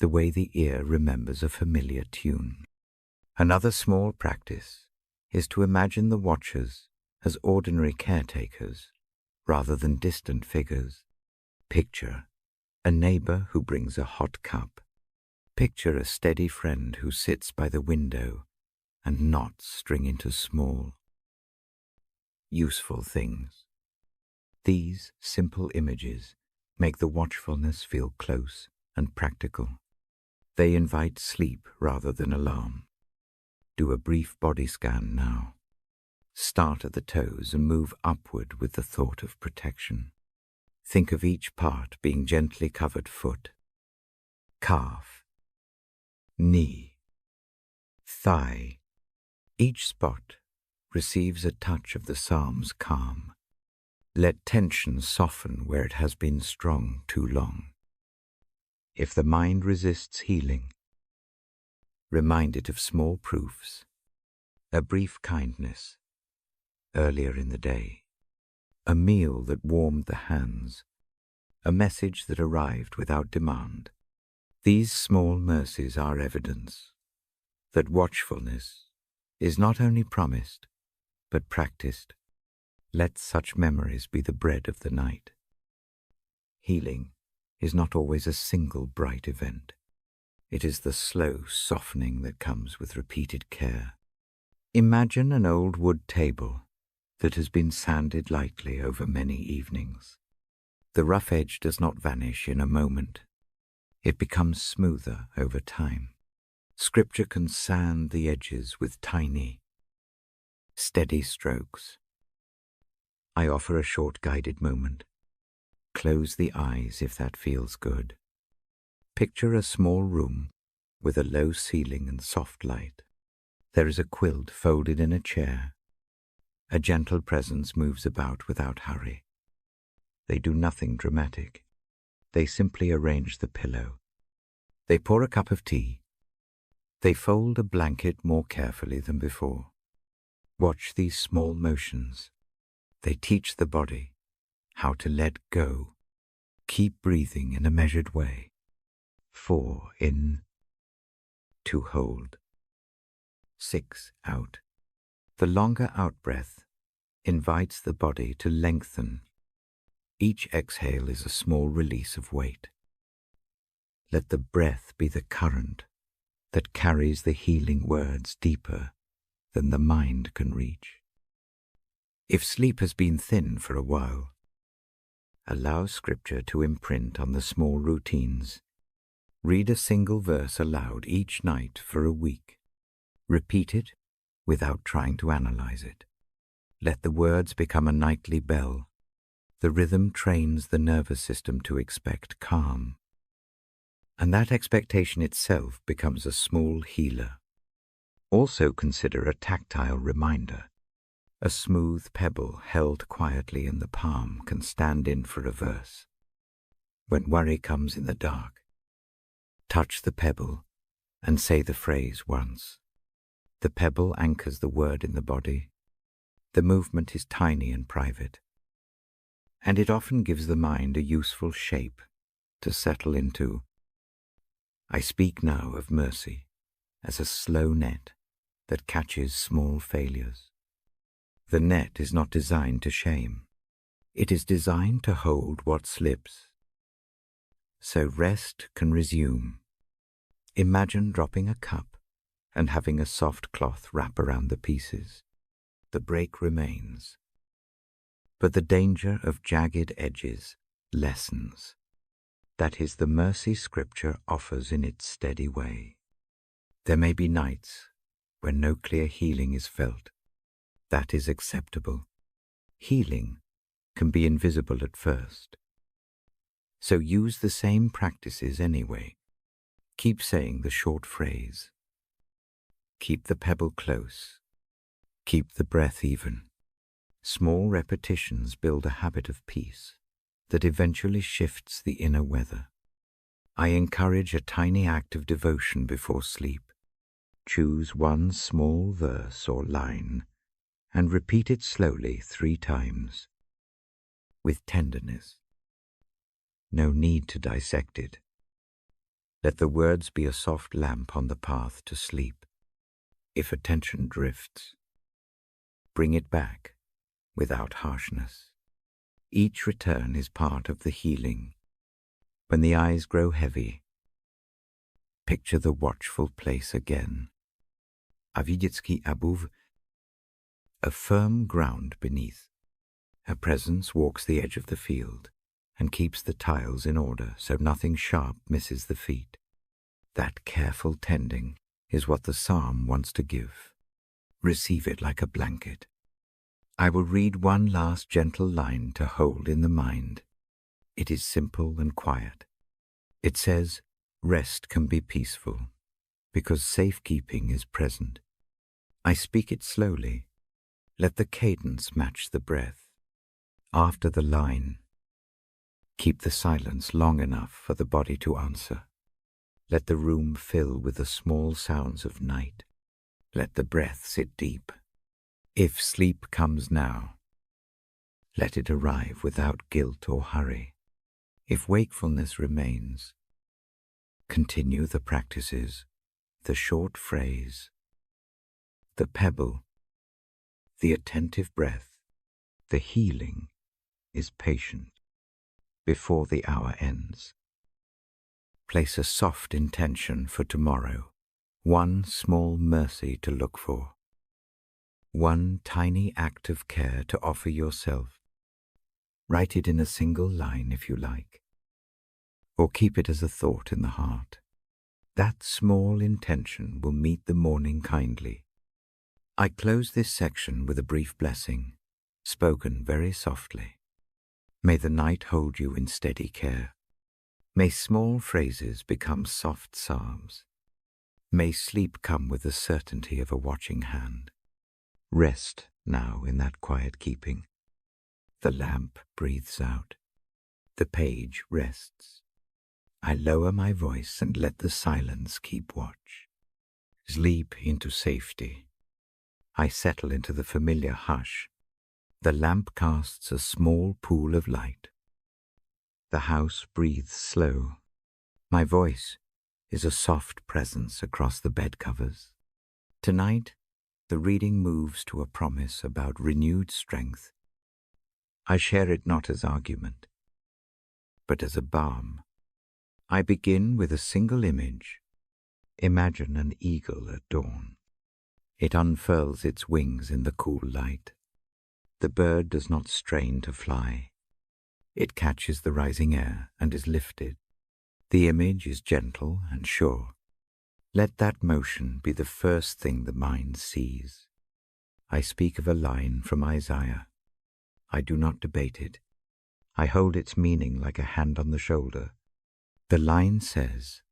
the way the ear remembers a familiar tune. Another small practice is to imagine the watchers as ordinary caretakers rather than distant figures. Picture a neighbor who brings a hot cup. Picture a steady friend who sits by the window and knots string into small, useful things. These simple images make the watchfulness feel close and practical. They invite sleep rather than alarm. Do a brief body scan now. Start at the toes and move upward with the thought of protection. Think of each part being gently covered: foot, calf, knee, thigh. Each spot receives a touch of the psalm's calm. Let tension soften where it has been strong too long. If the mind resists healing, remind it of small proofs: a brief kindness earlier in the day, a meal that warmed the hands, a message that arrived without demand. These small mercies are evidence that watchfulness is not only promised, but practiced. Let such memories be the bread of the night. Healing is not always a single bright event. It is the slow softening that comes with repeated care. Imagine an old wood table that has been sanded lightly over many evenings. The rough edge does not vanish in a moment. It becomes smoother over time. Scripture can sand the edges with tiny, steady strokes. I offer a short guided moment. Close the eyes if that feels good. Picture a small room with a low ceiling and soft light. There is a quilt folded in a chair. A gentle presence moves about without hurry. They do nothing dramatic. They simply arrange the pillow. They pour a cup of tea. They fold a blanket more carefully than before. Watch these small motions. They teach the body how to let go. Keep breathing in a measured way. 4 in, 2 hold, 6 out. The longer out-breath invites the body to lengthen. Each exhale is a small release of weight. Let the breath be the current that carries the healing words deeper than the mind can reach. If sleep has been thin for a while, allow Scripture to imprint on the small routines. Read a single verse aloud each night for a week. Repeat it without trying to analyze it. Let the words become a nightly bell. The rhythm trains the nervous system to expect calm. And that expectation itself becomes a small healer. Also consider a tactile reminder. A smooth pebble held quietly in the palm can stand in for a verse. When worry comes in the dark, touch the pebble and say the phrase once. The pebble anchors the word in the body. The movement is tiny and private, and it often gives the mind a useful shape to settle into. I speak now of mercy as a slow net that catches small failures. The net is not designed to shame. It is designed to hold what slips. So rest can resume. Imagine dropping a cup and having a soft cloth wrap around the pieces. The break remains, but the danger of jagged edges lessens. That is the mercy Scripture offers in its steady way. There may be nights when no clear healing is felt. That is acceptable. Healing can be invisible at first. So use the same practices anyway. Keep saying the short phrase. Keep the pebble close. Keep the breath even. Small repetitions build a habit of peace that eventually shifts the inner weather. I encourage a tiny act of devotion before sleep. Choose one small verse or line and repeat it slowly 3 times, with tenderness. No need to dissect it. Let the words be a soft lamp on the path to sleep. If attention drifts, bring it back without harshness. Each return is part of the healing. When the eyes grow heavy, picture the watchful place again. A widziecki abów, a firm ground beneath. Her presence walks the edge of the field and keeps the tiles in order so nothing sharp misses the feet. That careful tending is what the psalm wants to give. Receive it like a blanket. I will read one last gentle line to hold in the mind. It is simple and quiet. It says, rest can be peaceful because safekeeping is present. I speak it slowly. Let the cadence match the breath. After the line, keep the silence long enough for the body to answer. Let the room fill with the small sounds of night. Let the breath sit deep. If sleep comes now, let it arrive without guilt or hurry. If wakefulness remains, continue the practices, the short phrase, the pebble, the attentive breath. The healing is patient before the hour ends. Place a soft intention for tomorrow, one small mercy to look for, one tiny act of care to offer yourself. Write it in a single line if you like, or keep it as a thought in the heart. That small intention will meet the morning kindly. I close this section with a brief blessing, spoken very softly. May the night hold you in steady care. May small phrases become soft psalms. May sleep come with the certainty of a watching hand. Rest now in that quiet keeping. The lamp breathes out. The page rests. I lower my voice and let the silence keep watch. Sleep into safety. I settle into the familiar hush. The lamp casts a small pool of light. The house breathes slow. My voice is a soft presence across the bed covers. Tonight, the reading moves to a promise about renewed strength. I share it not as argument, but as a balm. I begin with a single image. Imagine an eagle at dawn. It unfurls its wings in the cool light. The bird does not strain to fly. It catches the rising air and is lifted. The image is gentle and sure. Let that motion be the first thing the mind sees. I speak of a line from Isaiah. I do not debate it. I hold its meaning like a hand on the shoulder. The line says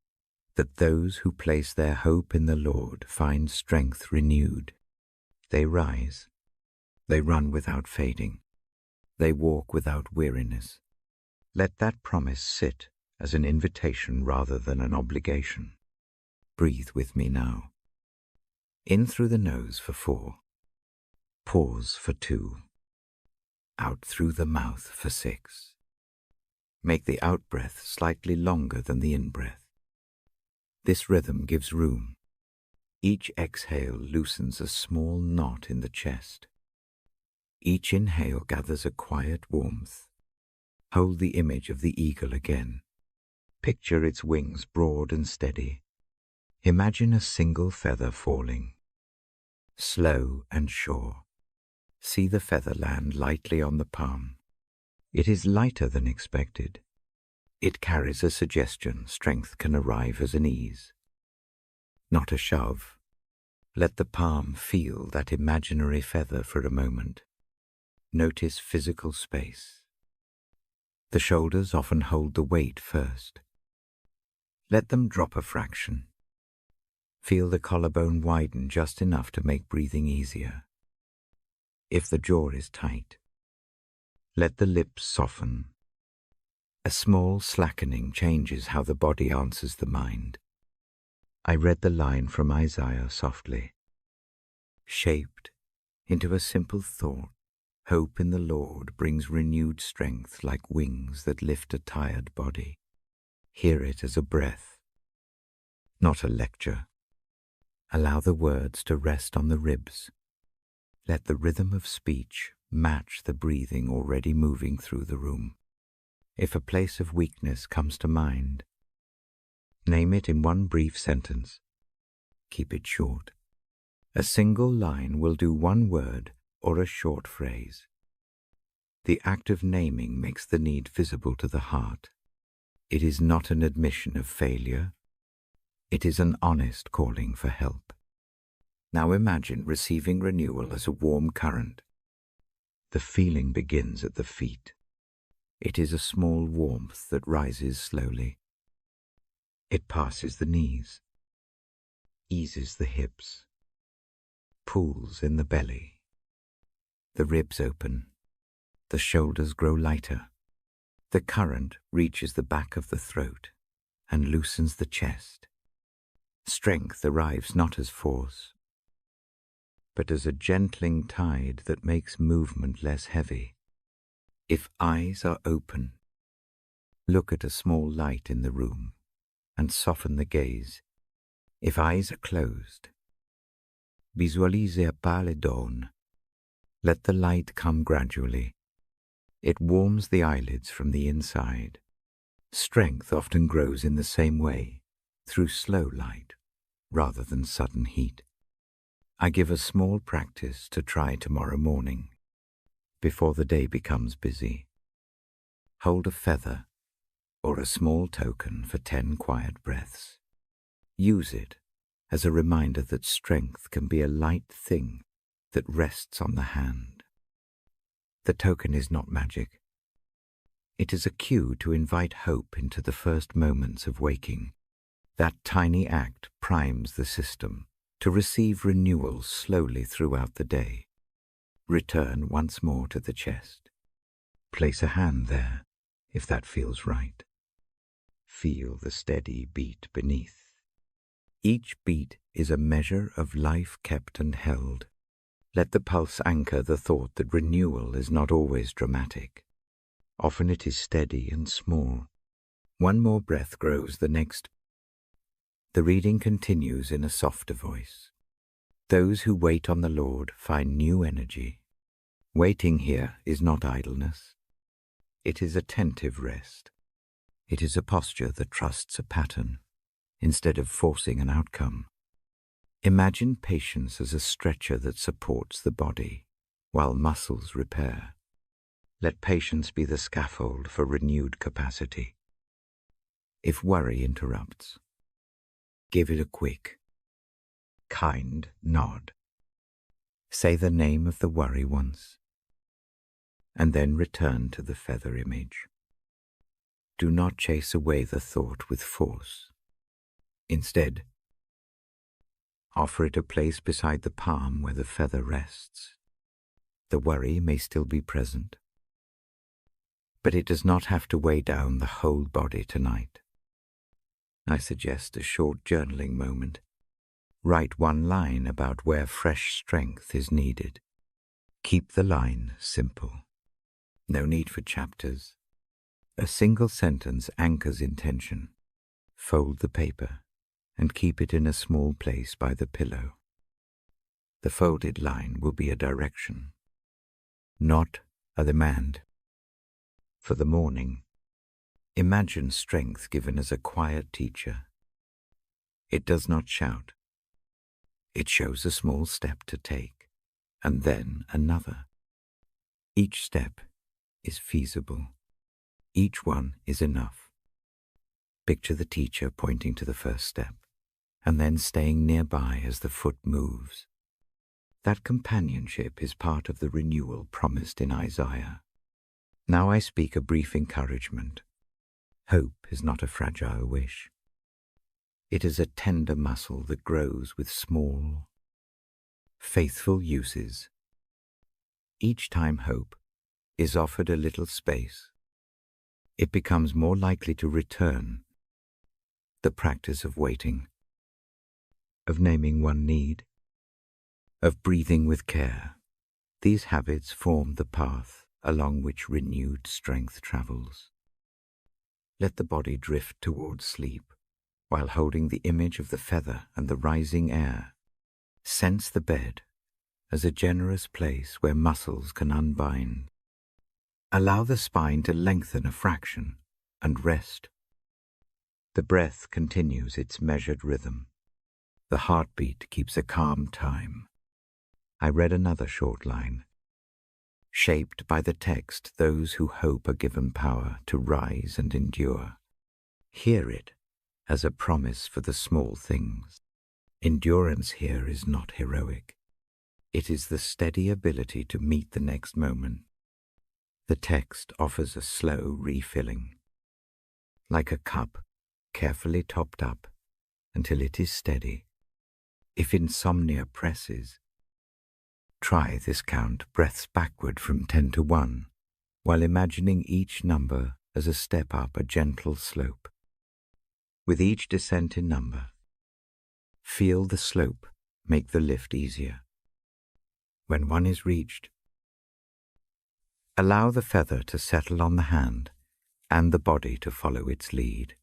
that those who place their hope in the Lord find strength renewed. They rise. They run without fading. They walk without weariness. Let that promise sit as an invitation rather than an obligation. Breathe with me now. In through the nose for 4. Pause for 2. Out through the mouth for 6. Make the out-breath slightly longer than the in-breath. This rhythm gives room. Each exhale loosens a small knot in the chest. Each inhale gathers a quiet warmth. Hold the image of the eagle again. Picture its wings broad and steady. Imagine a single feather falling. Slow and sure. See the feather land lightly on the palm. It is lighter than expected. It carries a suggestion strength can arrive as an ease. Not a shove. Let the palm feel that imaginary feather for a moment. Notice physical space. The shoulders often hold the weight first. Let them drop a fraction. Feel the collarbone widen just enough to make breathing easier. If the jaw is tight, let the lips soften. A small slackening changes how the body answers the mind. I read the line from Isaiah softly. Shaped into a simple thought, hope in the Lord brings renewed strength like wings that lift a tired body. Hear it as a breath, not a lecture. Allow the words to rest on the ribs. Let the rhythm of speech match the breathing already moving through the room. If a place of weakness comes to mind, name it in one brief sentence. Keep it short. A single line will do one word or a short phrase. The act of naming makes the need visible to the heart. It is not an admission of failure. It is an honest calling for help. Now imagine receiving renewal as a warm current. The feeling begins at the feet. It is a small warmth that rises slowly. It passes the knees, eases the hips, pools in the belly. The ribs open. The shoulders grow lighter. The current reaches the back of the throat and loosens the chest. Strength arrives not as force, but as a gentling tide that makes movement less heavy. If eyes are open, look at a small light in the room and soften the gaze. If eyes are closed, visualise a pale dawn. Let the light come gradually. It warms the eyelids from the inside. Strength often grows in the same way, through slow light, rather than sudden heat. I give a small practice to try tomorrow morning, before the day becomes busy. hold a feather or a small token for 10 quiet breaths. Use it as a reminder that strength can be a light thing that rests on the hand. The token is not magic. It is a cue to invite hope into the first moments of waking. That tiny act primes the system to receive renewal slowly throughout the day. Return once more to the chest. Place a hand there, if that feels right. Feel the steady beat beneath. Each beat is a measure of life kept and held. Let the pulse anchor the thought that renewal is not always dramatic. Often it is steady and small. One more breath grows the next. The reading continues in a softer voice. Those who wait on the Lord find new energy. Waiting here is not idleness. It is attentive rest. It is a posture that trusts a pattern instead of forcing an outcome. Imagine patience as a stretcher that supports the body while muscles repair. Let patience be the scaffold for renewed capacity. If worry interrupts, give it a quick, kind nod. Say the name of the worry once, and then return to the feather image. Do not chase away the thought with force. Instead, offer it a place beside the palm where the feather rests. The worry may still be present, but it does not have to weigh down the whole body tonight. I suggest a short journaling moment. Write one line about where fresh strength is needed. Keep the line simple. No need for chapters. A single sentence anchors intention. Fold the paper and keep it in a small place by the pillow. The folded line will be a direction, not a demand. For the morning, imagine strength given as a quiet teacher. It does not shout. It shows a small step to take, and then another. Each step is feasible. Each one is enough. Picture the teacher pointing to the first step, and then staying nearby as the foot moves. That companionship is part of the renewal promised in Isaiah. Now I speak a brief encouragement. Hope is not a fragile wish. It is a tender muscle that grows with small, faithful uses. Each time hope is offered a little space, it becomes more likely to return. The practice of waiting, of naming one need, of breathing with care, these habits form the path along which renewed strength travels. Let the body drift towards sleep, while holding the image of the feather and the rising air. Sense the bed as a generous place where muscles can unbind. Allow the spine to lengthen a fraction and rest. The breath continues its measured rhythm. The heartbeat keeps a calm time. I read another short line. Shaped by the text, those who hope are given power to rise and endure. Hear it as a promise for the small things. Endurance here is not heroic. It is the steady ability to meet the next moment. The text offers a slow refilling, like a cup carefully topped up until it is steady. If insomnia presses, try this count breaths backward from 10 to 1, while imagining each number as a step up a gentle slope. With each descent in number, feel the slope make the lift easier. When one is reached, allow the feather to settle on the hand and the body to follow its lead.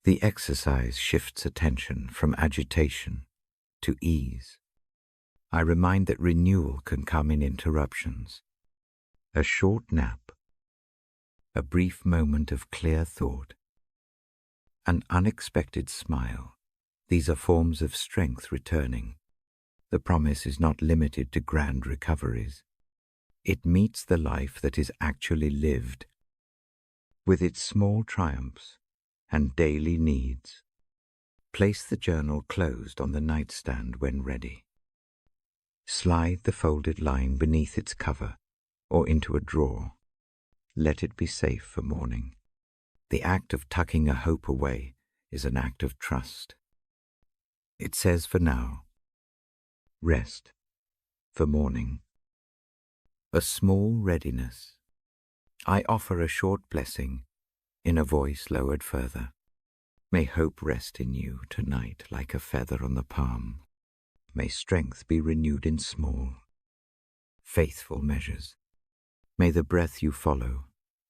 The exercise shifts attention from agitation to ease. I remind that renewal can come in interruptions. A short nap, a brief moment of clear thought, an unexpected smile. These are forms of strength returning. The promise is not limited to grand recoveries. It meets the life that is actually lived. with its small triumphs and daily needs. Place the journal closed on the nightstand when ready. Slide the folded line beneath its cover or into a drawer. Let it be safe for morning. The act of tucking a hope away is an act of trust. It says for now, rest for morning. A small readiness. I offer a short blessing in a voice lowered further. May hope rest in you tonight like a feather on the palm. May strength be renewed in small, faithful measures. May the breath you follow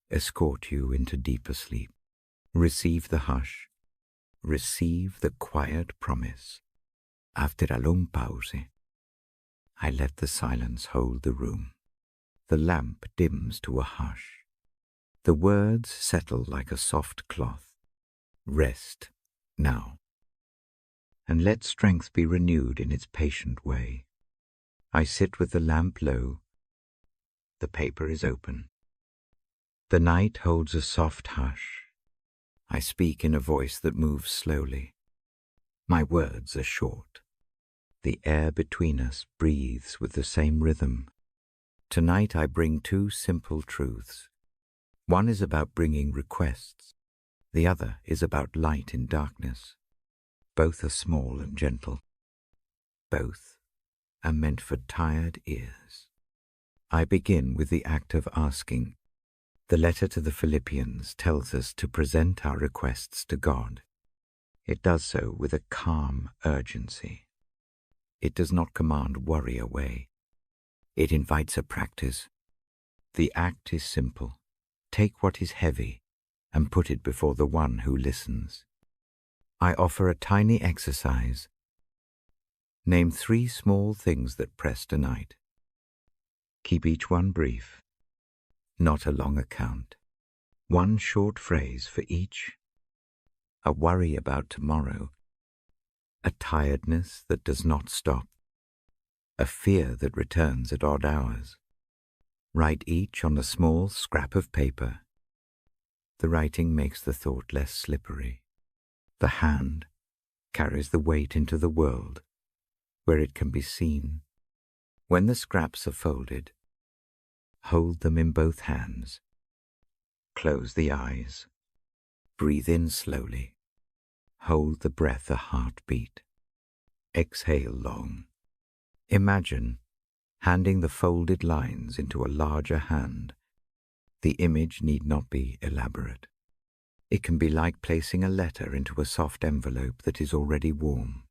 escort you into deeper sleep. Receive the hush. Receive the quiet promise. After a long pause, I let the silence hold the room. The lamp dims to a hush. The words settle like a soft cloth. Rest now, and let strength be renewed in its patient way. I sit with the lamp low. The paper is open. The night holds a soft hush. I speak in a voice that moves slowly. My words are short. The air between us breathes with the same rhythm. Tonight I bring two simple truths. One is about bringing requests. The other is about light in darkness. Both are small and gentle. Both are meant for tired ears. I begin with the act of asking. The letter to the Philippians tells us to present our requests to God. It does so with a calm urgency. It does not command worry away. It invites a practice. The act is simple. Take what is heavy and put it before the one who listens. I offer a tiny exercise. Name 3 small things that press tonight. Keep each one brief, not a long account. One short phrase for each. A worry about tomorrow. A tiredness that does not stop. A fear that returns at odd hours. Write each on a small scrap of paper. The writing makes the thought less slippery. The hand carries the weight into the world, where it can be seen. When the scraps are folded, hold them in both hands. Close the eyes. Breathe in slowly. Hold the breath a heartbeat. Exhale long. Imagine handing the folded lines into a larger hand. The image need not be elaborate. It can be like placing a letter into a soft envelope that is already warm.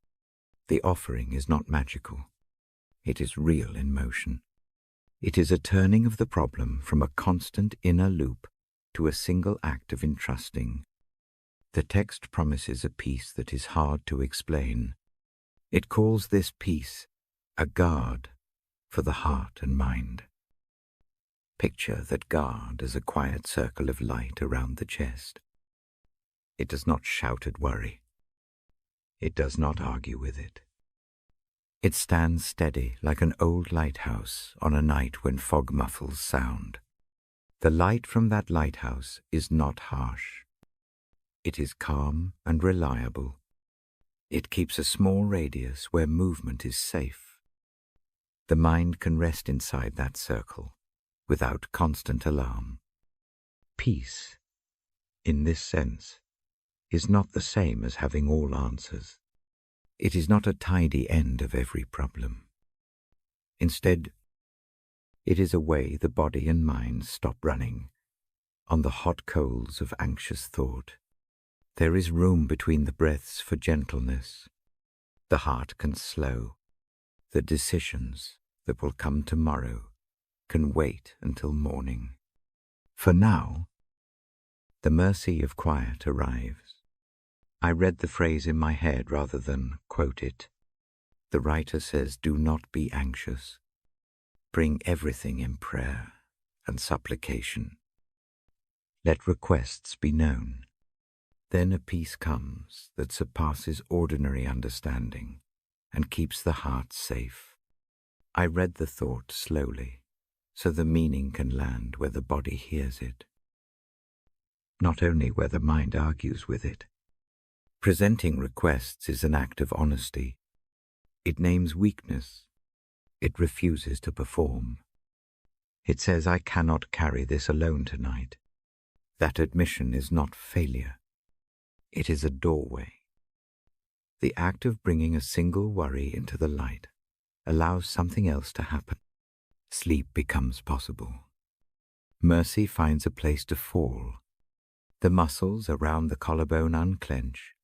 The offering is not magical. It is real in motion. It is a turning of the problem from a constant inner loop to a single act of entrusting. The text promises a peace that is hard to explain. It calls this peace a guard for the heart and mind. Picture that guard as a quiet circle of light around the chest. It does not shout at worry. It does not argue with it. It stands steady like an old lighthouse on a night when fog muffles sound. The light from that lighthouse is not harsh. It is calm and reliable. It keeps a small radius where movement is safe. The mind can rest inside that circle without constant alarm. Peace, in this sense, is not the same as having all answers. It is not a tidy end of every problem. Instead, it is a way the body and mind stop running on the hot coals of anxious thought. There is room between the breaths for gentleness. The heart can slow. The decisions that will come tomorrow can wait until morning. For now, the mercy of quiet arrives. I read the phrase in my head rather than quote it. The writer says, do not be anxious. Bring everything in prayer and supplication. Let requests be known. Then a peace comes that surpasses ordinary understanding and keeps the heart safe. I read the thought slowly, so the meaning can land where the body hears it. not only where the mind argues with it. Presenting requests is an act of honesty. It names weakness. It refuses to perform. It says, I cannot carry this alone tonight. That admission is not failure. It is a doorway. The act of bringing a single worry into the light allows something else to happen. Sleep becomes possible. Mercy finds a place to fall. The muscles around the collarbone unclench.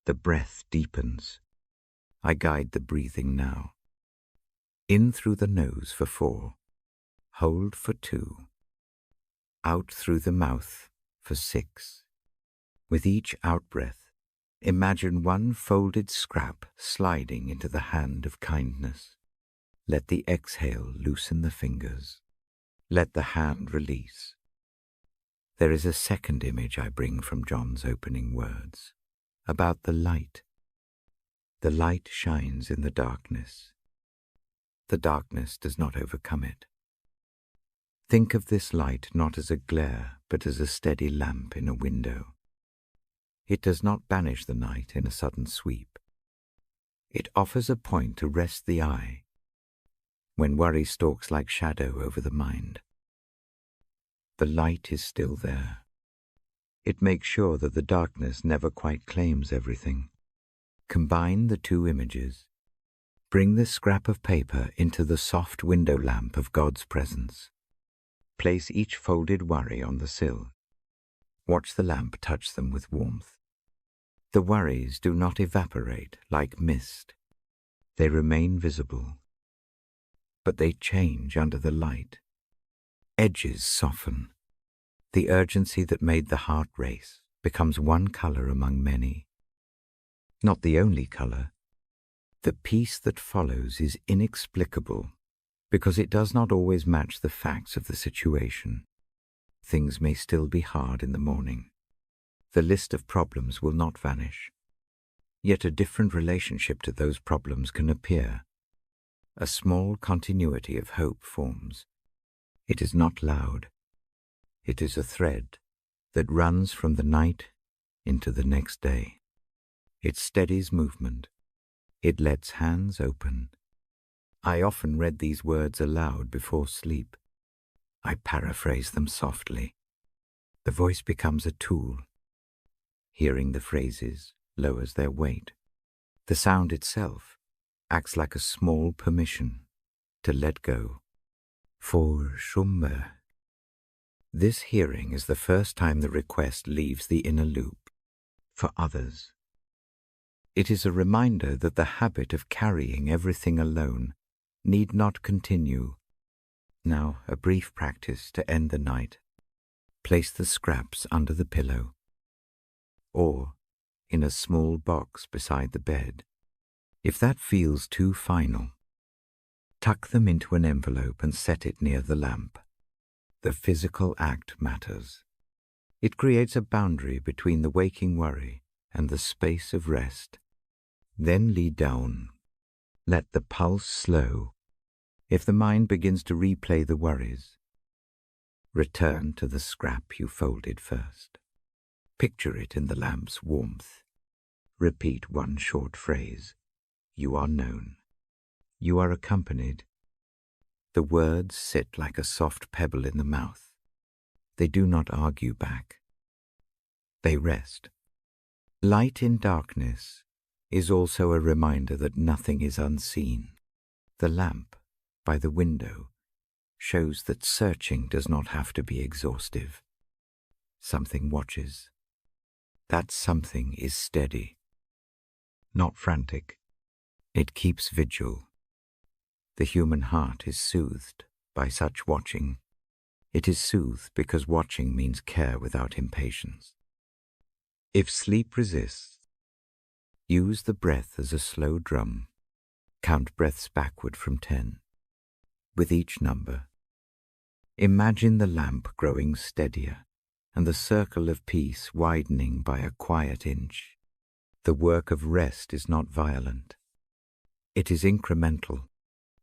The breath deepens. I guide the breathing now. In through the nose for 4. Hold for 2. Out through the mouth for 6. With each out-breath, imagine one folded scrap sliding into the hand of kindness. Let the exhale loosen the fingers. Let the hand release. There is a second image I bring from John's opening words, about the light. The light shines in the darkness. The darkness does not overcome it. Think of this light not as a glare, but as a steady lamp in a window. It does not banish the night in a sudden sweep. It offers a point to rest the eye when worry stalks like shadow over the mind. The light is still there. It makes sure that the darkness never quite claims everything. Combine the two images. Bring the scrap of paper into the soft window lamp of God's presence. Place each folded worry on the sill. Watch the lamp touch them with warmth. The worries do not evaporate like mist. They remain visible. But they change under the light. Edges soften. The urgency that made the heart race becomes one color among many. Not the only color. The peace that follows is inexplicable because it does not always match the facts of the situation. Things may still be hard in the morning. The list of problems will not vanish. Yet a different relationship to those problems can appear. A small continuity of hope forms. It is not loud. It is a thread that runs from the night into the next day. It steadies movement. It lets hands open. I often read these words aloud before sleep. I paraphrase them softly. The voice becomes a tool. Hearing the phrases lowers their weight. The sound itself acts like a small permission to let go. Forsummer. This hearing is the first time the request leaves the inner loop. For others, it is a reminder that the habit of carrying everything alone need not continue. Now, a brief practice to end the night. Place the scraps under the pillow, or in a small box beside the bed. If that feels too final, tuck them into an envelope and set it near the lamp. The physical act matters. It creates a boundary between the waking worry and the space of rest. Then lie down. Let the pulse slow. If the mind begins to replay the worries, return to the scrap you folded first. Picture it in the lamp's warmth. Repeat one short phrase. You are known. You are accompanied. The words sit like a soft pebble in the mouth. They do not argue back. They rest. Light in darkness is also a reminder that nothing is unseen. The lamp by the window shows that searching does not have to be exhaustive. Something watches. That something is steady, not frantic. It keeps vigil. The human heart is soothed by such watching. It is soothed because watching means care without impatience. If sleep resists, use the breath as a slow drum. Count breaths backward from 10. With each number, imagine the lamp growing steadier and the circle of peace widening by a quiet inch. The work of rest is not violent. It is incremental.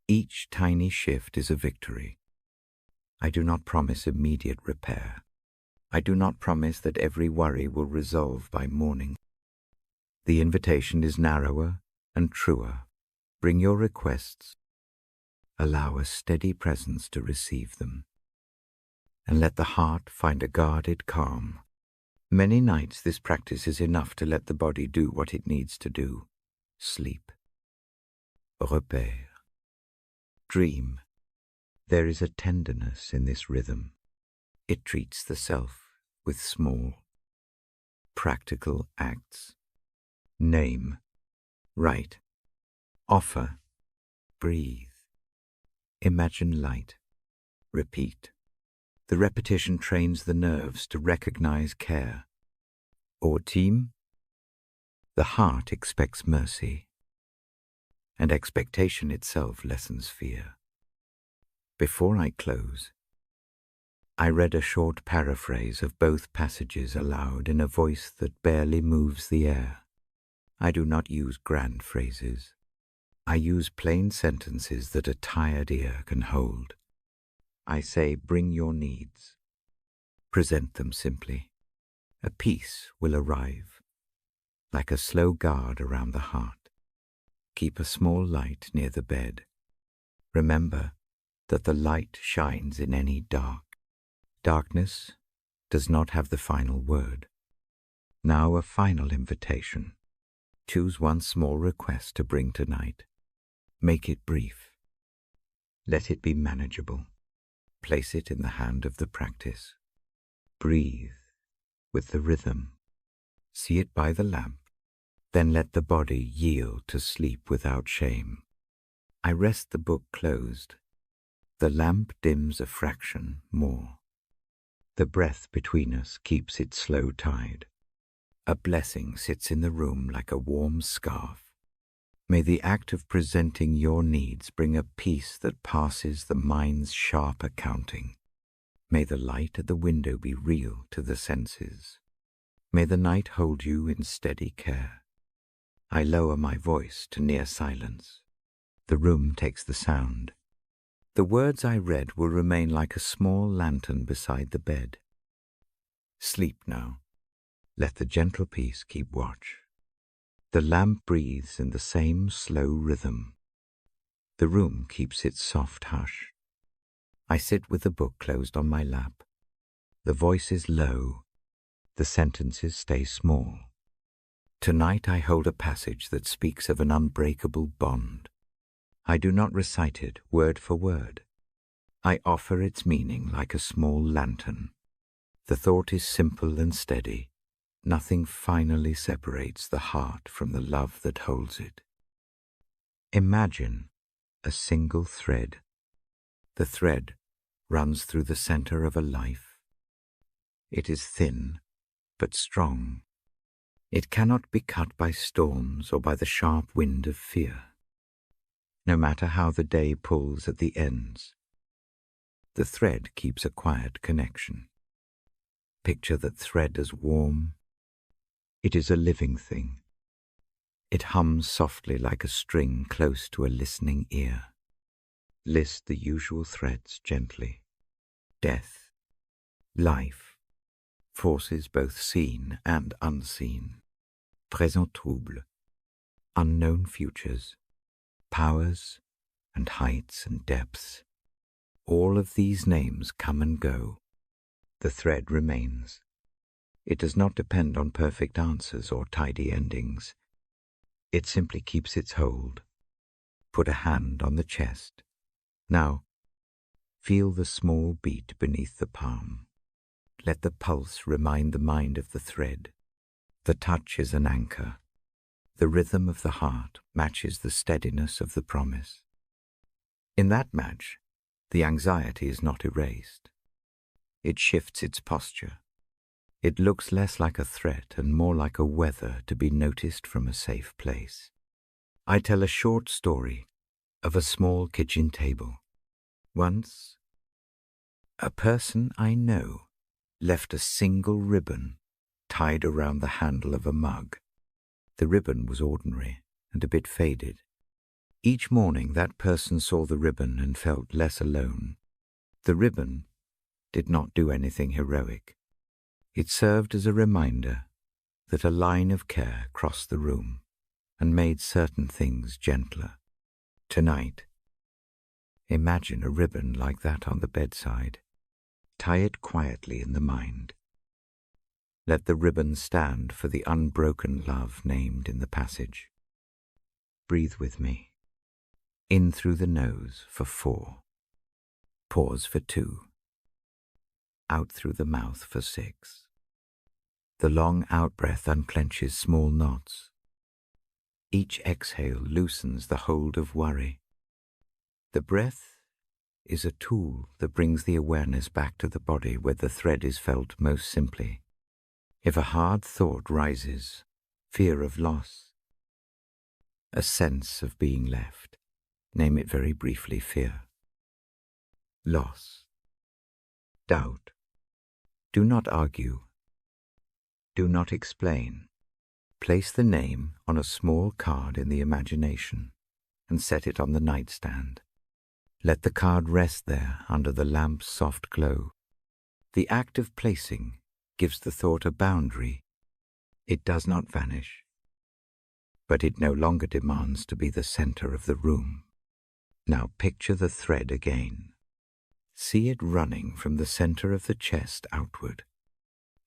Each tiny shift is a victory. I do not promise immediate repair. I do not promise that every worry will resolve by morning. The invitation is narrower and truer. Bring your requests. Allow a steady presence to receive them. And let the heart find a guarded calm. Many nights this practice is enough to let the body do what it needs to do. Sleep. Repère. Dream. There is a tenderness in this rhythm. It treats the self with small, practical acts. Name. Write. Offer. Breathe. Imagine light. Repeat. The repetition trains the nerves to recognize care. Or team. The heart expects mercy, and expectation itself lessens fear. Before I close, I read a short paraphrase of both passages aloud in a voice that barely moves the air. I do not use grand phrases. I use plain sentences that a tired ear can hold. I say, bring your needs. Present them simply. A peace will arrive, like a slow guard around the heart. Keep a small light near the bed. Remember that the light shines in any dark. Darkness does not have the final word. Now a final invitation. Choose one small request to bring tonight. Make it brief. Let it be manageable. Place it in the hand of the practice. Breathe with the rhythm. See it by the lamp. Then let the body yield to sleep without shame. I rest the book closed. The lamp dims a fraction more. The breath between us keeps its slow tide. A blessing sits in the room like a warm scarf. May the act of presenting your needs bring a peace that passes the mind's sharp accounting. May the light at the window be real to the senses. May the night hold you in steady care. I lower my voice to near silence. The room takes the sound. The words I read will remain like a small lantern beside the bed. Sleep now. Let the gentle peace keep watch. The lamp breathes in the same slow rhythm. The room keeps its soft hush. I sit with the book closed on my lap. The voice is low. The sentences stay small. Tonight I hold a passage that speaks of an unbreakable bond. I do not recite it word for word. I offer its meaning like a small lantern. The thought is simple and steady. Nothing finally separates the heart from the love that holds it. Imagine a single thread. The thread runs through the center of a life. It is thin, but strong. It cannot be cut by storms or by the sharp wind of fear. No matter how the day pulls at the ends, the thread keeps a quiet connection. Picture that thread as warm. It is a living thing. It hums softly like a string close to a listening ear. List the usual threads gently. Death, life, forces both seen and unseen. Présent trouble, unknown futures, powers and heights and depths. All of these names come and go. The thread remains. It does not depend on perfect answers or tidy endings. It simply keeps its hold. Put a hand on the chest. Now, feel the small beat beneath the palm. Let the pulse remind the mind of the thread. The touch is an anchor. The rhythm of the heart matches the steadiness of the promise. In that match, the anxiety is not erased. It shifts its posture. It looks less like a threat and more like a weather to be noticed from a safe place. I tell a short story of a small kitchen table. Once, a person I know left a single ribbon tied around the handle of a mug. The ribbon was ordinary and a bit faded. Each morning that person saw the ribbon and felt less alone. The ribbon did not do anything heroic. It served as a reminder that a line of care crossed the room and made certain things gentler. Tonight, imagine a ribbon like that on the bedside. Tie it quietly in the mind. Let the ribbon stand for the unbroken love named in the passage. Breathe with me. In through the nose for 4. Pause for 2. Out through the mouth for 6. The long out-breath unclenches small knots. Each exhale loosens the hold of worry. The breath is a tool that brings the awareness back to the body where the thread is felt most simply. If a hard thought rises, fear of loss, a sense of being left, name it very briefly: fear, loss, doubt. Do not argue. Do not explain. Place the name on a small card in the imagination and set it on the nightstand. Let the card rest there under the lamp's soft glow. The act of placing gives the thought a boundary. It does not vanish, but it no longer demands to be the center of the room. Now picture the thread again. See it running from the center of the chest outward.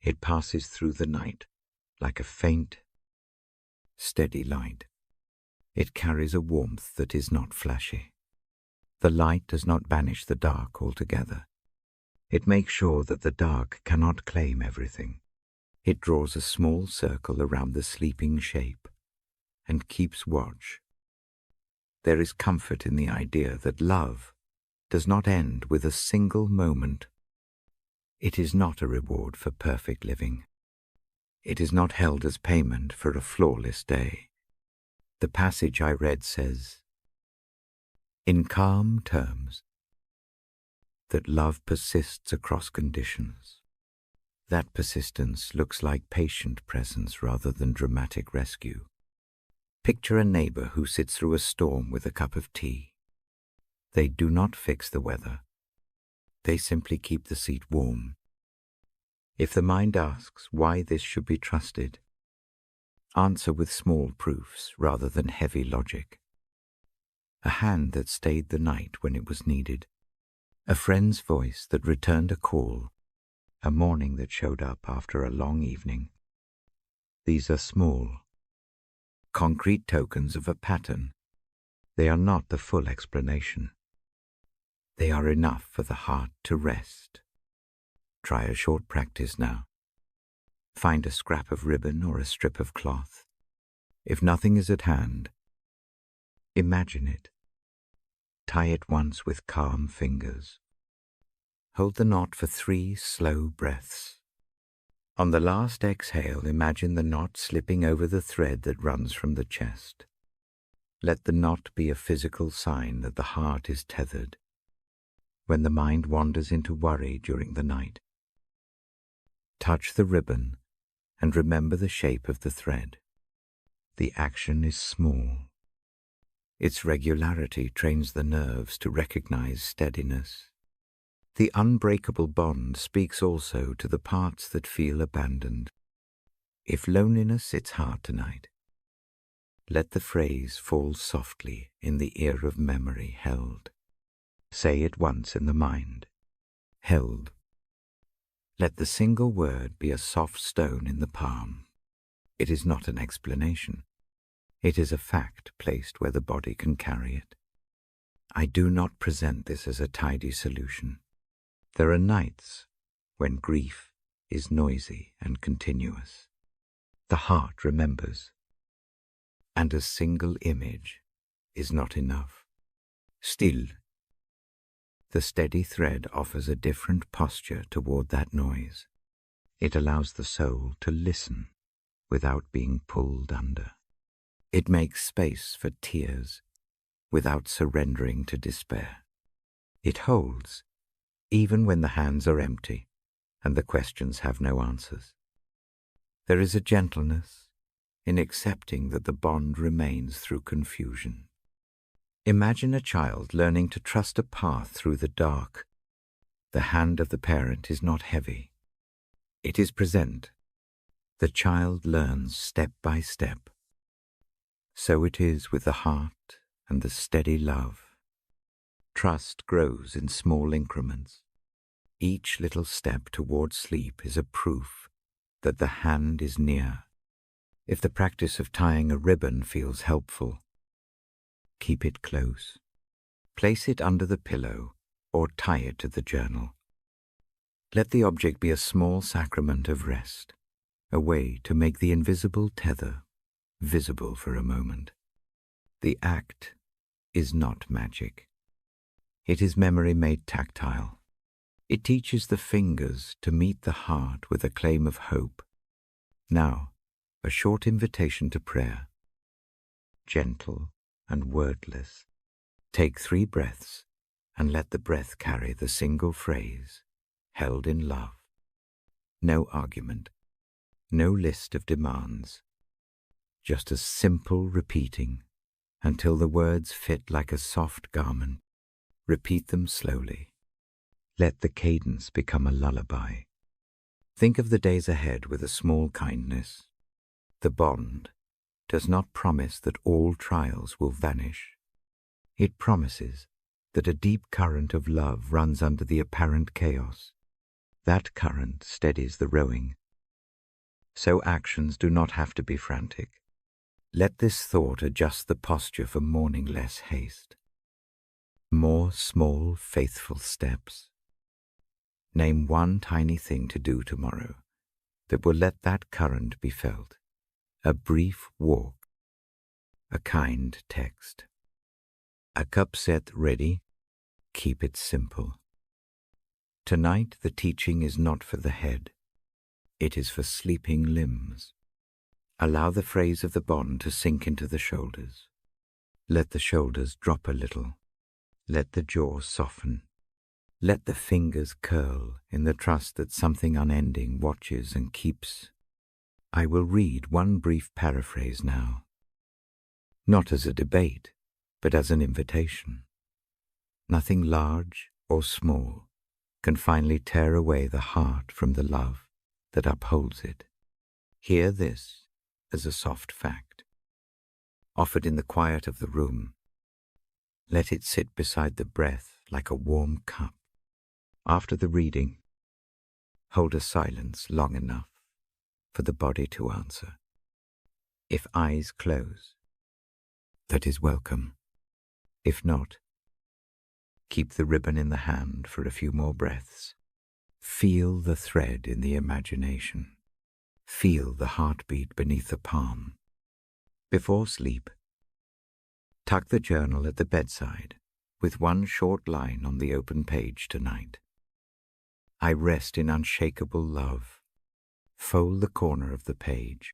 It passes through the night like a faint, steady light. It carries a warmth that is not flashy. The light does not banish the dark altogether. It makes sure that the dark cannot claim everything. It draws a small circle around the sleeping shape and keeps watch. There is comfort in the idea that love does not end with a single moment. It is not a reward for perfect living. It is not held as payment for a flawless day. The passage I read says, in calm terms, that love persists across conditions. That persistence looks like patient presence rather than dramatic rescue. Picture a neighbor who sits through a storm with a cup of tea. They do not fix the weather. They simply keep the seat warm. If the mind asks why this should be trusted, answer with small proofs rather than heavy logic. A hand that stayed the night when it was needed. A friend's voice that returned a call. A morning that showed up after a long evening. These are small, concrete tokens of a pattern. They are not the full explanation. They are enough for the heart to rest. Try a short practice now. Find a scrap of ribbon or a strip of cloth. If nothing is at hand, imagine it. Tie it once with calm fingers. Hold the knot for 3 slow breaths. On the last exhale, imagine the knot slipping over the thread that runs from the chest. Let the knot be a physical sign that the heart is tethered. When the mind wanders into worry during the night, touch the ribbon and remember the shape of the thread. The action is small. Its regularity trains the nerves to recognize steadiness. The unbreakable bond speaks also to the parts that feel abandoned. If loneliness sits hard tonight, let the phrase fall softly in the ear of memory held. Say it once in the mind. Held. Let the single word be a soft stone in the palm. It is not an explanation. It is a fact placed where the body can carry it. I do not present this as a tidy solution. There are nights when grief is noisy and continuous. The heart remembers, and a single image is not enough. Still, the steady thread offers a different posture toward that noise. It allows the soul to listen without being pulled under. It makes space for tears without surrendering to despair. It holds even when the hands are empty and the questions have no answers. There is a gentleness in accepting that the bond remains through confusion. Imagine a child learning to trust a path through the dark. The hand of the parent is not heavy. It is present. The child learns step by step. So it is with the heart and the steady love. Trust grows in small increments. Each little step towards sleep is a proof that the hand is near. If the practice of tying a ribbon feels helpful, keep it close. Place it under the pillow or tie it to the journal. Let the object be a small sacrament of rest, a way to make the invisible tether visible for a moment. The act is not magic. It is memory made tactile. It teaches the fingers to meet the heart with a claim of hope. Now, a short invitation to prayer. Gentle and wordless. Take 3 breaths and let the breath carry the single phrase, held in love. No argument, no list of demands. Just a simple repeating until the words fit like a soft garment. Repeat them slowly. Let the cadence become a lullaby. Think of the days ahead with a small kindness. The bond does not promise that all trials will vanish. It promises that a deep current of love runs under the apparent chaos. That current steadies the rowing. So actions do not have to be frantic. Let this thought adjust the posture for morning less haste. More small, faithful steps. Name one tiny thing to do tomorrow that will let that current be felt. A brief walk. A kind text. A cup set ready. Keep it simple. Tonight the teaching is not for the head. It is for sleeping limbs. Allow the phrase of the bond to sink into the shoulders. Let the shoulders drop a little. Let the jaw soften. Let the fingers curl in the trust that something unending watches and keeps. I will read one brief paraphrase now. Not as a debate, but as an invitation. Nothing large or small can finally tear away the heart from the love that upholds it. Hear this as a soft fact, offered in the quiet of the room. Let it sit beside the breath like a warm cup. After the reading, hold a silence long enough for the body to answer. If eyes close, that is welcome. If not, keep the ribbon in the hand for a few more breaths. Feel the thread in the imagination. Feel the heartbeat beneath the palm. Before sleep, tuck the journal at the bedside with one short line on the open page tonight. I rest in unshakable love. Fold the corner of the page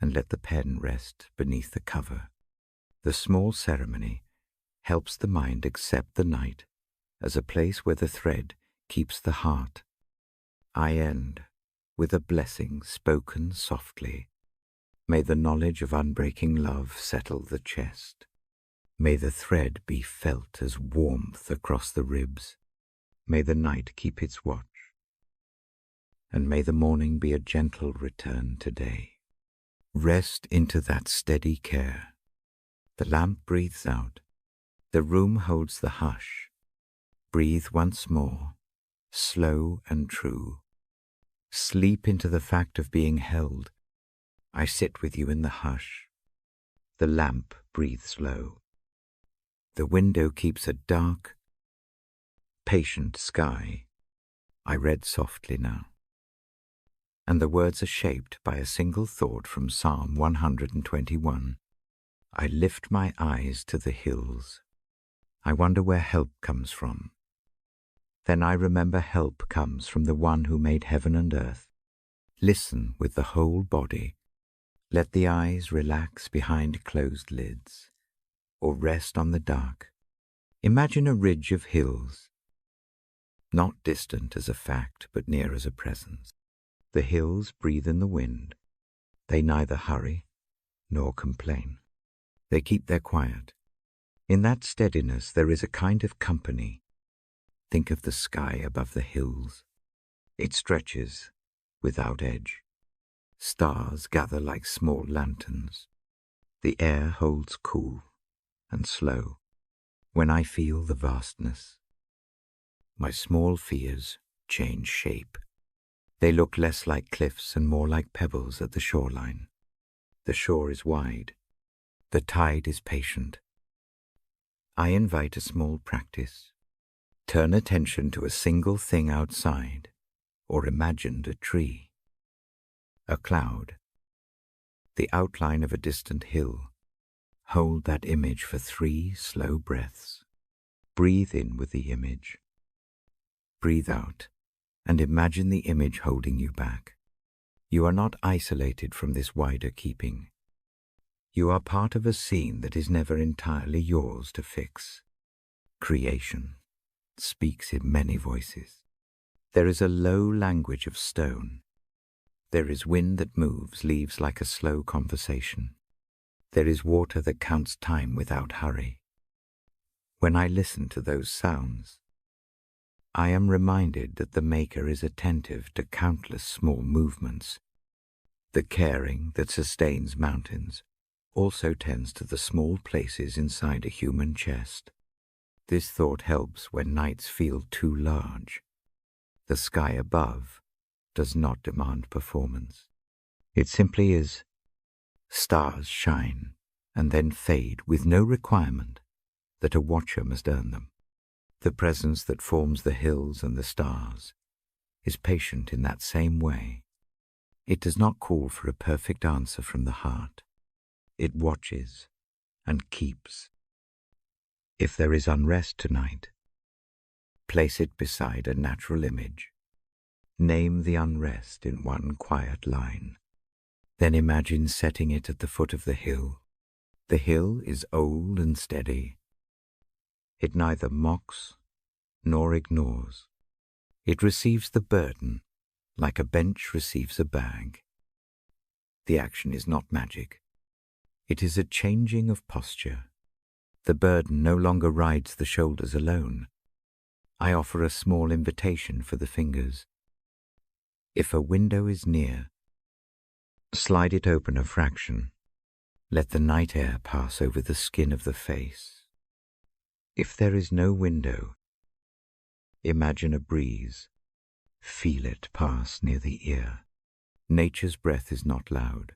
and let the pen rest beneath the cover. The small ceremony helps the mind accept the night as a place where the thread keeps the heart. I end with a blessing spoken softly. May the knowledge of unbreaking love settle the chest. May the thread be felt as warmth across the ribs. May the night keep its watch. And may the morning be a gentle return to day. Rest into that steady care. The lamp breathes out. The room holds the hush. Breathe once more, slow and true. Sleep into the fact of being held. I sit with you in the hush. The lamp breathes low. The window keeps a dark, patient sky. I read softly now. And the words are shaped by a single thought from Psalm 121. I lift my eyes to the hills. I wonder where help comes from. Then I remember help comes from the one who made heaven and earth. Listen with the whole body. Let the eyes relax behind closed lids, or rest on the dark. Imagine a ridge of hills, not distant as a fact, but near as a presence. The hills breathe in the wind. They neither hurry nor complain. They keep their quiet. In that steadiness there is a kind of company. Think of the sky above the hills. It stretches without edge. Stars gather like small lanterns. The air holds cool and slow. When I feel the vastness, my small fears change shape. They look less like cliffs and more like pebbles at the shoreline. The shore is wide. The tide is patient. I invite a small practice. Turn attention to a single thing outside, or imagined a tree, a cloud, the outline of a distant hill. Hold that image for 3 slow breaths. Breathe in with the image. Breathe out, and imagine the image holding you back. You are not isolated from this wider keeping. You are part of a scene that is never entirely yours to fix. Creation speaks in many voices. There is a low language of stone. There is wind that moves leaves like a slow conversation. There is water that counts time without hurry. When I listen to those sounds, I am reminded that the Maker is attentive to countless small movements. The caring that sustains mountains also tends to the small places inside a human chest. This thought helps when nights feel too large. The sky above does not demand performance. It simply is. Stars shine and then fade with no requirement that a watcher must earn them. The presence that forms the hills and the stars is patient in that same way. It does not call for a perfect answer from the heart. It watches and keeps. If there is unrest tonight, place it beside a natural image. Name the unrest in one quiet line. Then imagine setting it at the foot of the hill. The hill is old and steady. It neither mocks nor ignores. It receives the burden like a bench receives a bag. The action is not magic. It is a changing of posture. The burden no longer rides the shoulders alone. I offer a small invitation for the fingers. If a window is near, slide it open a fraction. Let the night air pass over the skin of the face. If there is no window, imagine a breeze. Feel it pass near the ear. Nature's breath is not loud.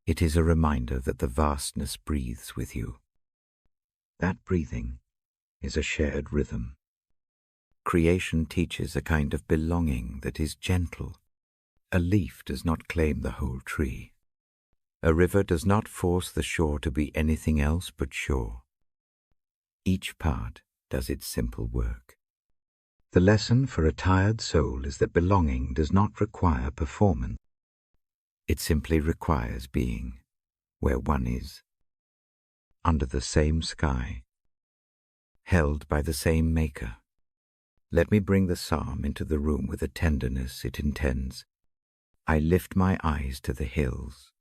It is a reminder that the vastness breathes with you. That breathing is a shared rhythm. Creation teaches a kind of belonging that is gentle. A leaf does not claim the whole tree. A river does not force the shore to be anything else but shore. Each part does its simple work. The lesson for a tired soul is that belonging does not require performance. It simply requires being where one is, under the same sky, held by the same Maker. Let me bring the psalm into the room with a tenderness it intends. I lift my eyes to the hills,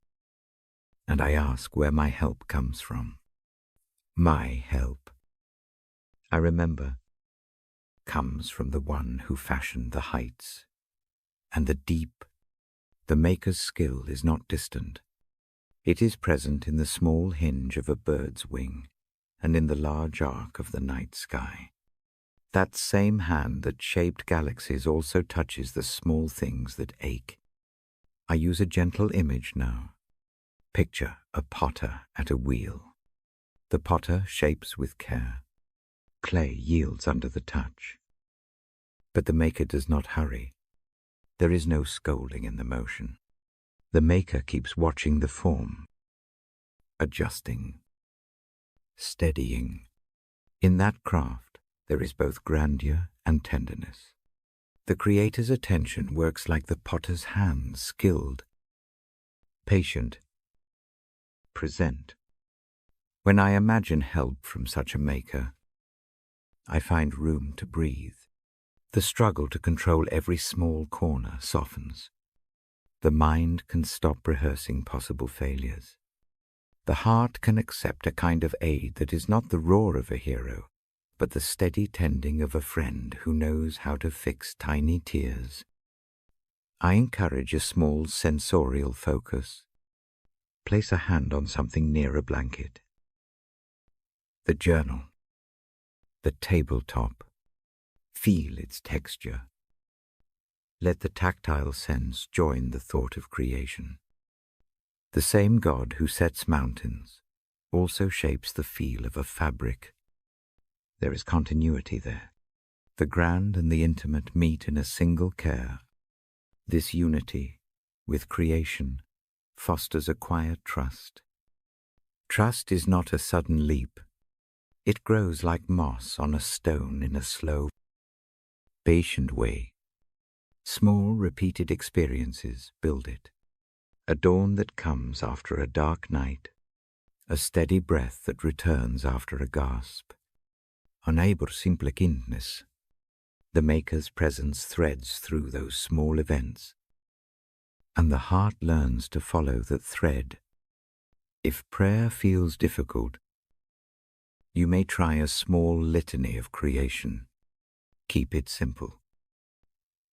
and I ask where my help comes from. My help, I remember, comes from the one who fashioned the heights and the deep. The Maker's skill is not distant. It is present in the small hinge of a bird's wing and in the large arc of the night sky. That same hand that shaped galaxies also touches the small things that ache. I use a gentle image now. Picture a potter at a wheel. The potter shapes with care. Clay yields under the touch. But the Maker does not hurry. There is no scolding in the motion. The Maker keeps watching the form, adjusting, steadying. In that craft, there is both grandeur and tenderness. The Creator's attention works like the potter's hand, skilled, patient, present. When I imagine help from such a Maker, I find room to breathe. The struggle to control every small corner softens. The mind can stop rehearsing possible failures. The heart can accept a kind of aid that is not the roar of a hero, but the steady tending of a friend who knows how to fix tiny tears. I encourage a small sensorial focus. Place a hand on something near a blanket. The journal. The tabletop. Feel its texture. Let the tactile sense join the thought of creation. The same God who sets mountains also shapes the feel of a fabric. There is continuity there. The grand and the intimate meet in a single care. This unity with creation fosters a quiet trust. Trust is not a sudden leap. It grows like moss on a stone in a slow, patient way. Small, repeated experiences build it. A dawn that comes after a dark night, a steady breath that returns after a gasp. Unable simple kindness. The Maker's presence threads through those small events, and the heart learns to follow that thread. If prayer feels difficult, you may try a small litany of creation. Keep it simple.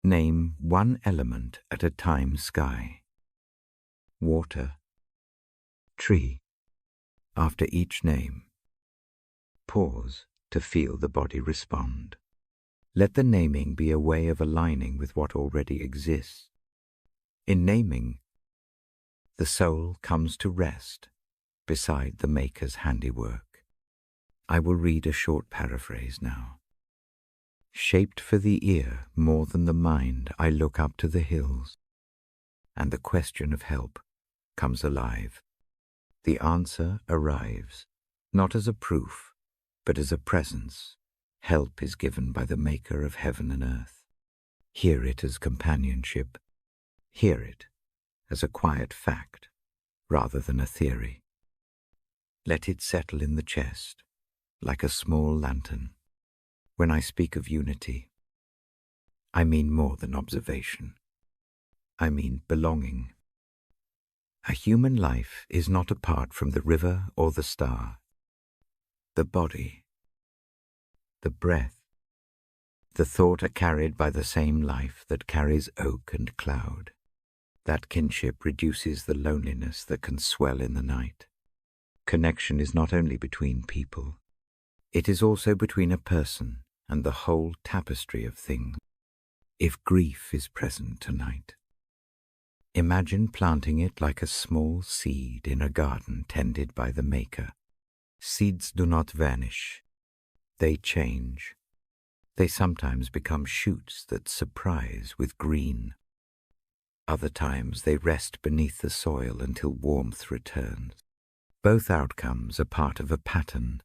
Name one element at a time: sky, water, tree. After each name, pause to feel the body respond. Let the naming be a way of aligning with what already exists. In naming, the soul comes to rest beside the Maker's handiwork. I will read a short paraphrase now. Shaped for the ear more than the mind, I look up to the hills, and the question of help comes alive. The answer arrives, not as a proof, but as a presence. Help is given by the Maker of heaven and earth. Hear it as companionship. Hear it as a quiet fact rather than a theory. Let it settle in the chest like a small lantern. When I speak of unity, I mean more than observation. I mean belonging. A human life is not apart from the river or the star. The body, the breath, the thought are carried by the same life that carries oak and cloud. That kinship reduces the loneliness that can swell in the night. Connection is not only between people, it is also between a person and the whole tapestry of things. If grief is present tonight, imagine planting it like a small seed in a garden tended by the Maker. Seeds do not vanish. They change. They sometimes become shoots that surprise with green. Other times they rest beneath the soil until warmth returns. Both outcomes are part of a pattern.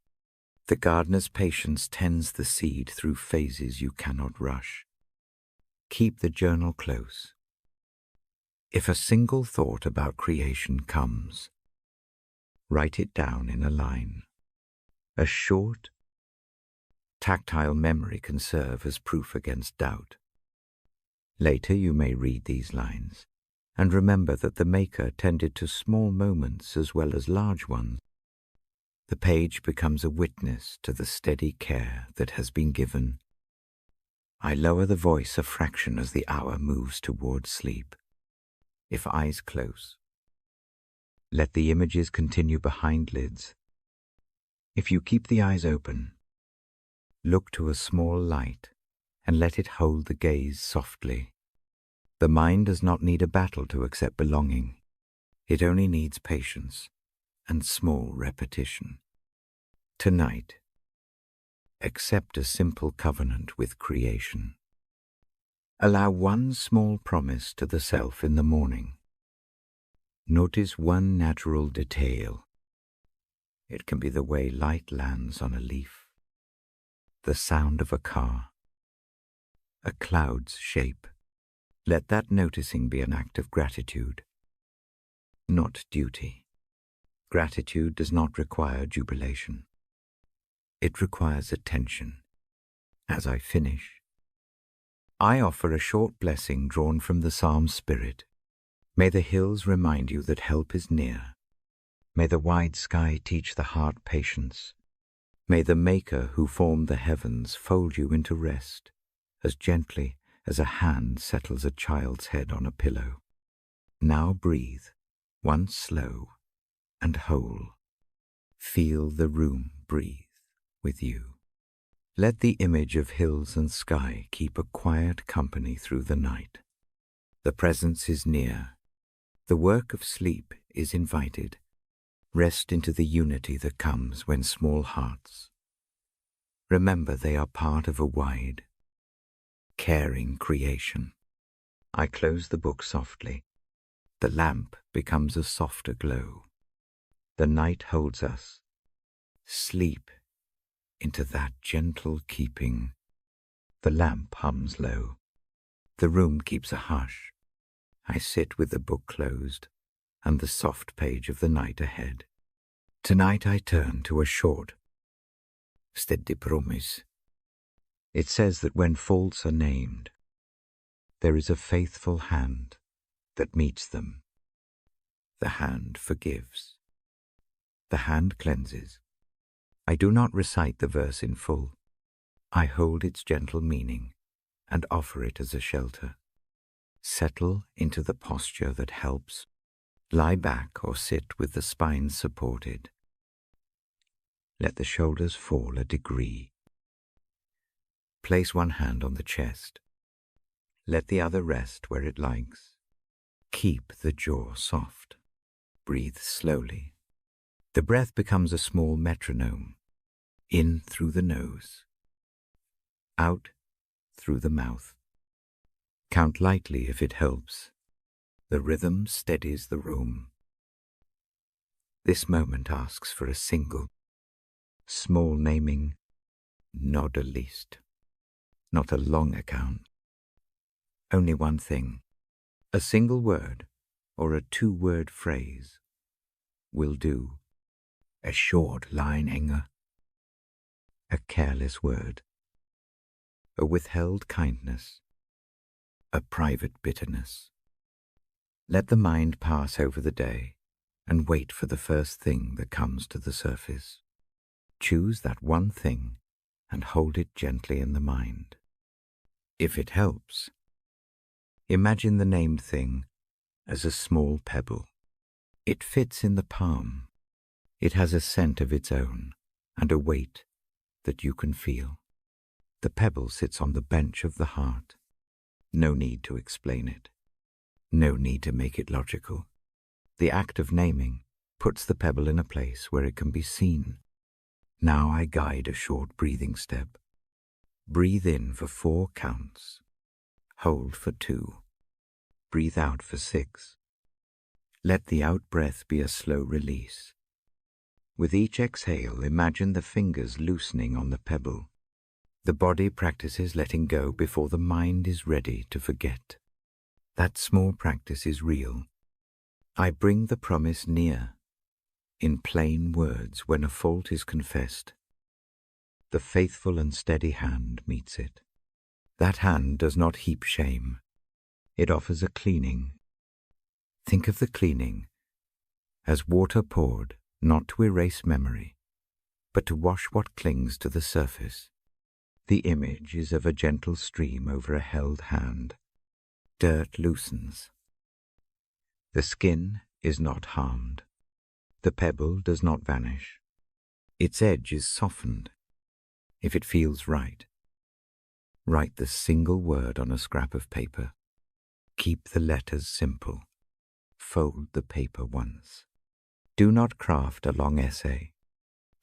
The gardener's patience tends the seed through phases you cannot rush. Keep the journal close. If a single thought about creation comes, write it down in a line. A short, tactile memory can serve as proof against doubt. Later you may read these lines and remember that the Maker tended to small moments as well as large ones. The page becomes a witness to the steady care that has been given. I lower the voice a fraction as the hour moves towards sleep. If eyes close, let the images continue behind lids. If you keep the eyes open, look to a small light and let it hold the gaze softly. The mind does not need a battle to accept belonging. It only needs patience and small repetition. Tonight, accept a simple covenant with creation. Allow one small promise to the self in the morning. Notice one natural detail. It can be the way light lands on a leaf, the sound of a car, a cloud's shape. Let that noticing be an act of gratitude, not duty. Gratitude does not require jubilation. It requires attention. As I finish, I offer a short blessing drawn from the Psalm spirit. May the hills remind you that help is near. May the wide sky teach the heart patience. May the Maker who formed the heavens fold you into rest as gently as a hand settles a child's head on a pillow. Now breathe, once slow and whole. Feel the room breathe with you. Let the image of hills and sky keep a quiet company through the night. The presence is near. The work of sleep is invited. Rest into the unity that comes when small hearts. Remember they are part of a wide, caring creation. I close the book softly. The lamp becomes a softer glow. The night holds us. Sleep into that gentle keeping. The lamp hums low. The room keeps a hush. I sit with the book closed and the soft page of the night ahead. Tonight I turn to a short, steady promise. It says that when faults are named, there is a faithful hand that meets them. The hand forgives. The hand cleanses. I do not recite the verse in full. I hold its gentle meaning and offer it as a shelter. Settle into the posture that helps. Lie back or sit with the spine supported. Let the shoulders fall a degree. Place one hand on the chest. Let the other rest where it likes. Keep the jaw soft. Breathe slowly. The breath becomes a small metronome. In through the nose. Out through the mouth. Count lightly if it helps. The rhythm steadies the room. This moment asks for a single, small naming, not a list, not a long account. Only one thing, a single word or a two-word phrase will do. A short line enge, a careless word, a withheld kindness, a private bitterness. Let the mind pass over the day and wait for the first thing that comes to the surface. Choose that one thing and hold it gently in the mind. If it helps, imagine the named thing as a small pebble. It fits in the palm. It has a scent of its own and a weight that you can feel. The pebble sits on the bench of the heart. No need to explain it. No need to make it logical. The act of naming puts the pebble in a place where it can be seen. Now I guide a short breathing step. Breathe in for 4 counts. Hold for 2. Breathe out for 6. Let the out-breath be a slow release. With each exhale, imagine the fingers loosening on the pebble. The body practices letting go before the mind is ready to forget. That small practice is real. I bring the promise near. In plain words, when a fault is confessed, the faithful and steady hand meets it. That hand does not heap shame. It offers a cleaning. Think of the cleaning as water poured, not to erase memory, but to wash what clings to the surface. The image is of a gentle stream over a held hand. Dirt loosens. The skin is not harmed. The pebble does not vanish. Its edge is softened. If it feels right, write the single word on a scrap of paper. Keep the letters simple. Fold the paper once. Do not craft a long essay.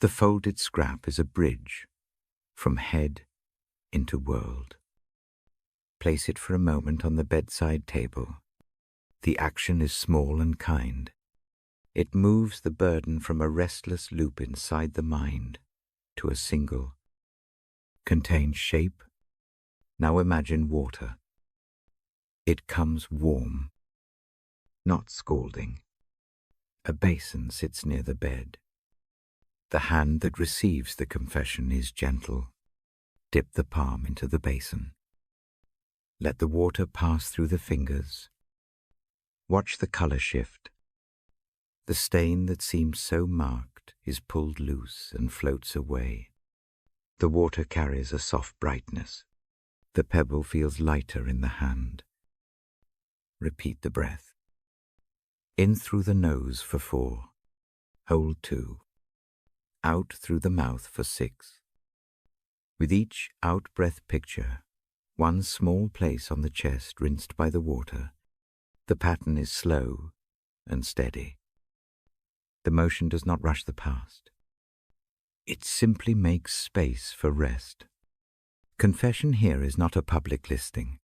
The folded scrap is a bridge from head into world. Place it for a moment on the bedside table. The action is small and kind. It moves the burden from a restless loop inside the mind to a single, contains shape. Now imagine water. It comes warm, not scalding. A basin sits near the bed. The hand that receives the confession is gentle. Dip the palm into the basin. Let the water pass through the fingers. Watch the color shift. The stain that seems so marked is pulled loose and floats away. The water carries a soft brightness. The pebble feels lighter in the hand. Repeat the breath. In through the nose for 4. Hold 2. Out through the mouth for 6. With each out-breath picture, one small place on the chest rinsed by the water, the pattern is slow and steady. The motion does not rush the past. It simply makes space for rest. Confession here is not a public listing.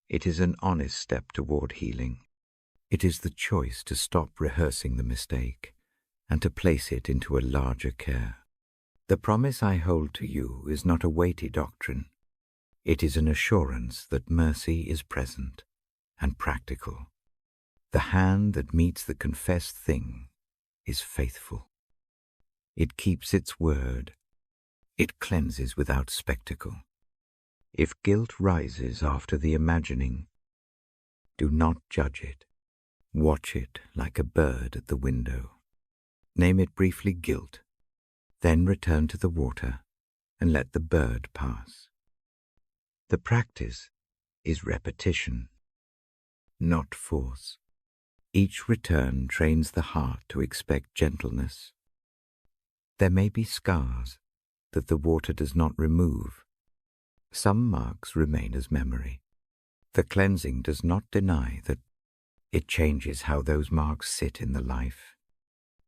It is an honest step toward healing. It is the choice to stop rehearsing the mistake and to place it into a larger care. The promise I hold to you is not a weighty doctrine. It is an assurance that mercy is present and practical. The hand that meets the confessed thing is faithful. It keeps its word. It cleanses without spectacle. If guilt rises after the imagining, do not judge it. Watch it like a bird at the window. Name it briefly guilt, then return to the water and let the bird pass. The practice is repetition, not force. Each return trains the heart to expect gentleness. There may be scars that the water does not remove. Some marks remain as memory. The cleansing does not deny that it changes how those marks sit in the life.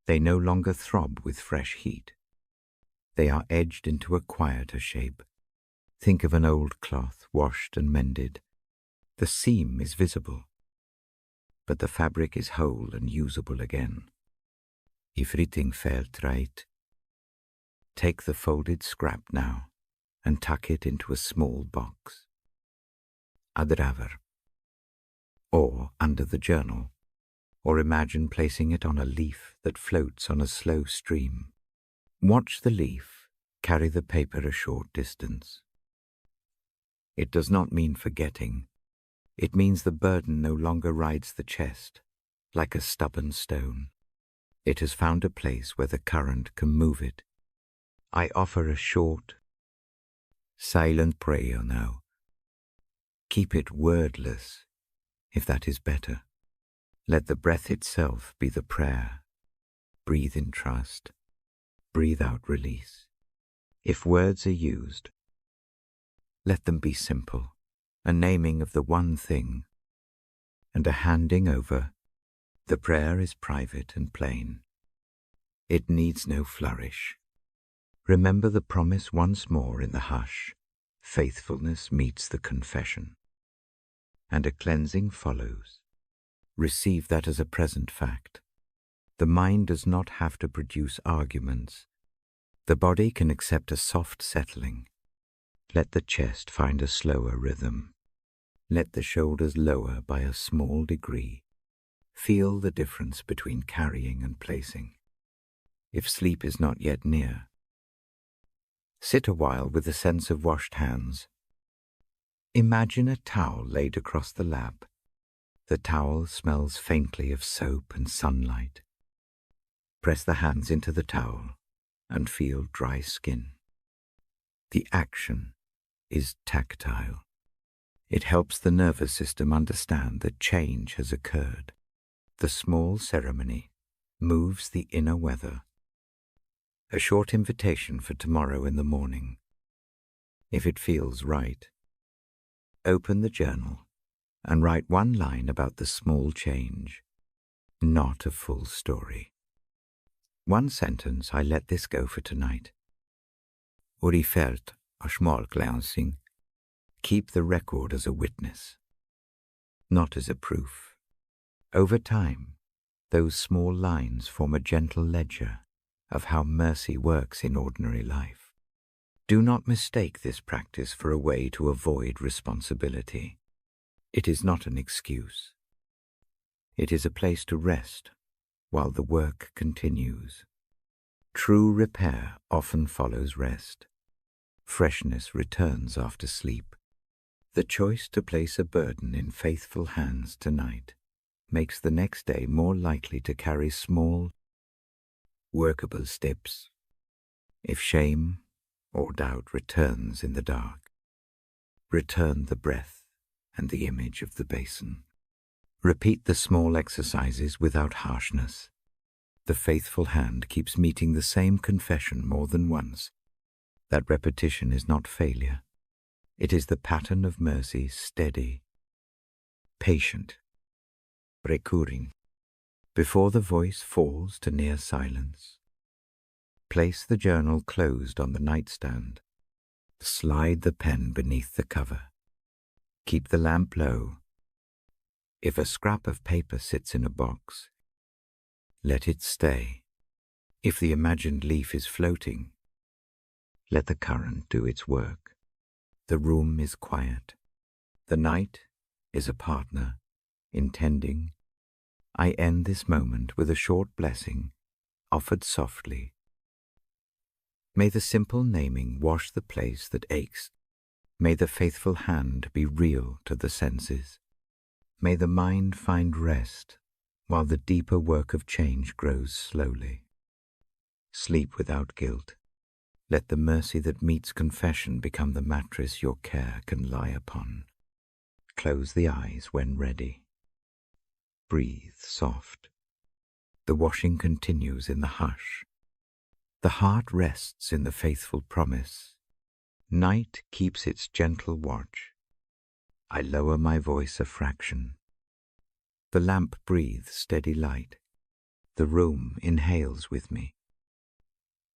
They no longer throb with fresh heat. They are edged into a quieter shape. Think of an old cloth washed and mended. The seam is visible, but the fabric is whole and usable again. If everything felt right, take the folded scrap now and tuck it into a small box. Adraver, or under the journal, or imagine placing it on a leaf that floats on a slow stream. Watch the leaf carry the paper a short distance. It does not mean forgetting. It means the burden no longer rides the chest like a stubborn stone. It has found a place where the current can move it. I offer a short, silent prayer now. Keep it wordless, if that is better. Let the breath itself be the prayer. Breathe in trust. Breathe out release. If words are used, let them be simple, a naming of the one thing, and a handing over. The prayer is private and plain. It needs no flourish. Remember the promise once more in the hush. Faithfulness meets the confession, and a cleansing follows. Receive that as a present fact. The mind does not have to produce arguments. The body can accept a soft settling. Let the chest find a slower rhythm. Let the shoulders lower by a small degree. Feel the difference between carrying and placing. If sleep is not yet near, sit a while with a sense of washed hands. Imagine a towel laid across the lap. The towel smells faintly of soap and sunlight. Press the hands into the towel and feel dry skin. The action is tactile. It helps the nervous system understand that change has occurred. The small ceremony moves the inner weather. A short invitation for tomorrow in the morning. If it feels right, open the journal and write one line about the small change, not a full story. One sentence, I let this go for tonight. Uri felt a small glancing. Keep the record as a witness, not as a proof. Over time, those small lines form a gentle ledger of how mercy works in ordinary life. Do not mistake this practice for a way to avoid responsibility. It is not an excuse. It is a place to rest while the work continues. True repair often follows rest. Freshness returns after sleep. The choice to place a burden in faithful hands tonight makes the next day more likely to carry small, workable steps, if shame or doubt returns in the dark. Return the breath and the image of the basin. Repeat the small exercises without harshness. The faithful hand keeps meeting the same confession more than once. That repetition is not failure. It is the pattern of mercy, steady, patient, recurring. Before the voice falls to near silence, place the journal closed on the nightstand. Slide the pen beneath the cover. Keep the lamp low. If a scrap of paper sits in a box, let it stay. If the imagined leaf is floating, let the current do its work. The room is quiet. The night is a partner, intending. I end this moment with a short blessing, offered softly. May the simple naming wash the place that aches. May the faithful hand be real to the senses. May the mind find rest, while the deeper work of change grows slowly. Sleep without guilt. Let the mercy that meets confession become the mattress your care can lie upon. Close the eyes when ready. Breathe soft. The washing continues in the hush. The heart rests in the faithful promise. Night keeps its gentle watch. I lower my voice a fraction. The lamp breathes steady light. The room inhales with me.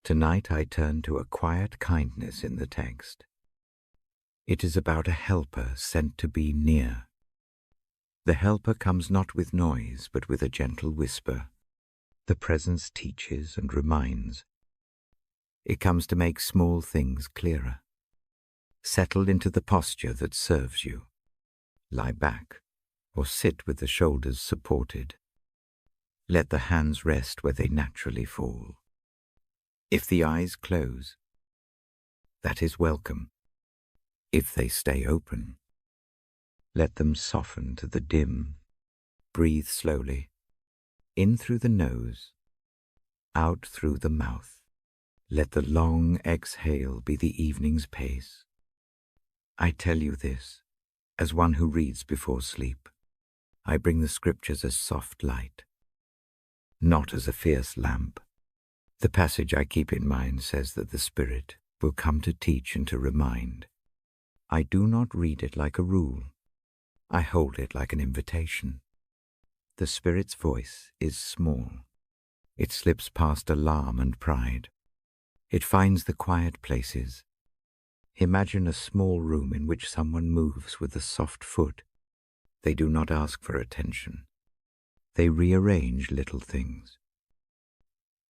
Tonight I turn to a quiet kindness in the text. It is about a helper sent to be near. The helper comes not with noise, but with a gentle whisper. The presence teaches and reminds. It comes to make small things clearer. Settle into the posture that serves you. Lie back, or sit with the shoulders supported. Let the hands rest where they naturally fall. If the eyes close, that is welcome. If they stay open, let them soften to the dim. Breathe slowly, in through the nose, out through the mouth. Let the long exhale be the evening's pace. I tell you this, as one who reads before sleep. I bring the scriptures as soft light, not as a fierce lamp. The passage I keep in mind says that the Spirit will come to teach and to remind. I do not read it like a rule. I hold it like an invitation. The Spirit's voice is small. It slips past alarm and pride. It finds the quiet places. Imagine a small room in which someone moves with a soft foot. They do not ask for attention. They rearrange little things.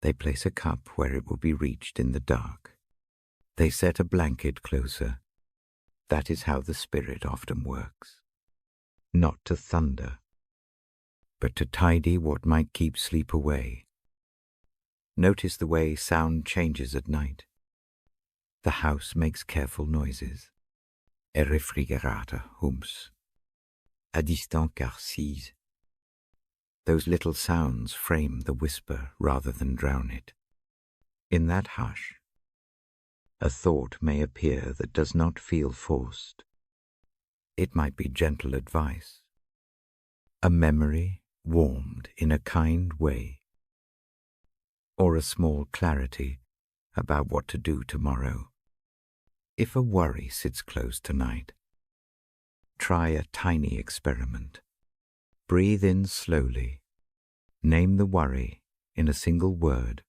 They place a cup where it will be reached in the dark. They set a blanket closer. That is how the Spirit often works. Not to thunder, but to tidy what might keep sleep away. Notice the way sound changes at night. The house makes careful noises. È refrigerata, hums. À distant car sise. Those little sounds frame the whisper rather than drown it. In that hush, a thought may appear that does not feel forced. It might be gentle advice, a memory warmed in a kind way, or a small clarity about what to do tomorrow. If a worry sits close tonight, try a tiny experiment. Breathe in slowly. Name the worry in a single word.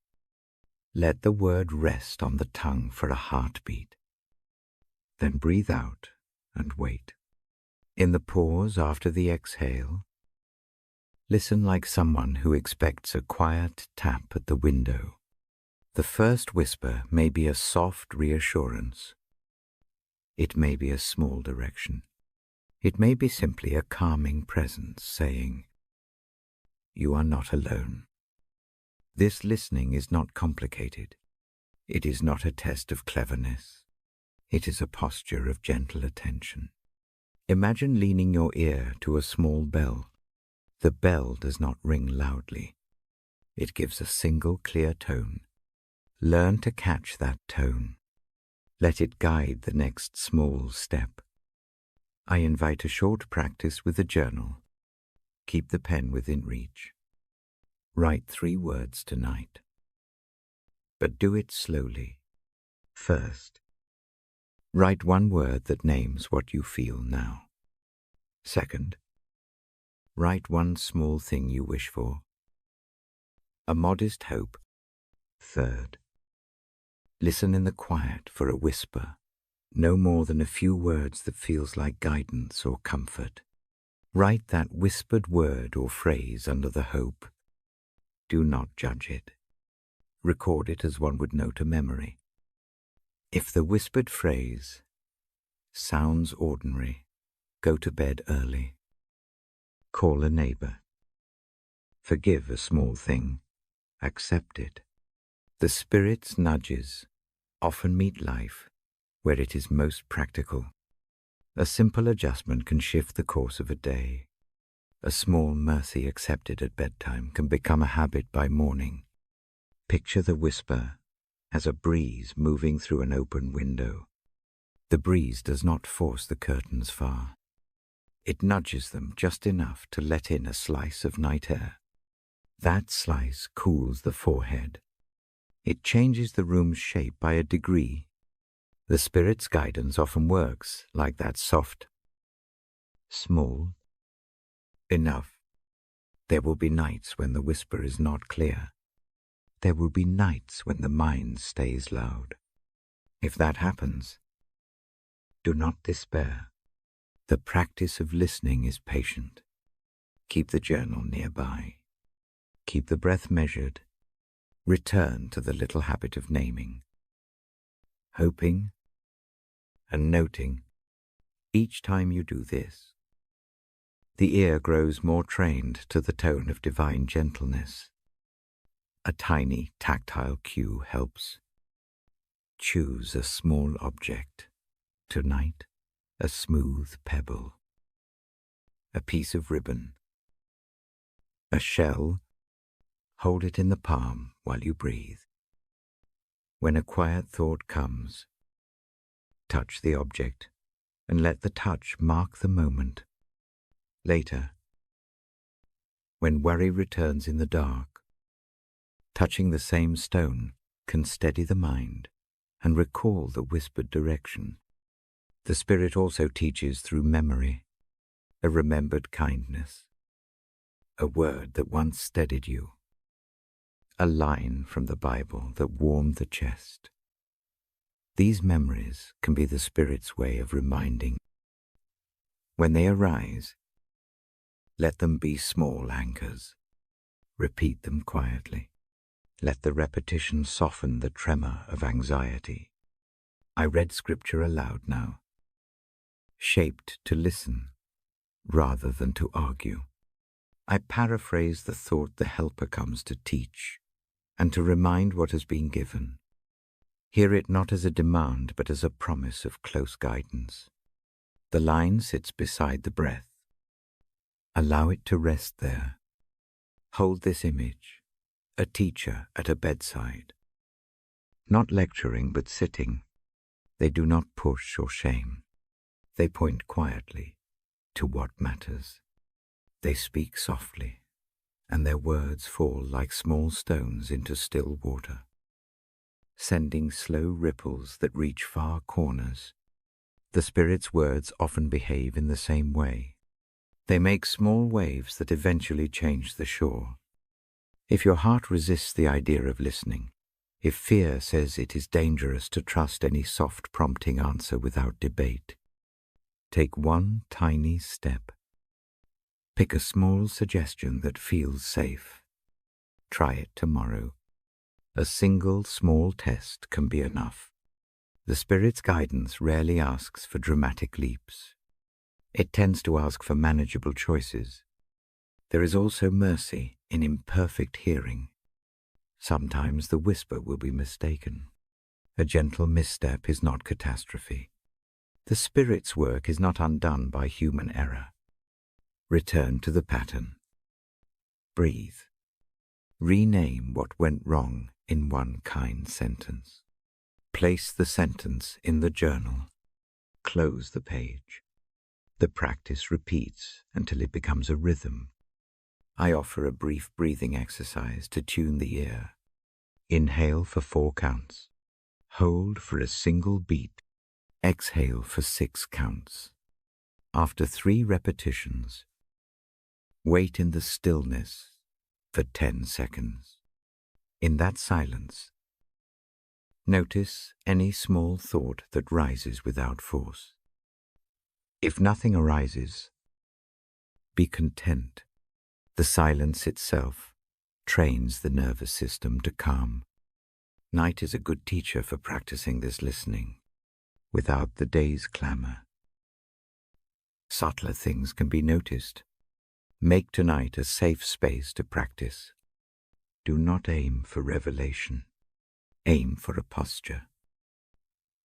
Let the word rest on the tongue for a heartbeat. Then breathe out and wait. In the pause after the exhale, listen like someone who expects a quiet tap at the window. The first whisper may be a soft reassurance. It may be a small direction. It may be simply a calming presence saying, "You are not alone." This listening is not complicated. It is not a test of cleverness. It is a posture of gentle attention. Imagine leaning your ear to a small bell. The bell does not ring loudly. It gives a single clear tone. Learn to catch that tone. Let it guide the next small step. I invite a short practice with a journal. Keep the pen within reach. Write 3 words tonight. But do it slowly. First, write 1 word that names what you feel now. Second, write 1 small thing you wish for. A modest hope. Third, listen in the quiet for a whisper, no more than a few words that feels like guidance or comfort. Write that whispered word or phrase under the hope. Do not judge it. Record it as one would note a memory. If the whispered phrase sounds ordinary, go to bed early. Call a neighbor. Forgive a small thing. Accept it. The Spirit's nudges often meet life where it is most practical. A simple adjustment can shift the course of a day. A small mercy accepted at bedtime can become a habit by morning. Picture the whisper as a breeze moving through an open window. The breeze does not force the curtains far. It nudges them just enough to let in a slice of night air. That slice cools the forehead. It changes the room's shape by a degree. The Spirit's guidance often works like that soft, small, enough. There will be nights when the whisper is not clear. There will be nights when the mind stays loud. If that happens, do not despair. The practice of listening is patient. Keep the journal nearby. Keep the breath measured. Return to the little habit of naming, hoping, and noting. Each time you do this, the ear grows more trained to the tone of divine gentleness. A tiny tactile cue helps. Choose a small object. Tonight, a smooth pebble. A piece of ribbon. A shell. Hold it in the palm while you breathe. When a quiet thought comes, touch the object and let the touch mark the moment. Later, when worry returns in the dark, touching the same stone can steady the mind and recall the whispered direction. The Spirit also teaches through memory, a remembered kindness, a word that once steadied you, a line from the Bible that warmed the chest. These memories can be the Spirit's way of reminding. When they arise, let them be small anchors. Repeat them quietly. Let the repetition soften the tremor of anxiety. I read scripture aloud now, shaped to listen rather than to argue. I paraphrase the thought the helper comes to teach and to remind what has been given. Hear it not as a demand but as a promise of close guidance. The line sits beside the breath. Allow it to rest there. Hold this image, a teacher at a bedside. Not lecturing but sitting. They do not push or shame. They point quietly to what matters. They speak softly, and their words fall like small stones into still water, sending slow ripples that reach far corners. The Spirit's words often behave in the same way. They make small waves that eventually change the shore. If your heart resists the idea of listening, if fear says it is dangerous to trust any soft prompting answer without debate, take one tiny step. Pick a small suggestion that feels safe. Try it tomorrow. A single small test can be enough. The Spirit's guidance rarely asks for dramatic leaps. It tends to ask for manageable choices. There is also mercy in imperfect hearing. Sometimes the whisper will be mistaken. A gentle misstep is not catastrophe. The Spirit's work is not undone by human error. Return to the pattern. Breathe. Rename what went wrong in one kind sentence. Place the sentence in the journal. Close the page. The practice repeats until it becomes a rhythm. I offer a brief breathing exercise to tune the ear. Inhale for 4 counts. Hold for a single beat. Exhale for 6 counts. After 3 repetitions, wait in the stillness for 10 seconds. In that silence, notice any small thought that rises without force. If nothing arises, be content. The silence itself trains the nervous system to calm. Night is a good teacher for practicing this listening without the day's clamor. Subtler things can be noticed. Make tonight a safe space to practice. Do not aim for revelation. Aim for a posture.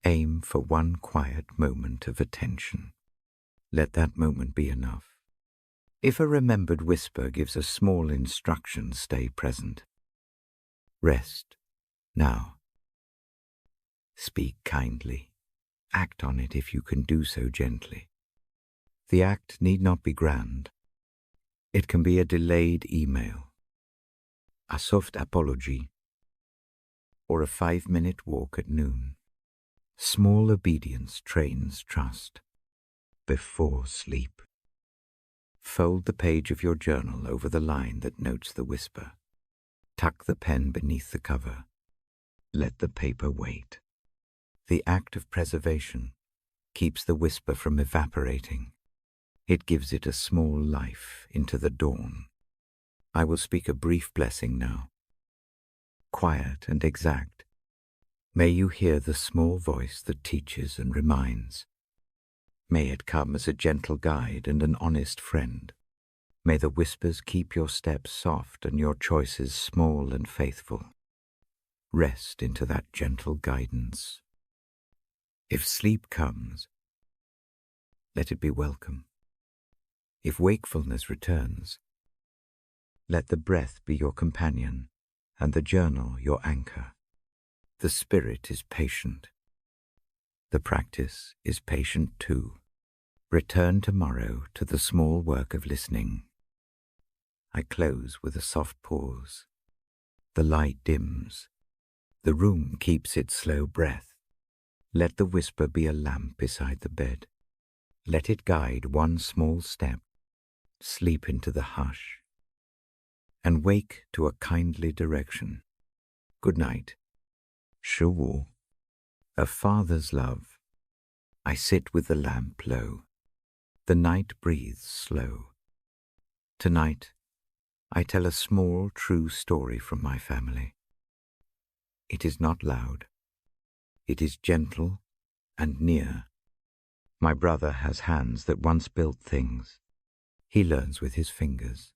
Aim for one quiet moment of attention. Let that moment be enough. If a remembered whisper gives a small instruction, stay present. Rest now. Speak kindly. Act on it if you can do so gently. The act need not be grand. It can be a delayed email, a soft apology, or a 5-minute walk at noon. Small obedience trains trust. Before sleep, fold the page of your journal over the line that notes the whisper. Tuck the pen beneath the cover. Let the paper wait. The act of preservation keeps the whisper from evaporating. It gives it a small life into the dawn. I will speak a brief blessing now. Quiet and exact, may you hear the small voice that teaches and reminds. May it come as a gentle guide and an honest friend. May the whispers keep your steps soft and your choices small and faithful. Rest into that gentle guidance. If sleep comes, let it be welcome. If wakefulness returns, let the breath be your companion and the journal your anchor. The spirit is patient. The practice is patient too. Return tomorrow to the small work of listening. I close with a soft pause. The light dims. The room keeps its slow breath. Let the whisper be a lamp beside the bed. Let it guide one small step. Sleep into the hush. And wake to a kindly direction. Good night. Shuwu. A father's love. I sit with the lamp low. The night breathes slow. Tonight, I tell a small, true story from my family. It is not loud. It is gentle and near. My brother has hands that once built things. He learns with his fingers.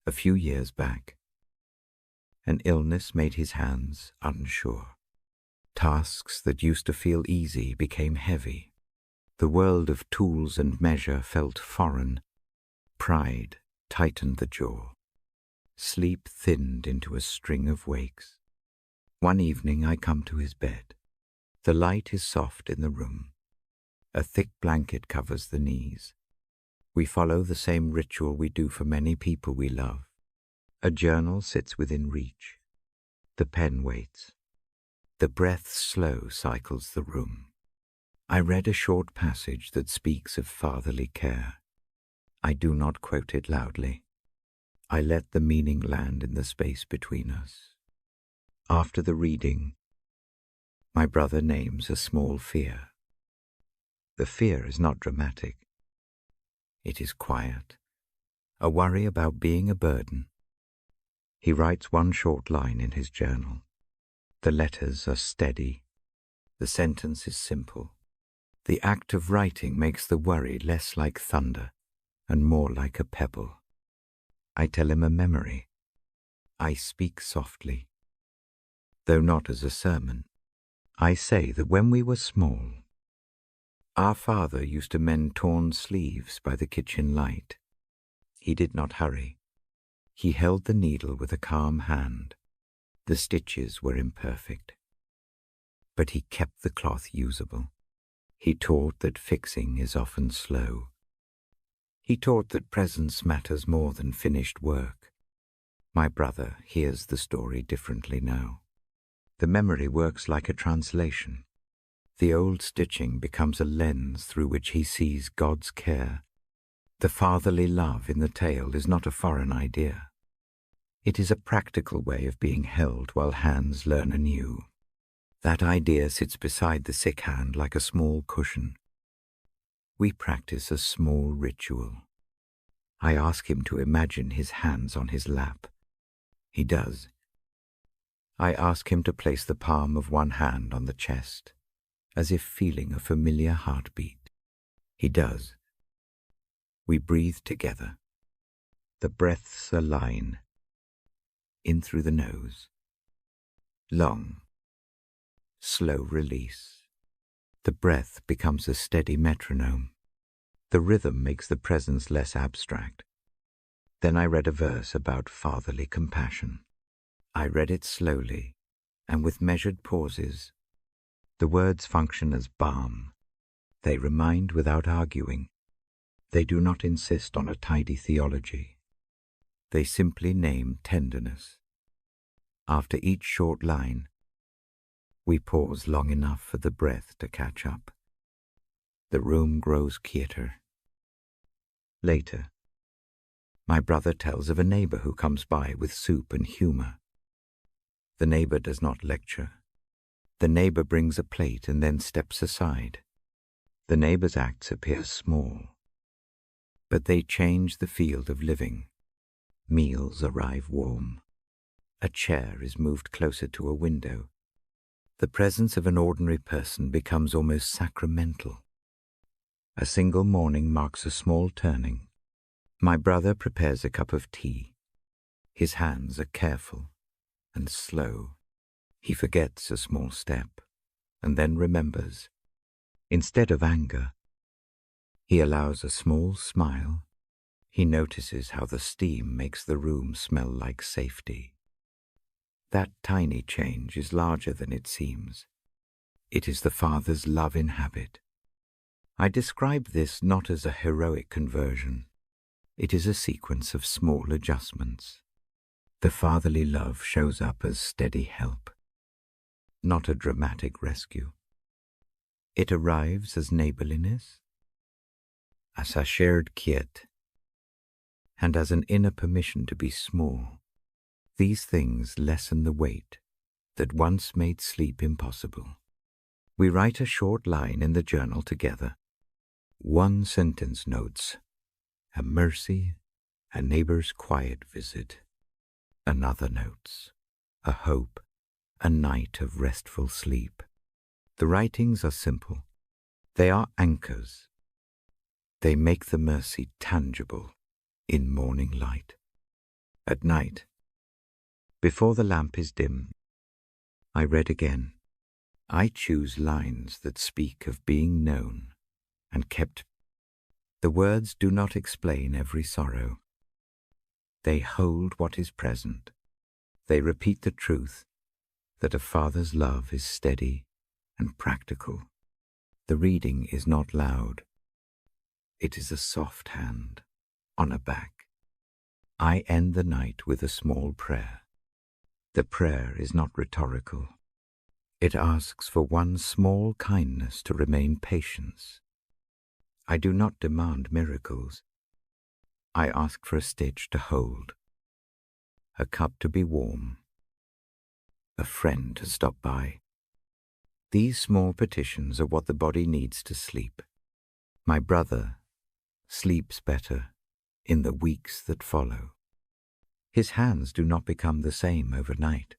A few years back, an illness made his hands unsure. Tasks that used to feel easy became heavy. The world of tools and measure felt foreign. Pride tightened the jaw. Sleep thinned into a string of wakes. One evening I come to his bed. The light is soft in the room. A thick blanket covers the knees. We follow the same ritual we do for many people we love. A journal sits within reach. The pen waits. The breath slow cycles the room. I read a short passage that speaks of fatherly care. I do not quote it loudly. I let the meaning land in the space between us. After the reading, my brother names a small fear. The fear is not dramatic. It is quiet, a worry about being a burden. He writes one short line in his journal. The letters are steady. The sentence is simple. The act of writing makes the worry less like thunder and more like a pebble. I tell him a memory. I speak softly. Though not as a sermon, I say that when we were small, our father used to mend torn sleeves by the kitchen light. He did not hurry. He held the needle with a calm hand. The stitches were imperfect, but he kept the cloth usable. He taught that fixing is often slow. He taught that presence matters more than finished work. My brother hears the story differently now. The memory works like a translation. The old stitching becomes a lens through which he sees God's care. The fatherly love in the tale is not a foreign idea. It is a practical way of being held while hands learn anew. That idea sits beside the sick hand like a small cushion. We practice a small ritual. I ask him to imagine his hands on his lap. He does. I ask him to place the palm of one hand on the chest, as if feeling a familiar heartbeat. He does. We breathe together. The breaths align. In through the nose. Long, slow release. The breath becomes a steady metronome. The rhythm makes the presence less abstract. Then I read a verse about fatherly compassion. I read it slowly and with measured pauses. The words function as balm. They remind without arguing. They do not insist on a tidy theology. They simply name tenderness. After each short line, we pause long enough for the breath to catch up. The room grows quieter. Later, my brother tells of a neighbor who comes by with soup and humor. The neighbor does not lecture. The neighbor brings a plate and then steps aside. The neighbor's acts appear small, but they change the field of living. Meals arrive warm. A chair is moved closer to a window. The presence of an ordinary person becomes almost sacramental. A single morning marks a small turning. My brother prepares a cup of tea. His hands are careful and slow. He forgets a small step and then remembers. Instead of anger, he allows a small smile. He notices how the steam makes the room smell like safety. That tiny change is larger than it seems. It is the Father's love in habit. I describe this not as a heroic conversion. It is a sequence of small adjustments. The fatherly love shows up as steady help, not a dramatic rescue. It arrives as neighborliness, as a shared quiet, and as an inner permission to be small. These things lessen the weight that once made sleep impossible. We write a short line in the journal together. One sentence notes, a mercy, a neighbor's quiet visit. Another notes, a hope, a night of restful sleep. The writings are simple. They are anchors. They make the mercy tangible in morning light. At night, before the lamp is dim, I read again. I choose lines that speak of being known and kept. The words do not explain every sorrow. They hold what is present. They repeat the truth that a father's love is steady and practical. The reading is not loud. It is a soft hand on a back. I end the night with a small prayer. The prayer is not rhetorical. It asks for one small kindness to remain patient. I do not demand miracles. I ask for a stitch to hold, a cup to be warm, a friend to stop by. These small petitions are what the body needs to sleep. My brother sleeps better in the weeks that follow. His hands do not become the same overnight.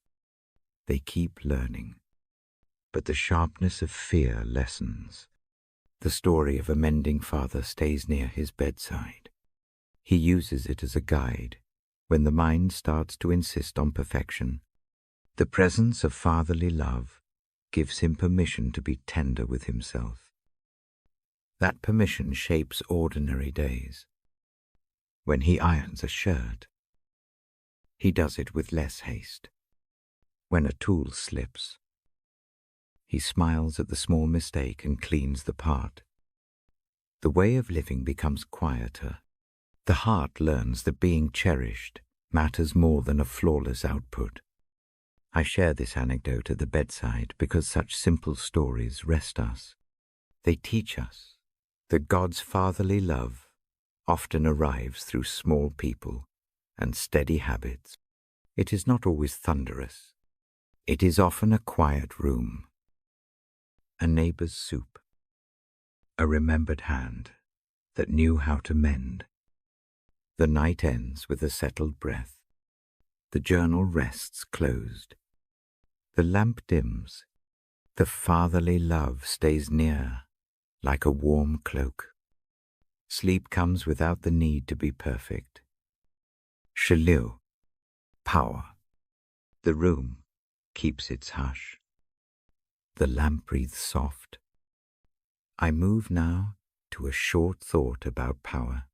They keep learning. But the sharpness of fear lessens. The story of a mending father stays near his bedside. He uses it as a guide when the mind starts to insist on perfection. The presence of fatherly love gives him permission to be tender with himself. That permission shapes ordinary days. When he irons a shirt, he does it with less haste. When a tool slips, he smiles at the small mistake and cleans the part. The way of living becomes quieter The heart learns that being cherished matters more than a flawless output. I share this anecdote at the bedside because such simple stories rest us. They teach us that God's fatherly love often arrives through small people and steady habits. It is not always thunderous. It is often a quiet room, a neighbor's soup, a remembered hand that knew how to mend. The night ends with a settled breath. The journal rests closed. The lamp dims. The fatherly love stays near, like a warm cloak. Sleep comes without the need to be perfect. Shiliu, power. The room keeps its hush. The lamp breathes soft. I move now to a short thought about power.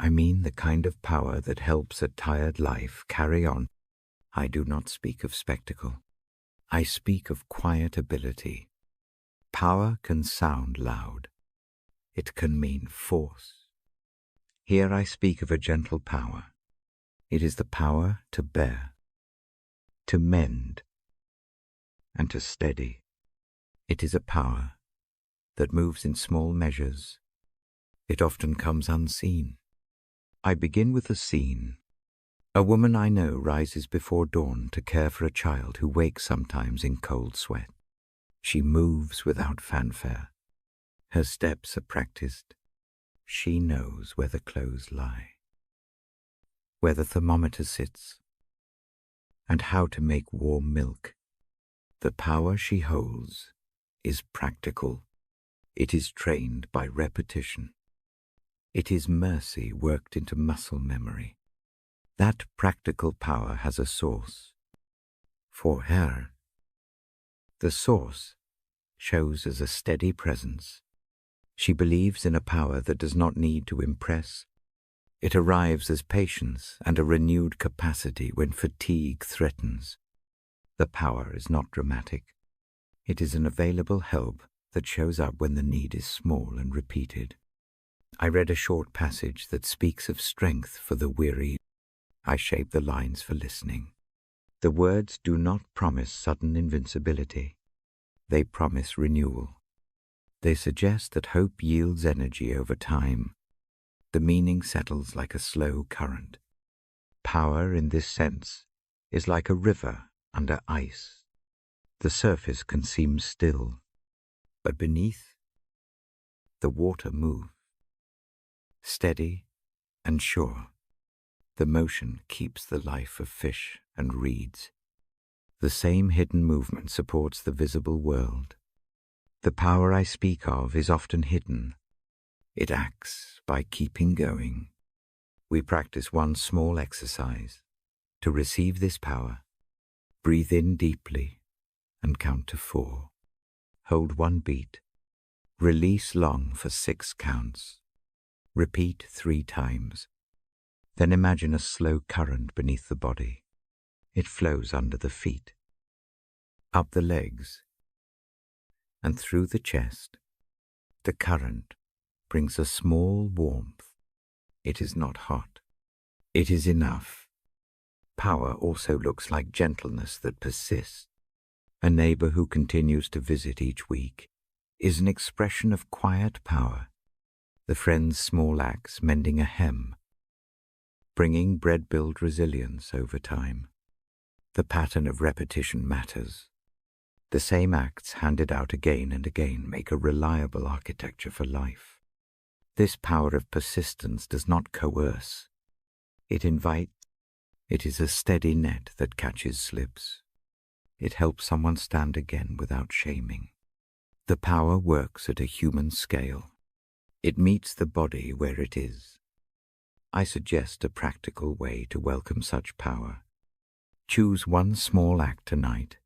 I mean the kind of power that helps a tired life carry on. I do not speak of spectacle. I speak of quiet ability. Power can sound loud. It can mean force. Here I speak of a gentle power. It is the power to bear, to mend, and to steady. It is a power that moves in small measures. It often comes unseen. I begin with a scene. A woman I know rises before dawn to care for a child who wakes sometimes in cold sweat. She moves without fanfare. Her steps are practiced. She knows where the clothes lie, where the thermometer sits, and how to make warm milk. The power she holds is practical. It is trained by repetition. It is mercy worked into muscle memory. That practical power has a source. For her, the source shows as a steady presence. She believes in a power that does not need to impress. It arrives as patience and a renewed capacity when fatigue threatens. The power is not dramatic. It is an available help that shows up when the need is small and repeated. I read a short passage that speaks of strength for the weary. I shape the lines for listening. The words do not promise sudden invincibility. They promise renewal. They suggest that hope yields energy over time. The meaning settles like a slow current. Power, in this sense, is like a river under ice. The surface can seem still, but beneath, the water moves. Steady and sure, the motion keeps the life of fish and reeds. The same hidden movement supports the visible world. The power I speak of is often hidden. It acts by keeping going. We practice one small exercise. To receive this power, breathe in deeply and count to 4. Hold 1 beat. Release long for 6 counts. Repeat 3 times. Then imagine a slow current beneath the body. It flows under the feet, up the legs, and through the chest. The current brings a small warmth. It is not hot. It is enough. Power also looks like gentleness that persists. A neighbor who continues to visit each week is an expression of quiet power. The friend's small acts mending a hem, bringing bread-built resilience over time. The pattern of repetition matters. The same acts handed out again and again make a reliable architecture for life. This power of persistence does not coerce. It invites. It is a steady net that catches slips. It helps someone stand again without shaming. The power works at a human scale. It meets the body where it is. I suggest a practical way to welcome such power. Choose one small act tonight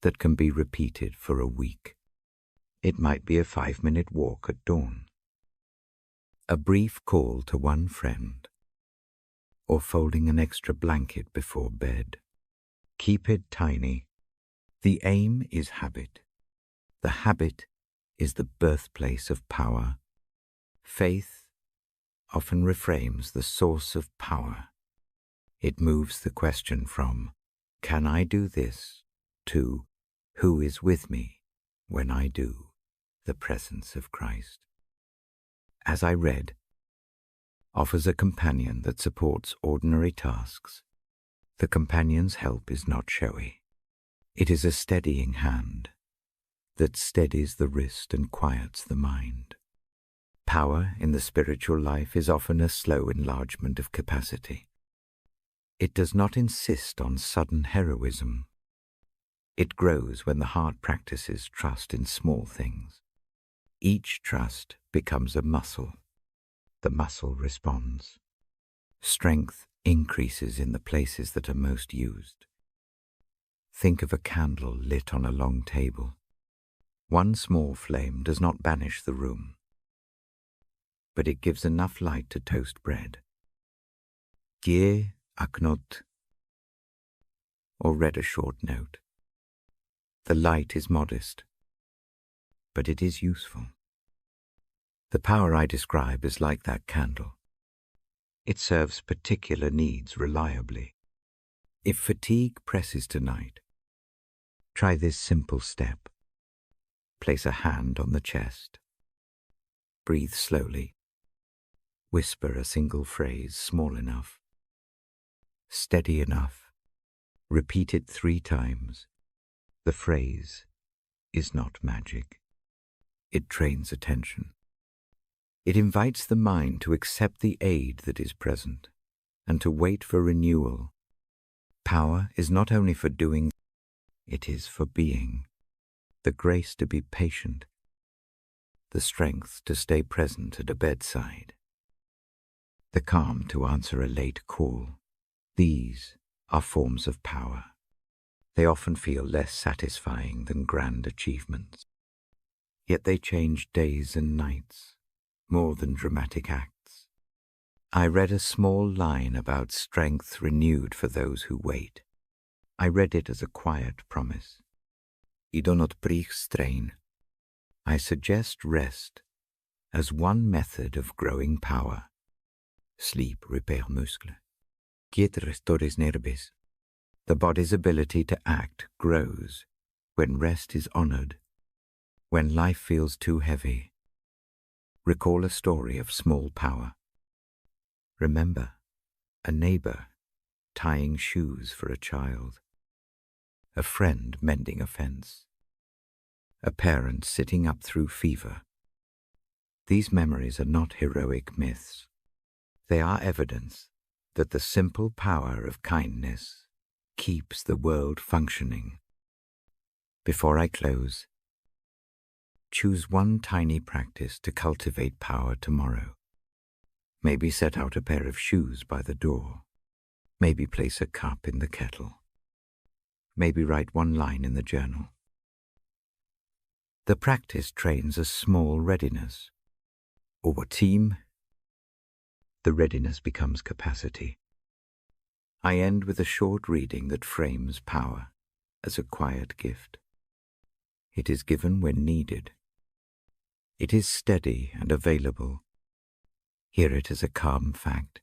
that can be repeated for a week. It might be a 5-minute walk at dawn, a brief call to one friend, or folding an extra blanket before bed. Keep it tiny. The aim is habit. The habit is the birthplace of power. Faith, often reframes the source of power. It moves the question from, "Can I do this?" to, "Who is with me when I do?" The presence of Christ. As I read, offers a companion that supports ordinary tasks. The companion's help is not showy. It is a steadying hand that steadies the wrist and quiets the mind. Power in the spiritual life is often a slow enlargement of capacity. It does not insist on sudden heroism. It grows when the heart practices trust in small things. Each trust becomes a muscle. The muscle responds. Strength increases in the places that are most used. Think of a candle lit on a long table. One small flame does not banish the room, but it gives enough light to toast bread. Gie aknot, or read a short note. The light is modest, but it is useful. The power I describe is like that candle. It serves particular needs reliably. If fatigue presses tonight, try this simple step. Place a hand on the chest. Breathe slowly. Whisper a single phrase small enough, steady enough. Repeat it 3 times. The phrase is not magic. It trains attention. It invites the mind to accept the aid that is present and to wait for renewal. Power is not only for doing, it is for being. The grace to be patient, the strength to stay present at a bedside, the calm to answer a late call. These are forms of power. They often feel less satisfying than grand achievements. Yet they change days and nights, more than dramatic acts. I read a small line about strength renewed for those who wait. I read it as a quiet promise. I do not preach strain. I suggest rest as one method of growing power. Sleep repair muscles. Quiet restores nerves. The body's ability to act grows when rest is honored. When life feels too heavy, recall a story of small power. Remember a neighbor tying shoes for a child, a friend mending a fence, a parent sitting up through fever. These memories are not heroic myths. They are evidence that the simple power of kindness keeps the world functioning. Before I close, choose one tiny practice to cultivate power tomorrow. Maybe set out a pair of shoes by the door. Maybe place a cup in the kettle. Maybe write one line in the journal. The practice trains a small readiness. Over time, the readiness becomes capacity. I end with a short reading that frames power as a quiet gift. It is given when needed. It is steady and available. Hear it as a calm fact.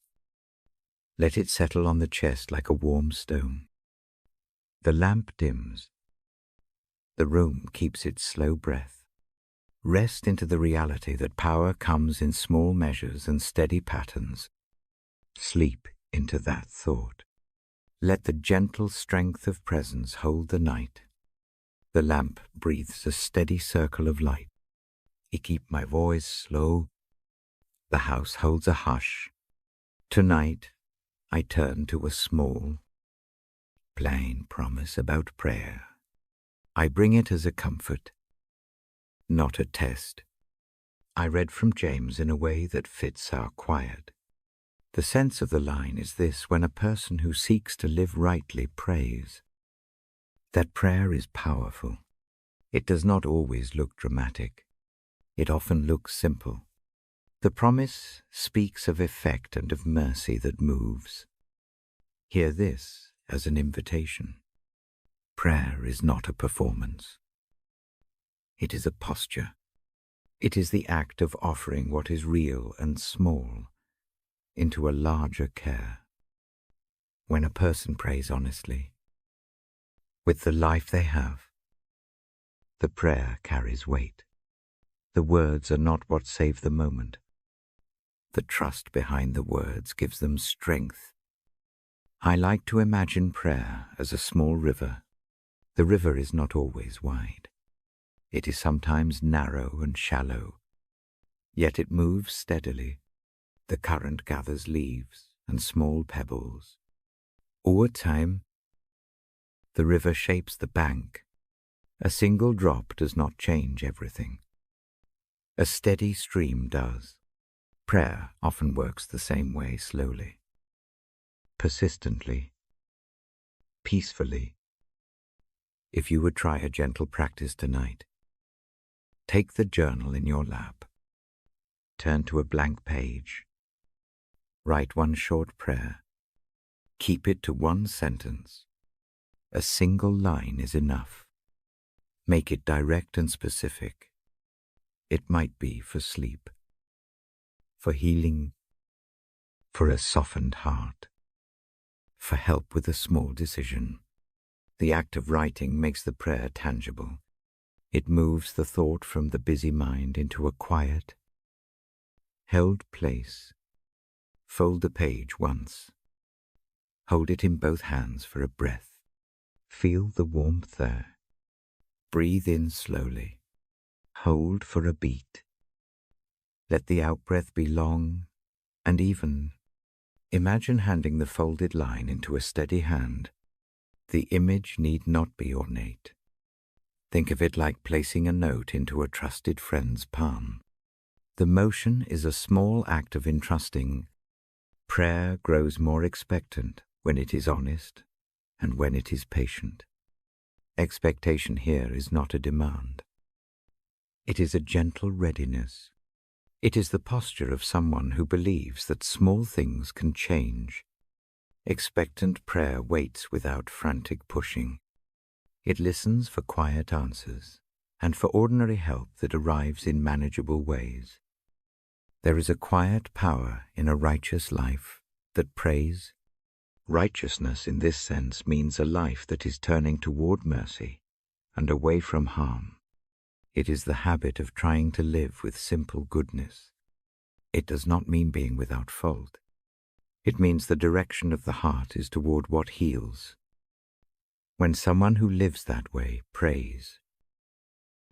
Let it settle on the chest like a warm stone. The lamp dims. The room keeps its slow breath. Rest into the reality that power comes in small measures and steady patterns. Sleep into that thought. Let the gentle strength of presence hold the night. The lamp breathes a steady circle of light. I keep my voice slow. The house holds a hush. Tonight, I turn to a small, plain promise about prayer. I bring it as a comfort, not a test. I read from James in a way that fits our quiet. The sense of the line is this: when a person who seeks to live rightly prays, that prayer is powerful. It does not always look dramatic. It often looks simple. The promise speaks of effect and of mercy that moves. Hear this as an invitation. Prayer is not a performance. It is a posture. It is the act of offering what is real and small into a larger care. When a person prays honestly, with the life they have, the prayer carries weight. The words are not what save the moment. The trust behind the words gives them strength. I like to imagine prayer as a small river. The river is not always wide. It is sometimes narrow and shallow, yet it moves steadily. The current gathers leaves and small pebbles. Over time, the river shapes the bank. A single drop does not change everything. A steady stream does. Prayer often works the same way, slowly, persistently, peacefully. If you would try a gentle practice tonight, take the journal in your lap, turn to a blank page, write one short prayer, keep it to one sentence. A single line is enough. Make it direct and specific. It might be for sleep, for healing, for a softened heart, for help with a small decision. The act of writing makes the prayer tangible. It moves the thought from the busy mind into a quiet, held place. Fold the page once. Hold it in both hands for a breath. Feel the warmth there. Breathe in slowly. Hold for a beat. Let the out-breath be long and even. Imagine handing the folded line into a steady hand. The image need not be ornate. Think of it like placing a note into a trusted friend's palm. The motion is a small act of entrusting. Prayer grows more expectant when it is honest and when it is patient. Expectation here is not a demand. It is a gentle readiness. It is the posture of someone who believes that small things can change. Expectant prayer waits without frantic pushing. It listens for quiet answers and for ordinary help that arrives in manageable ways. There is a quiet power in a righteous life that prays. Righteousness in this sense means a life that is turning toward mercy and away from harm. It is the habit of trying to live with simple goodness. It does not mean being without fault. It means the direction of the heart is toward what heals. When someone who lives that way prays,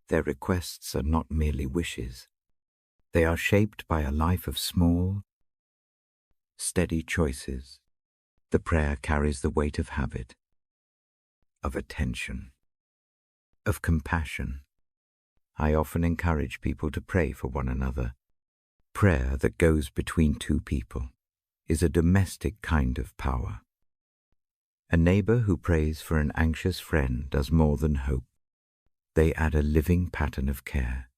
their requests are not merely wishes. They are shaped by a life of small, steady choices. The prayer carries the weight of habit, of attention, of compassion. I often encourage people to pray for one another. Prayer that goes between two people is a domestic kind of power. A neighbor who prays for an anxious friend does more than hope. They add a living pattern of care.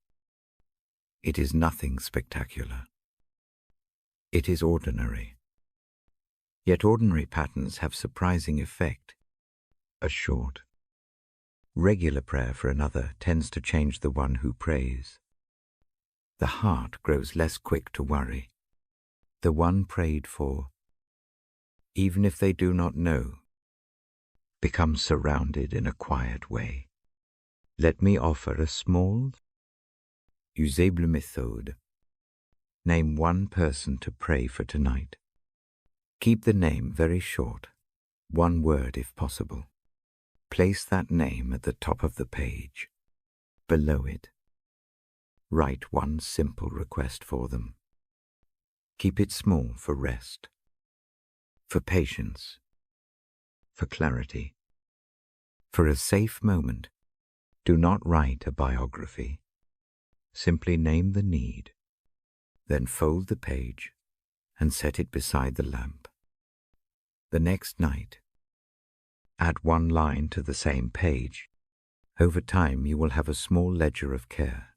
It is nothing spectacular. It is ordinary. Yet ordinary patterns have surprising effect. A short, regular prayer for another tends to change the one who prays. The heart grows less quick to worry. The one prayed for, even if they do not know, becomes surrounded in a quiet way. Let me offer a small, usable method. Name one person to pray for tonight. Keep the name very short, one word if possible. Place that name at the top of the page. Below it, write one simple request for them. Keep it small for rest, for patience, for clarity, for a safe moment. Do not write a biography. Simply name the need, then fold the page and set it beside the lamp. The next night, add one line to the same page. Over time, you will have a small ledger of care.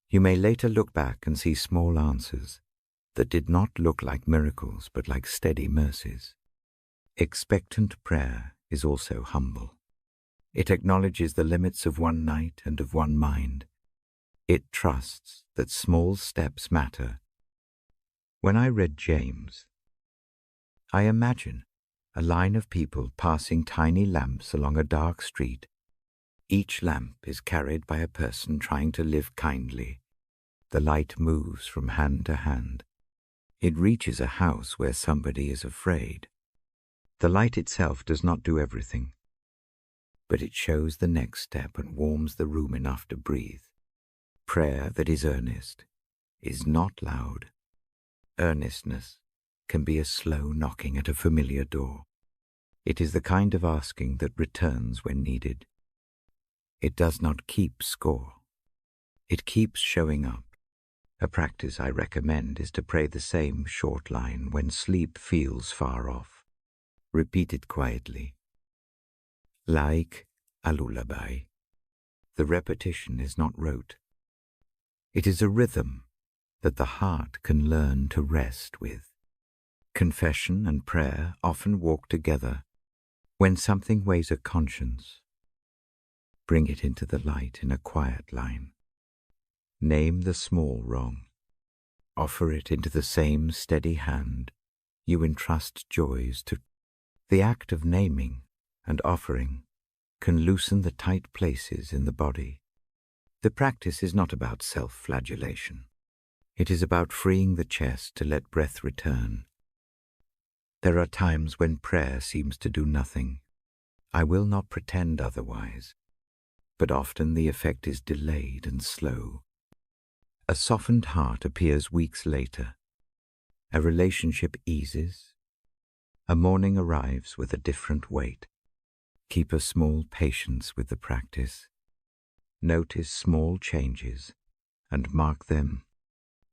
You may later look back and see small answers that did not look like miracles but like steady mercies. Expectant prayer is also humble. It acknowledges the limits of one night and of one mind. It trusts that small steps matter. When I read James, I imagine a line of people passing tiny lamps along a dark street. Each lamp is carried by a person trying to live kindly. The light moves from hand to hand. It reaches a house where somebody is afraid. The light itself does not do everything, but it shows the next step and warms the room enough to breathe. Prayer that is earnest is not loud. Earnestness can be a slow knocking at a familiar door. It is the kind of asking that returns when needed. It does not keep score. It keeps showing up. A practice I recommend is to pray the same short line when sleep feels far off. Repeat it quietly, like a lullaby. The repetition is not rote. It is a rhythm that the heart can learn to rest with. Confession and prayer often walk together. When something weighs a conscience, bring it into the light in a quiet line. Name the small wrong. Offer it into the same steady hand you entrust joys to. The act of naming and offering can loosen the tight places in the body. The practice is not about self-flagellation. It is about freeing the chest to let breath return. There are times when prayer seems to do nothing. I will not pretend otherwise, but often the effect is delayed and slow. A softened heart appears weeks later. A relationship eases. A morning arrives with a different weight. Keep a small patience with the practice. Notice small changes and mark them.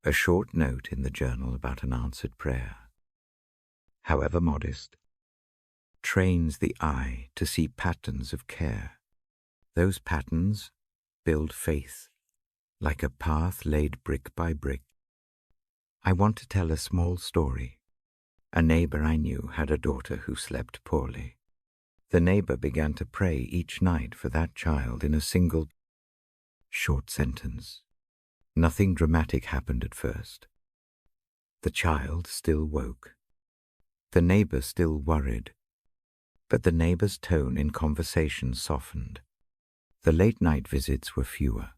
A short note in the journal about an answered prayer, however modest, trains the eye to see patterns of care. Those patterns build faith, like a path laid brick by brick. I want to tell a small story. A neighbor I knew had a daughter who slept poorly. The neighbor began to pray each night for that child in a single, short sentence. Nothing dramatic happened at first. The child still woke. The neighbor still worried. But the neighbor's tone in conversation softened. The late-night visits were fewer.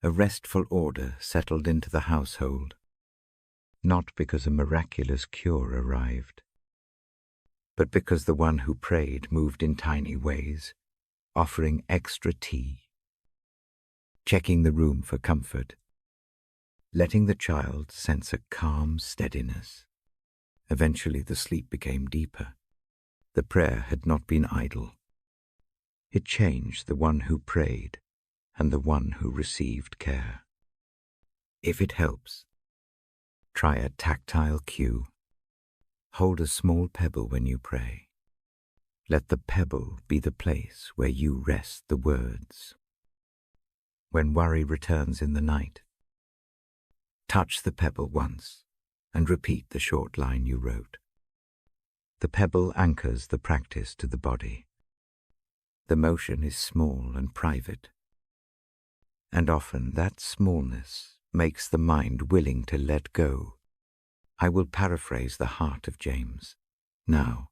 A restful order settled into the household, not because a miraculous cure arrived, but because the one who prayed moved in tiny ways, offering extra tea, checking the room for comfort, letting the child sense a calm steadiness. Eventually the sleep became deeper. The prayer had not been idle. It changed the one who prayed and the one who received care. If it helps, try a tactile cue. Hold a small pebble when you pray. Let the pebble be the place where you rest the words. When worry returns in the night, touch the pebble once and repeat the short line you wrote. The pebble anchors the practice to the body. The motion is small and private, and often that smallness makes the mind willing to let go. I will paraphrase the heart of James now,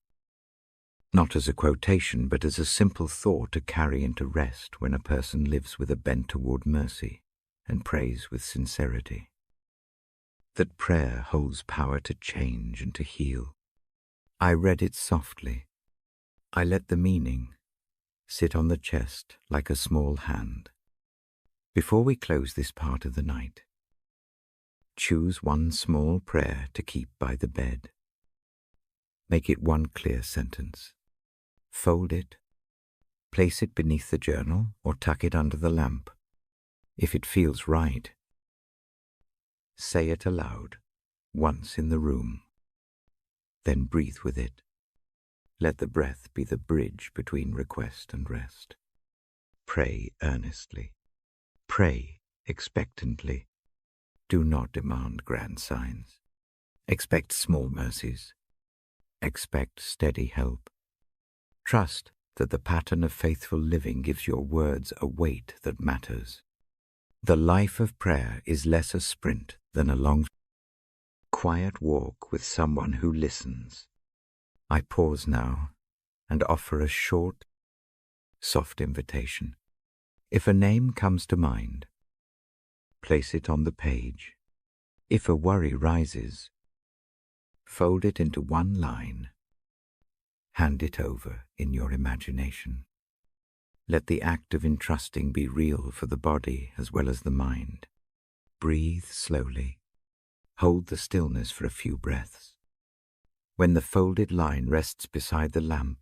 not as a quotation, but as a simple thought to carry into rest when a person lives with a bent toward mercy and prays with sincerity. That prayer holds power to change and to heal. I read it softly. I let the meaning sit on the chest like a small hand. Before we close this part of the night, choose one small prayer to keep by the bed. Make it one clear sentence. Fold it, place it beneath the journal, or tuck it under the lamp. If it feels right, say it aloud, once in the room. Then breathe with it. Let the breath be the bridge between request and rest. Pray earnestly. Pray expectantly. Do not demand grand signs. Expect small mercies. Expect steady help. Trust that the pattern of faithful living gives your words a weight that matters. The life of prayer is less a sprint than a long quiet walk with someone who listens. I pause now and offer a short, soft invitation. If a name comes to mind, place it on the page. If a worry rises, fold it into one line. Hand it over in your imagination. Let the act of entrusting be real for the body as well as the mind. Breathe slowly. Hold the stillness for a few breaths. When the folded line rests beside the lamp,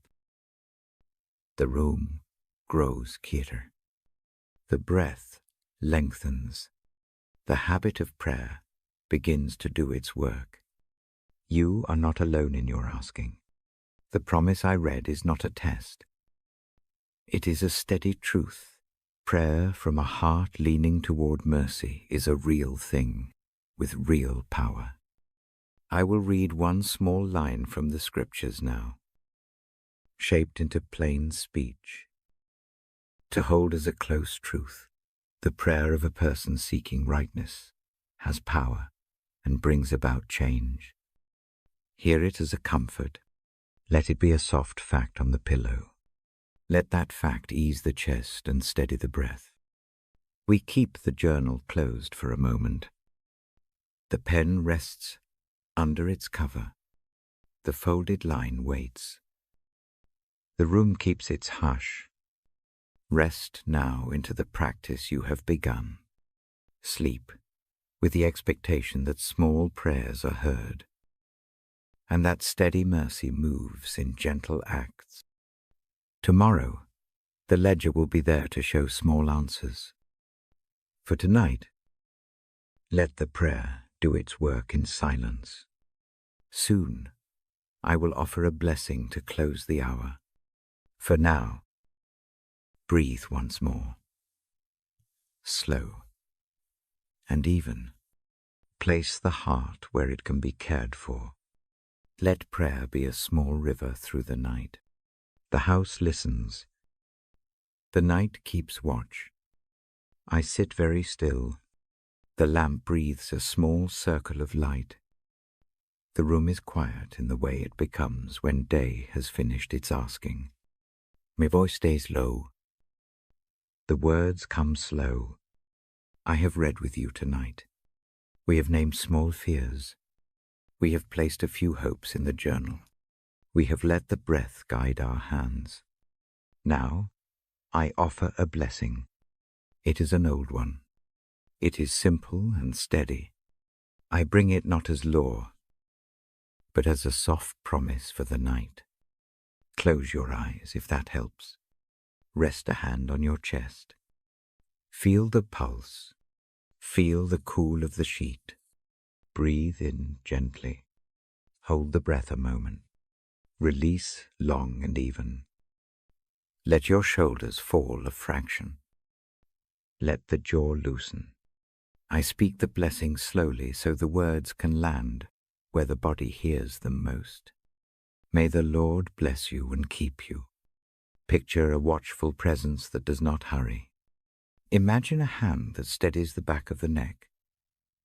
the room grows quieter. The breath lengthens. The habit of prayer begins to do its work. You are not alone in your asking. The promise I read is not a test. It is a steady truth. Prayer from a heart leaning toward mercy is a real thing with real power. I will read one small line from the scriptures now, shaped into plain speech, to hold as a close truth. The prayer of a person seeking rightness has power and brings about change. Hear it as a comfort. Let it be a soft fact on the pillow. Let that fact ease the chest and steady the breath. We keep the journal closed for a moment. The pen rests under its cover. The folded line waits. The room keeps its hush. Rest now into the practice you have begun. Sleep with the expectation that small prayers are heard, and that steady mercy moves in gentle acts. Tomorrow, the ledger will be there to show small answers. For tonight, let the prayer do its work in silence. Soon, I will offer a blessing to close the hour. For now, breathe once more. Slow and even. Place the heart where it can be cared for. Let prayer be a small river through the night. The house listens. The night keeps watch. I sit very still. The lamp breathes a small circle of light. The room is quiet in the way it becomes when day has finished its asking. My voice stays low. The words come slow. I have read with you tonight. We have named small fears. We have placed a few hopes in the journal. We have let the breath guide our hands. Now, I offer a blessing. It is an old one. It is simple and steady. I bring it not as law, but as a soft promise for the night. Close your eyes if that helps. Rest a hand on your chest. Feel the pulse. Feel the cool of the sheet. Breathe in gently. Hold the breath a moment. Release long and even. Let your shoulders fall a fraction. Let the jaw loosen. I speak the blessing slowly so the words can land where the body hears them most. May the Lord bless you and keep you. Picture a watchful presence that does not hurry. Imagine a hand that steadies the back of the neck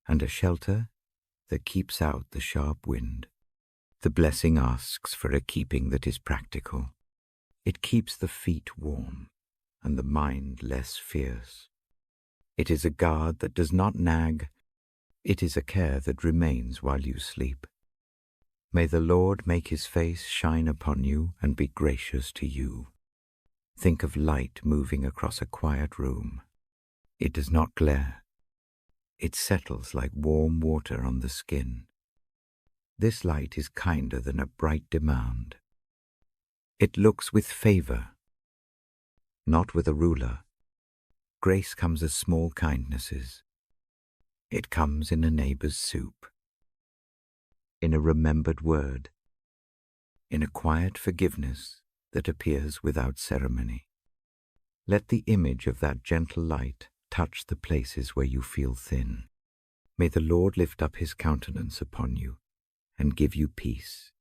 and a shelter that keeps out the sharp wind. The blessing asks for a keeping that is practical. It keeps the feet warm and the mind less fierce. It is a guard that does not nag. It is a care that remains while you sleep. May the Lord make his face shine upon you and be gracious to you. Think of light moving across a quiet room. It does not glare. It settles like warm water on the skin. This light is kinder than a bright demand. It looks with favor, not with a ruler. Grace comes as small kindnesses. It comes in a neighbor's soup, in a remembered word, in a quiet forgiveness that appears without ceremony. Let the image of that gentle light touch the places where you feel thin. May the Lord lift up his countenance upon you and give you peace.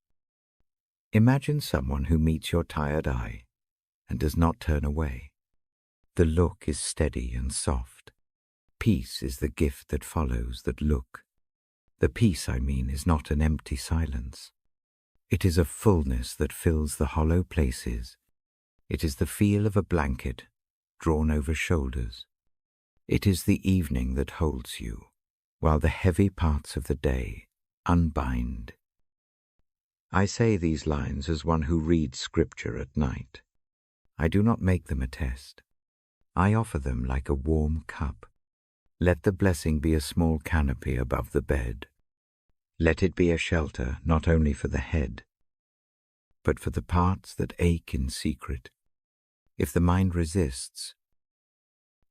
Imagine someone who meets your tired eye and does not turn away. The look is steady and soft. Peace is the gift that follows that look. The peace, I mean, is not an empty silence. It is a fullness that fills the hollow places. It is the feel of a blanket drawn over shoulders. It is the evening that holds you, while the heavy parts of the day unbind. I say these lines as one who reads scripture at night. I do not make them a test. I offer them like a warm cup. Let the blessing be a small canopy above the bed. Let it be a shelter not only for the head, but for the parts that ache in secret. If the mind resists,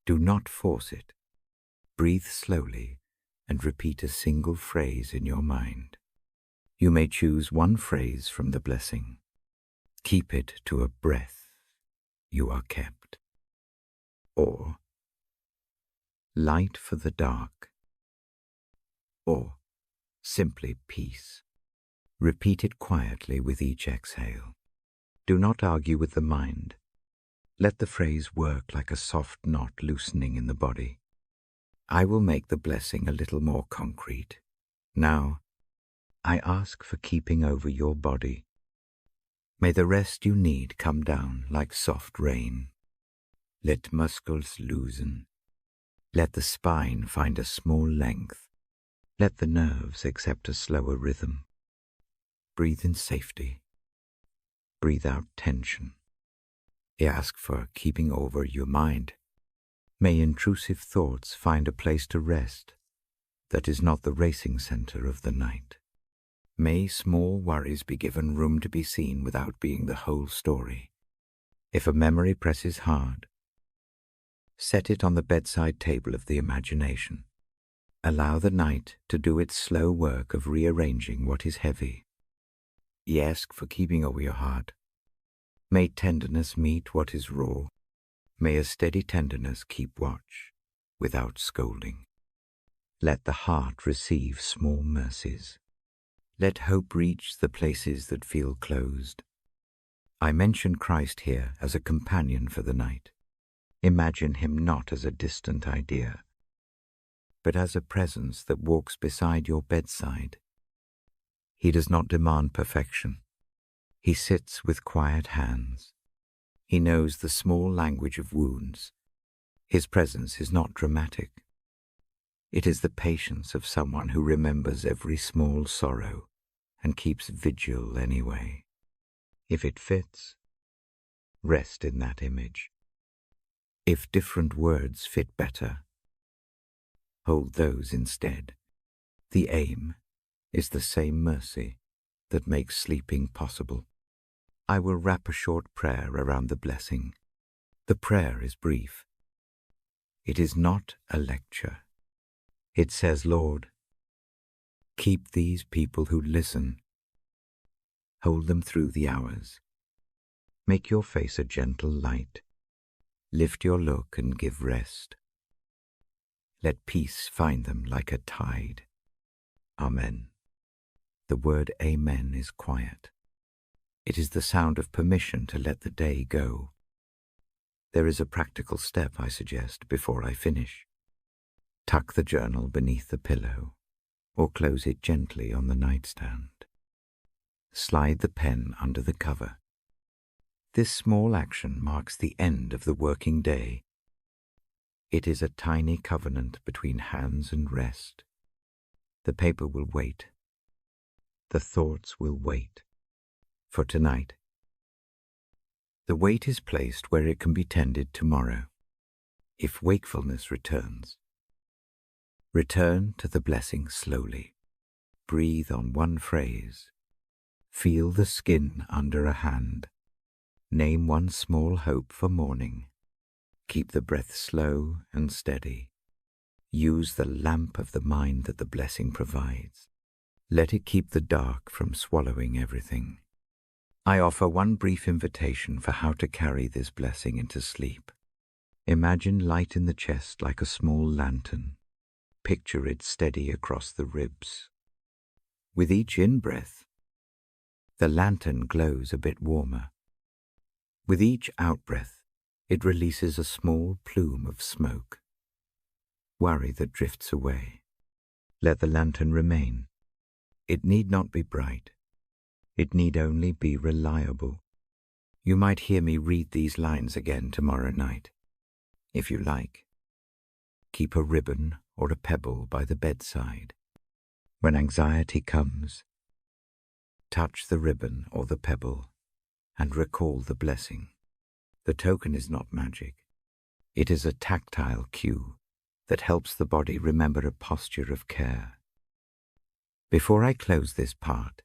do not force it. Breathe slowly and repeat a single phrase in your mind. You may choose one phrase from the blessing. Keep it to a breath. You are kept. Or, light for the dark. Or, simply peace. Repeat it quietly with each exhale. Do not argue with the mind. Let the phrase work like a soft knot loosening in the body. I will make the blessing a little more concrete. Now, I ask for keeping over your body. May the rest you need come down like soft rain. Let muscles loosen. Let the spine find a small length. Let the nerves accept a slower rhythm. Breathe in safety. Breathe out tension. Ask for keeping over your mind. May intrusive thoughts find a place to rest that is not the racing center of the night. May small worries be given room to be seen without being the whole story. If a memory presses hard, set it on the bedside table of the imagination. Allow the night to do its slow work of rearranging what is heavy. Ask for keeping over your heart. May tenderness meet what is raw. May a steady tenderness keep watch, without scolding. Let the heart receive small mercies. Let hope reach the places that feel closed. I mention Christ here as a companion for the night. Imagine him not as a distant idea, but as a presence that walks beside your bedside. He does not demand perfection. He sits with quiet hands. He knows the small language of wounds. His presence is not dramatic. It is the patience of someone who remembers every small sorrow and keeps vigil anyway. If it fits, rest in that image. If different words fit better, hold those instead. The aim is the same mercy that makes sleeping possible. I will wrap a short prayer around the blessing. The prayer is brief. It is not a lecture. It says, Lord, keep these people who listen. Hold them through the hours. Make your face a gentle light. Lift your look and give rest. Let peace find them like a tide. Amen. The word Amen is quiet. It is the sound of permission to let the day go. There is a practical step I suggest before I finish. Tuck the journal beneath the pillow, or close it gently on the nightstand. Slide the pen under the cover. This small action marks the end of the working day. It is a tiny covenant between hands and rest. The paper will wait. The thoughts will wait. For tonight, the weight is placed where it can be tended tomorrow. If wakefulness returns, return to the blessing slowly. Breathe on one phrase. Feel the skin under a hand. Name one small hope for morning. Keep the breath slow and steady. Use the lamp of the mind that the blessing provides. Let it keep the dark from swallowing everything. I offer one brief invitation for how to carry this blessing into sleep. Imagine light in the chest like a small lantern. Picture it steady across the ribs. With each in-breath, the lantern glows a bit warmer. With each out-breath, it releases a small plume of smoke. Worry that drifts away. Let the lantern remain. It need not be bright. It need only be reliable. You might hear me read these lines again tomorrow night, if you like. Keep a ribbon or a pebble by the bedside. When anxiety comes, touch the ribbon or the pebble and recall the blessing. The token is not magic. It is a tactile cue that helps the body remember a posture of care. Before I close this part,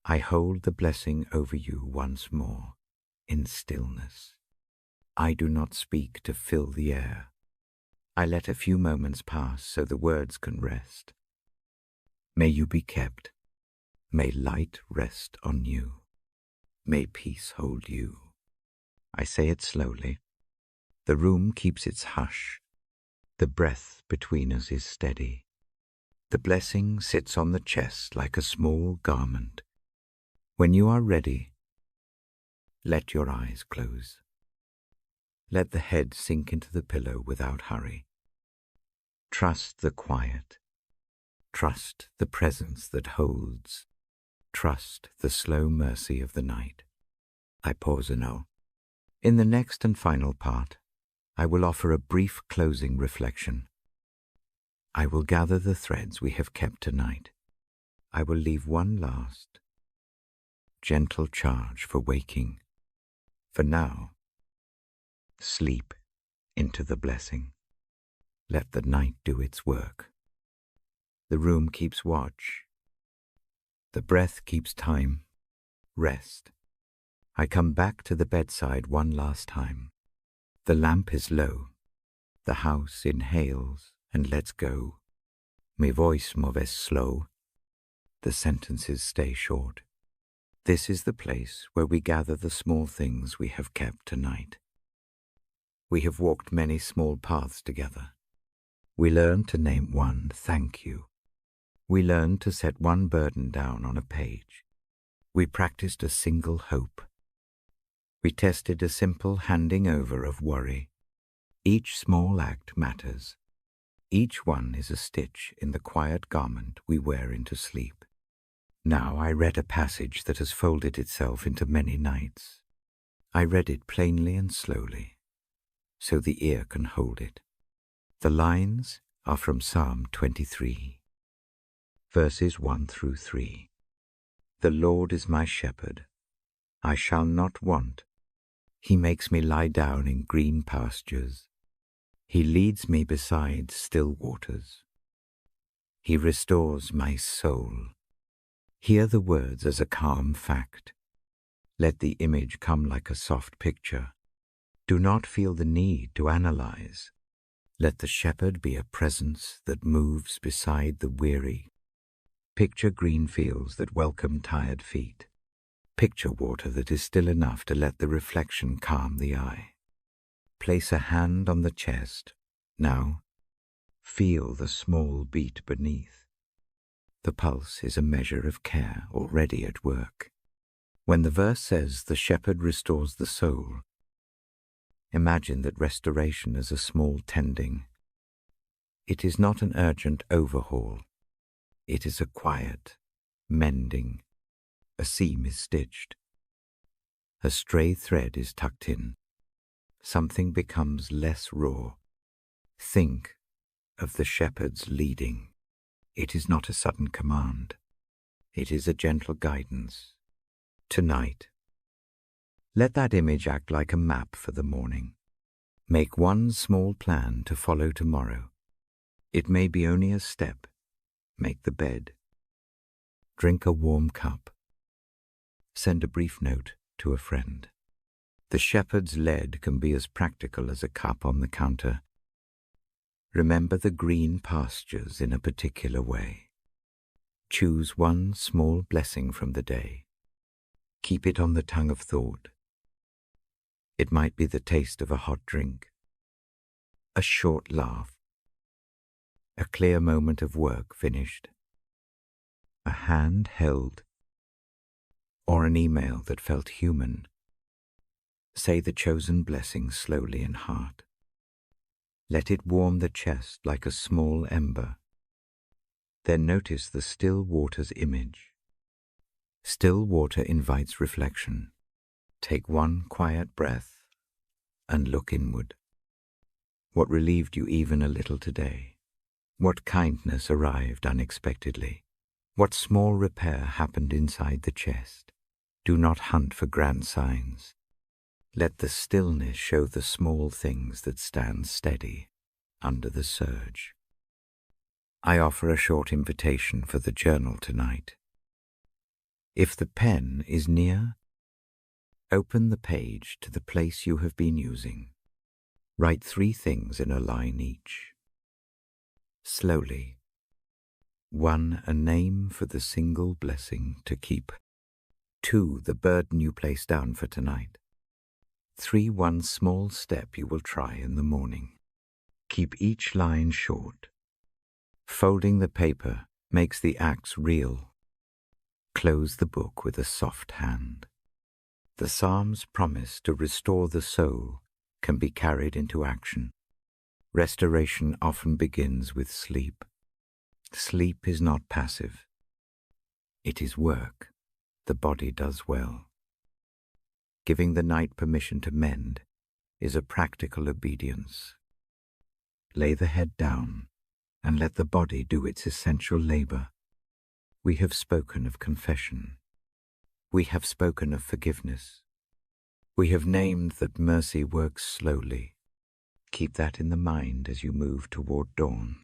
I hold the blessing over you once more in stillness. I do not speak to fill the air. I let a few moments pass so the words can rest. May you be kept. May light rest on you. May peace hold you. I say it slowly. The room keeps its hush. The breath between us is steady. The blessing sits on the chest like a small garment. When you are ready, let your eyes close. Let the head sink into the pillow without hurry. Trust the quiet. Trust the presence that holds. Trust the slow mercy of the night. I pause anew. In the next and final part, I will offer a brief closing reflection. I will gather the threads we have kept tonight. I will leave one last, gentle charge for waking. For now, sleep into the blessing. Let the night do its work. The room keeps watch. The breath keeps time. Rest. I come back to the bedside one last time. The lamp is low. The house inhales and lets go. My voice moves slow. The sentences stay short. This is the place where we gather the small things we have kept tonight. We have walked many small paths together. We learned to name one thank you. We learned to set one burden down on a page. We practiced a single hope. We tested a simple handing over of worry. Each small act matters. Each one is a stitch in the quiet garment we wear into sleep. Now I read a passage that has folded itself into many nights. I read it plainly and slowly, so the ear can hold it. The lines are from Psalm 23, verses 1 through 3. The Lord is my shepherd. I shall not want. He makes me lie down in green pastures. He leads me beside still waters. He restores my soul. Hear the words as a calm fact. Let the image come like a soft picture. Do not feel the need to analyze. Let the shepherd be a presence that moves beside the weary. Picture green fields that welcome tired feet. Picture water that is still enough to let the reflection calm the eye. Place a hand on the chest. Now, feel the small beat beneath. The pulse is a measure of care already at work. When the verse says the shepherd restores the soul, imagine that restoration is a small tending. It is not an urgent overhaul. It is a quiet mending. A seam is stitched. A stray thread is tucked in. Something becomes less raw. Think of the shepherd's leading. It is not a sudden command. It is a gentle guidance. Tonight, let that image act like a map for the morning. Make one small plan to follow tomorrow. It may be only a step. Make the bed. Drink a warm cup. Send a brief note to a friend. The shepherd's lead can be as practical as a cup on the counter. Remember the green pastures in a particular way. Choose one small blessing from the day. Keep it on the tongue of thought. It might be the taste of a hot drink, a short laugh, a clear moment of work finished, a hand held, or an email that felt human. Say the chosen blessing slowly in heart. Let it warm the chest like a small ember. Then notice the still water's image. Still water invites reflection. Take one quiet breath and look inward. What relieved you even a little today? What kindness arrived unexpectedly? What small repair happened inside the chest? Do not hunt for grand signs. Let the stillness show the small things that stand steady under the surge. I offer a short invitation for the journal tonight. If the pen is near, open the page to the place you have been using. Write 3 things in a line each. Slowly. 1. A name for the single blessing to keep. 2. The burden you place down for tonight. 3. One small step you will try in the morning. Keep each line short. Folding the paper makes the acts real. Close the book with a soft hand. The Psalms promise to restore the soul can be carried into action. Restoration often begins with sleep. Sleep is not passive. It is work the body does well. Giving the night permission to mend is a practical obedience. Lay the head down and let the body do its essential labor. We have spoken of confession. We have spoken of forgiveness. We have named that mercy works slowly. Keep that in the mind as you move toward dawn.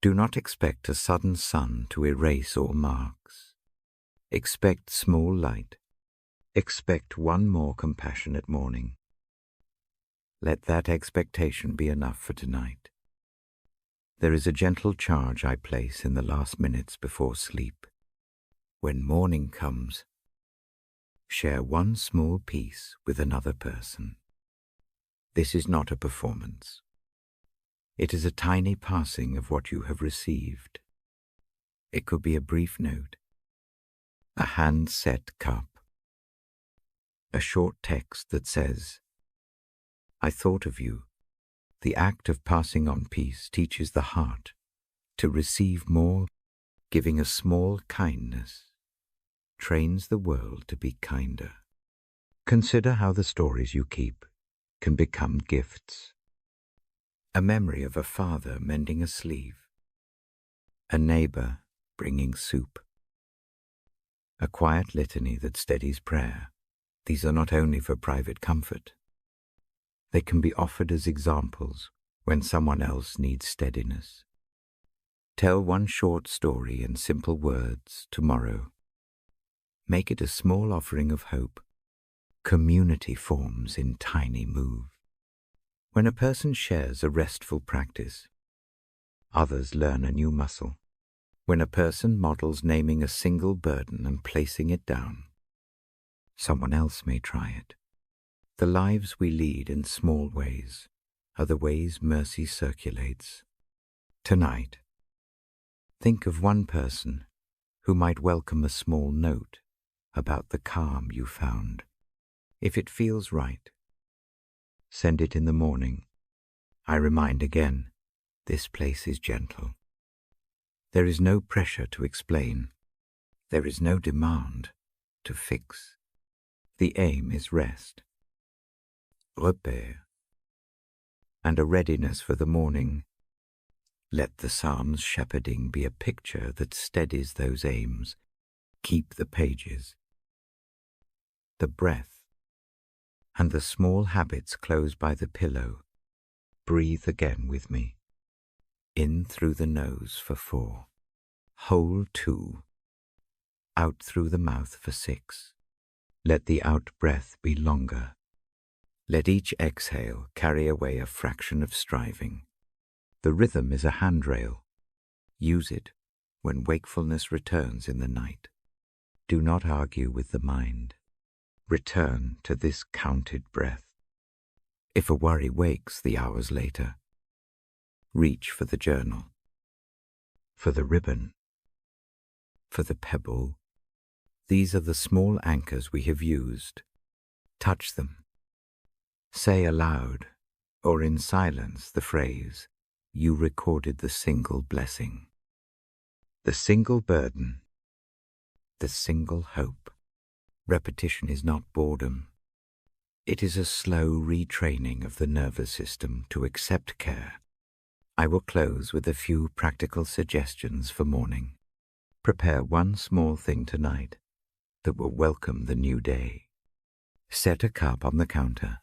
Do not expect a sudden sun to erase all marks. Expect small light. Expect one more compassionate morning. Let that expectation be enough for tonight. There is a gentle charge I place in the last minutes before sleep. When morning comes, share one small piece with another person. This is not a performance. It is a tiny passing of what you have received. It could be a brief note, a hand-set cup, a short text that says, "I thought of you." The act of passing on peace teaches the heart to receive more. Giving a small kindness trains the world to be kinder. Consider how the stories you keep can become gifts. A memory of a father mending a sleeve, a neighbor bringing soup, a quiet litany that steadies prayer. These are not only for private comfort. They can be offered as examples when someone else needs steadiness. Tell one short story in simple words tomorrow. Make it a small offering of hope. Community forms in tiny moves. When a person shares a restful practice, others learn a new muscle. When a person models naming a single burden and placing it down, someone else may try it. The lives we lead in small ways are the ways mercy circulates. Tonight, think of one person who might welcome a small note about the calm you found. If it feels right, send it in the morning. I remind again, this place is gentle. There is no pressure to explain. There is no demand to fix. The aim is rest, repère, and a readiness for the morning. Let the Psalms' shepherding be a picture that steadies those aims. Keep the pages, the breath, and the small habits close by the pillow. Breathe again with me. In through the nose for 4. Hold 2. Out through the mouth for 6. Let the out-breath be longer. Let each exhale carry away a fraction of striving. The rhythm is a handrail. Use it when wakefulness returns in the night. Do not argue with the mind. Return to this counted breath. If a worry wakes the hours later, reach for the journal, for the ribbon, for the pebble. These are the small anchors we have used. Touch them. Say aloud, or in silence, the phrase, "You recorded the single blessing." The single burden, the single hope. Repetition is not boredom. It is a slow retraining of the nervous system to accept care. I will close with a few practical suggestions for morning. Prepare one small thing tonight that will welcome the new day. Set a cup on the counter.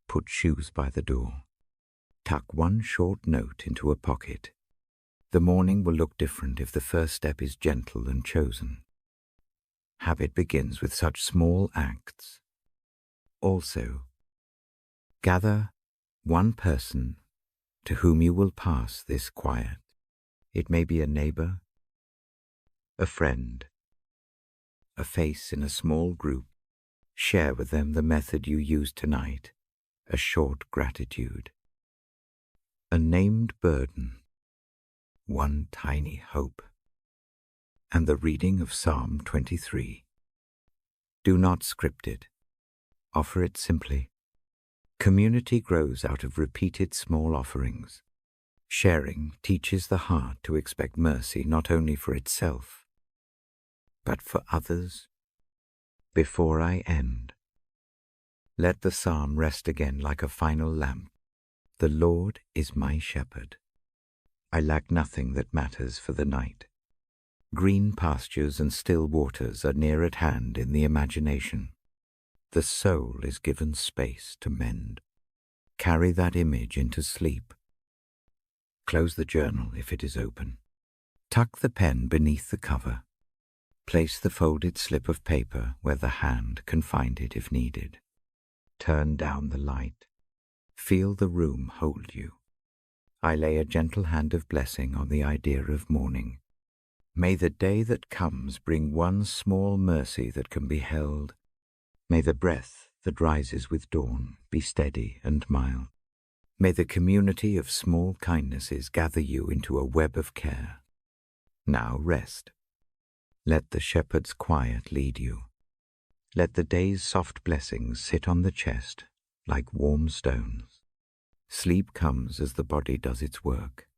Put shoes by the door. Tuck one short note into a pocket. The morning will look different if the first step is gentle and chosen. Habit begins with such small acts. Also, gather one person to whom you will pass this quiet. It may be a neighbor, a friend, a face in a small group. Share with them the method you used tonight, a short gratitude, a named burden, one tiny hope, and the reading of Psalm 23. Do not script it. Offer it simply. Community grows out of repeated small offerings. Sharing teaches the heart to expect mercy not only for itself, but for others. Before I end, let the psalm rest again like a final lamp. The Lord is my shepherd. I lack nothing that matters for the night. Green pastures and still waters are near at hand in the imagination. The soul is given space to mend. Carry that image into sleep. Close the journal if it is open. Tuck the pen beneath the cover. Place the folded slip of paper where the hand can find it if needed. Turn down the light. Feel the room hold you. I lay a gentle hand of blessing on the idea of morning. May the day that comes bring one small mercy that can be held. May the breath that rises with dawn be steady and mild. May the community of small kindnesses gather you into a web of care. Now rest. Let the shepherd's quiet lead you. Let the day's soft blessings sit on the chest like warm stones. Sleep comes as the body does its work.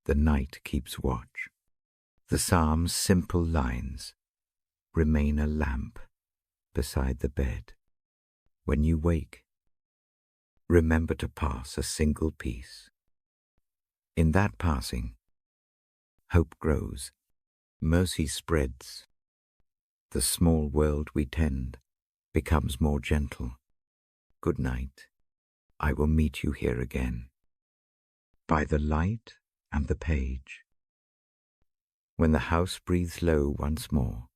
The night keeps watch. The psalm's simple lines remain a lamp beside the bed. When you wake, remember to pass a single piece. In that passing, hope grows, mercy spreads. The small world we tend becomes more gentle. Good night. I will meet you here again, by the light and the page. When the house breathes low once more,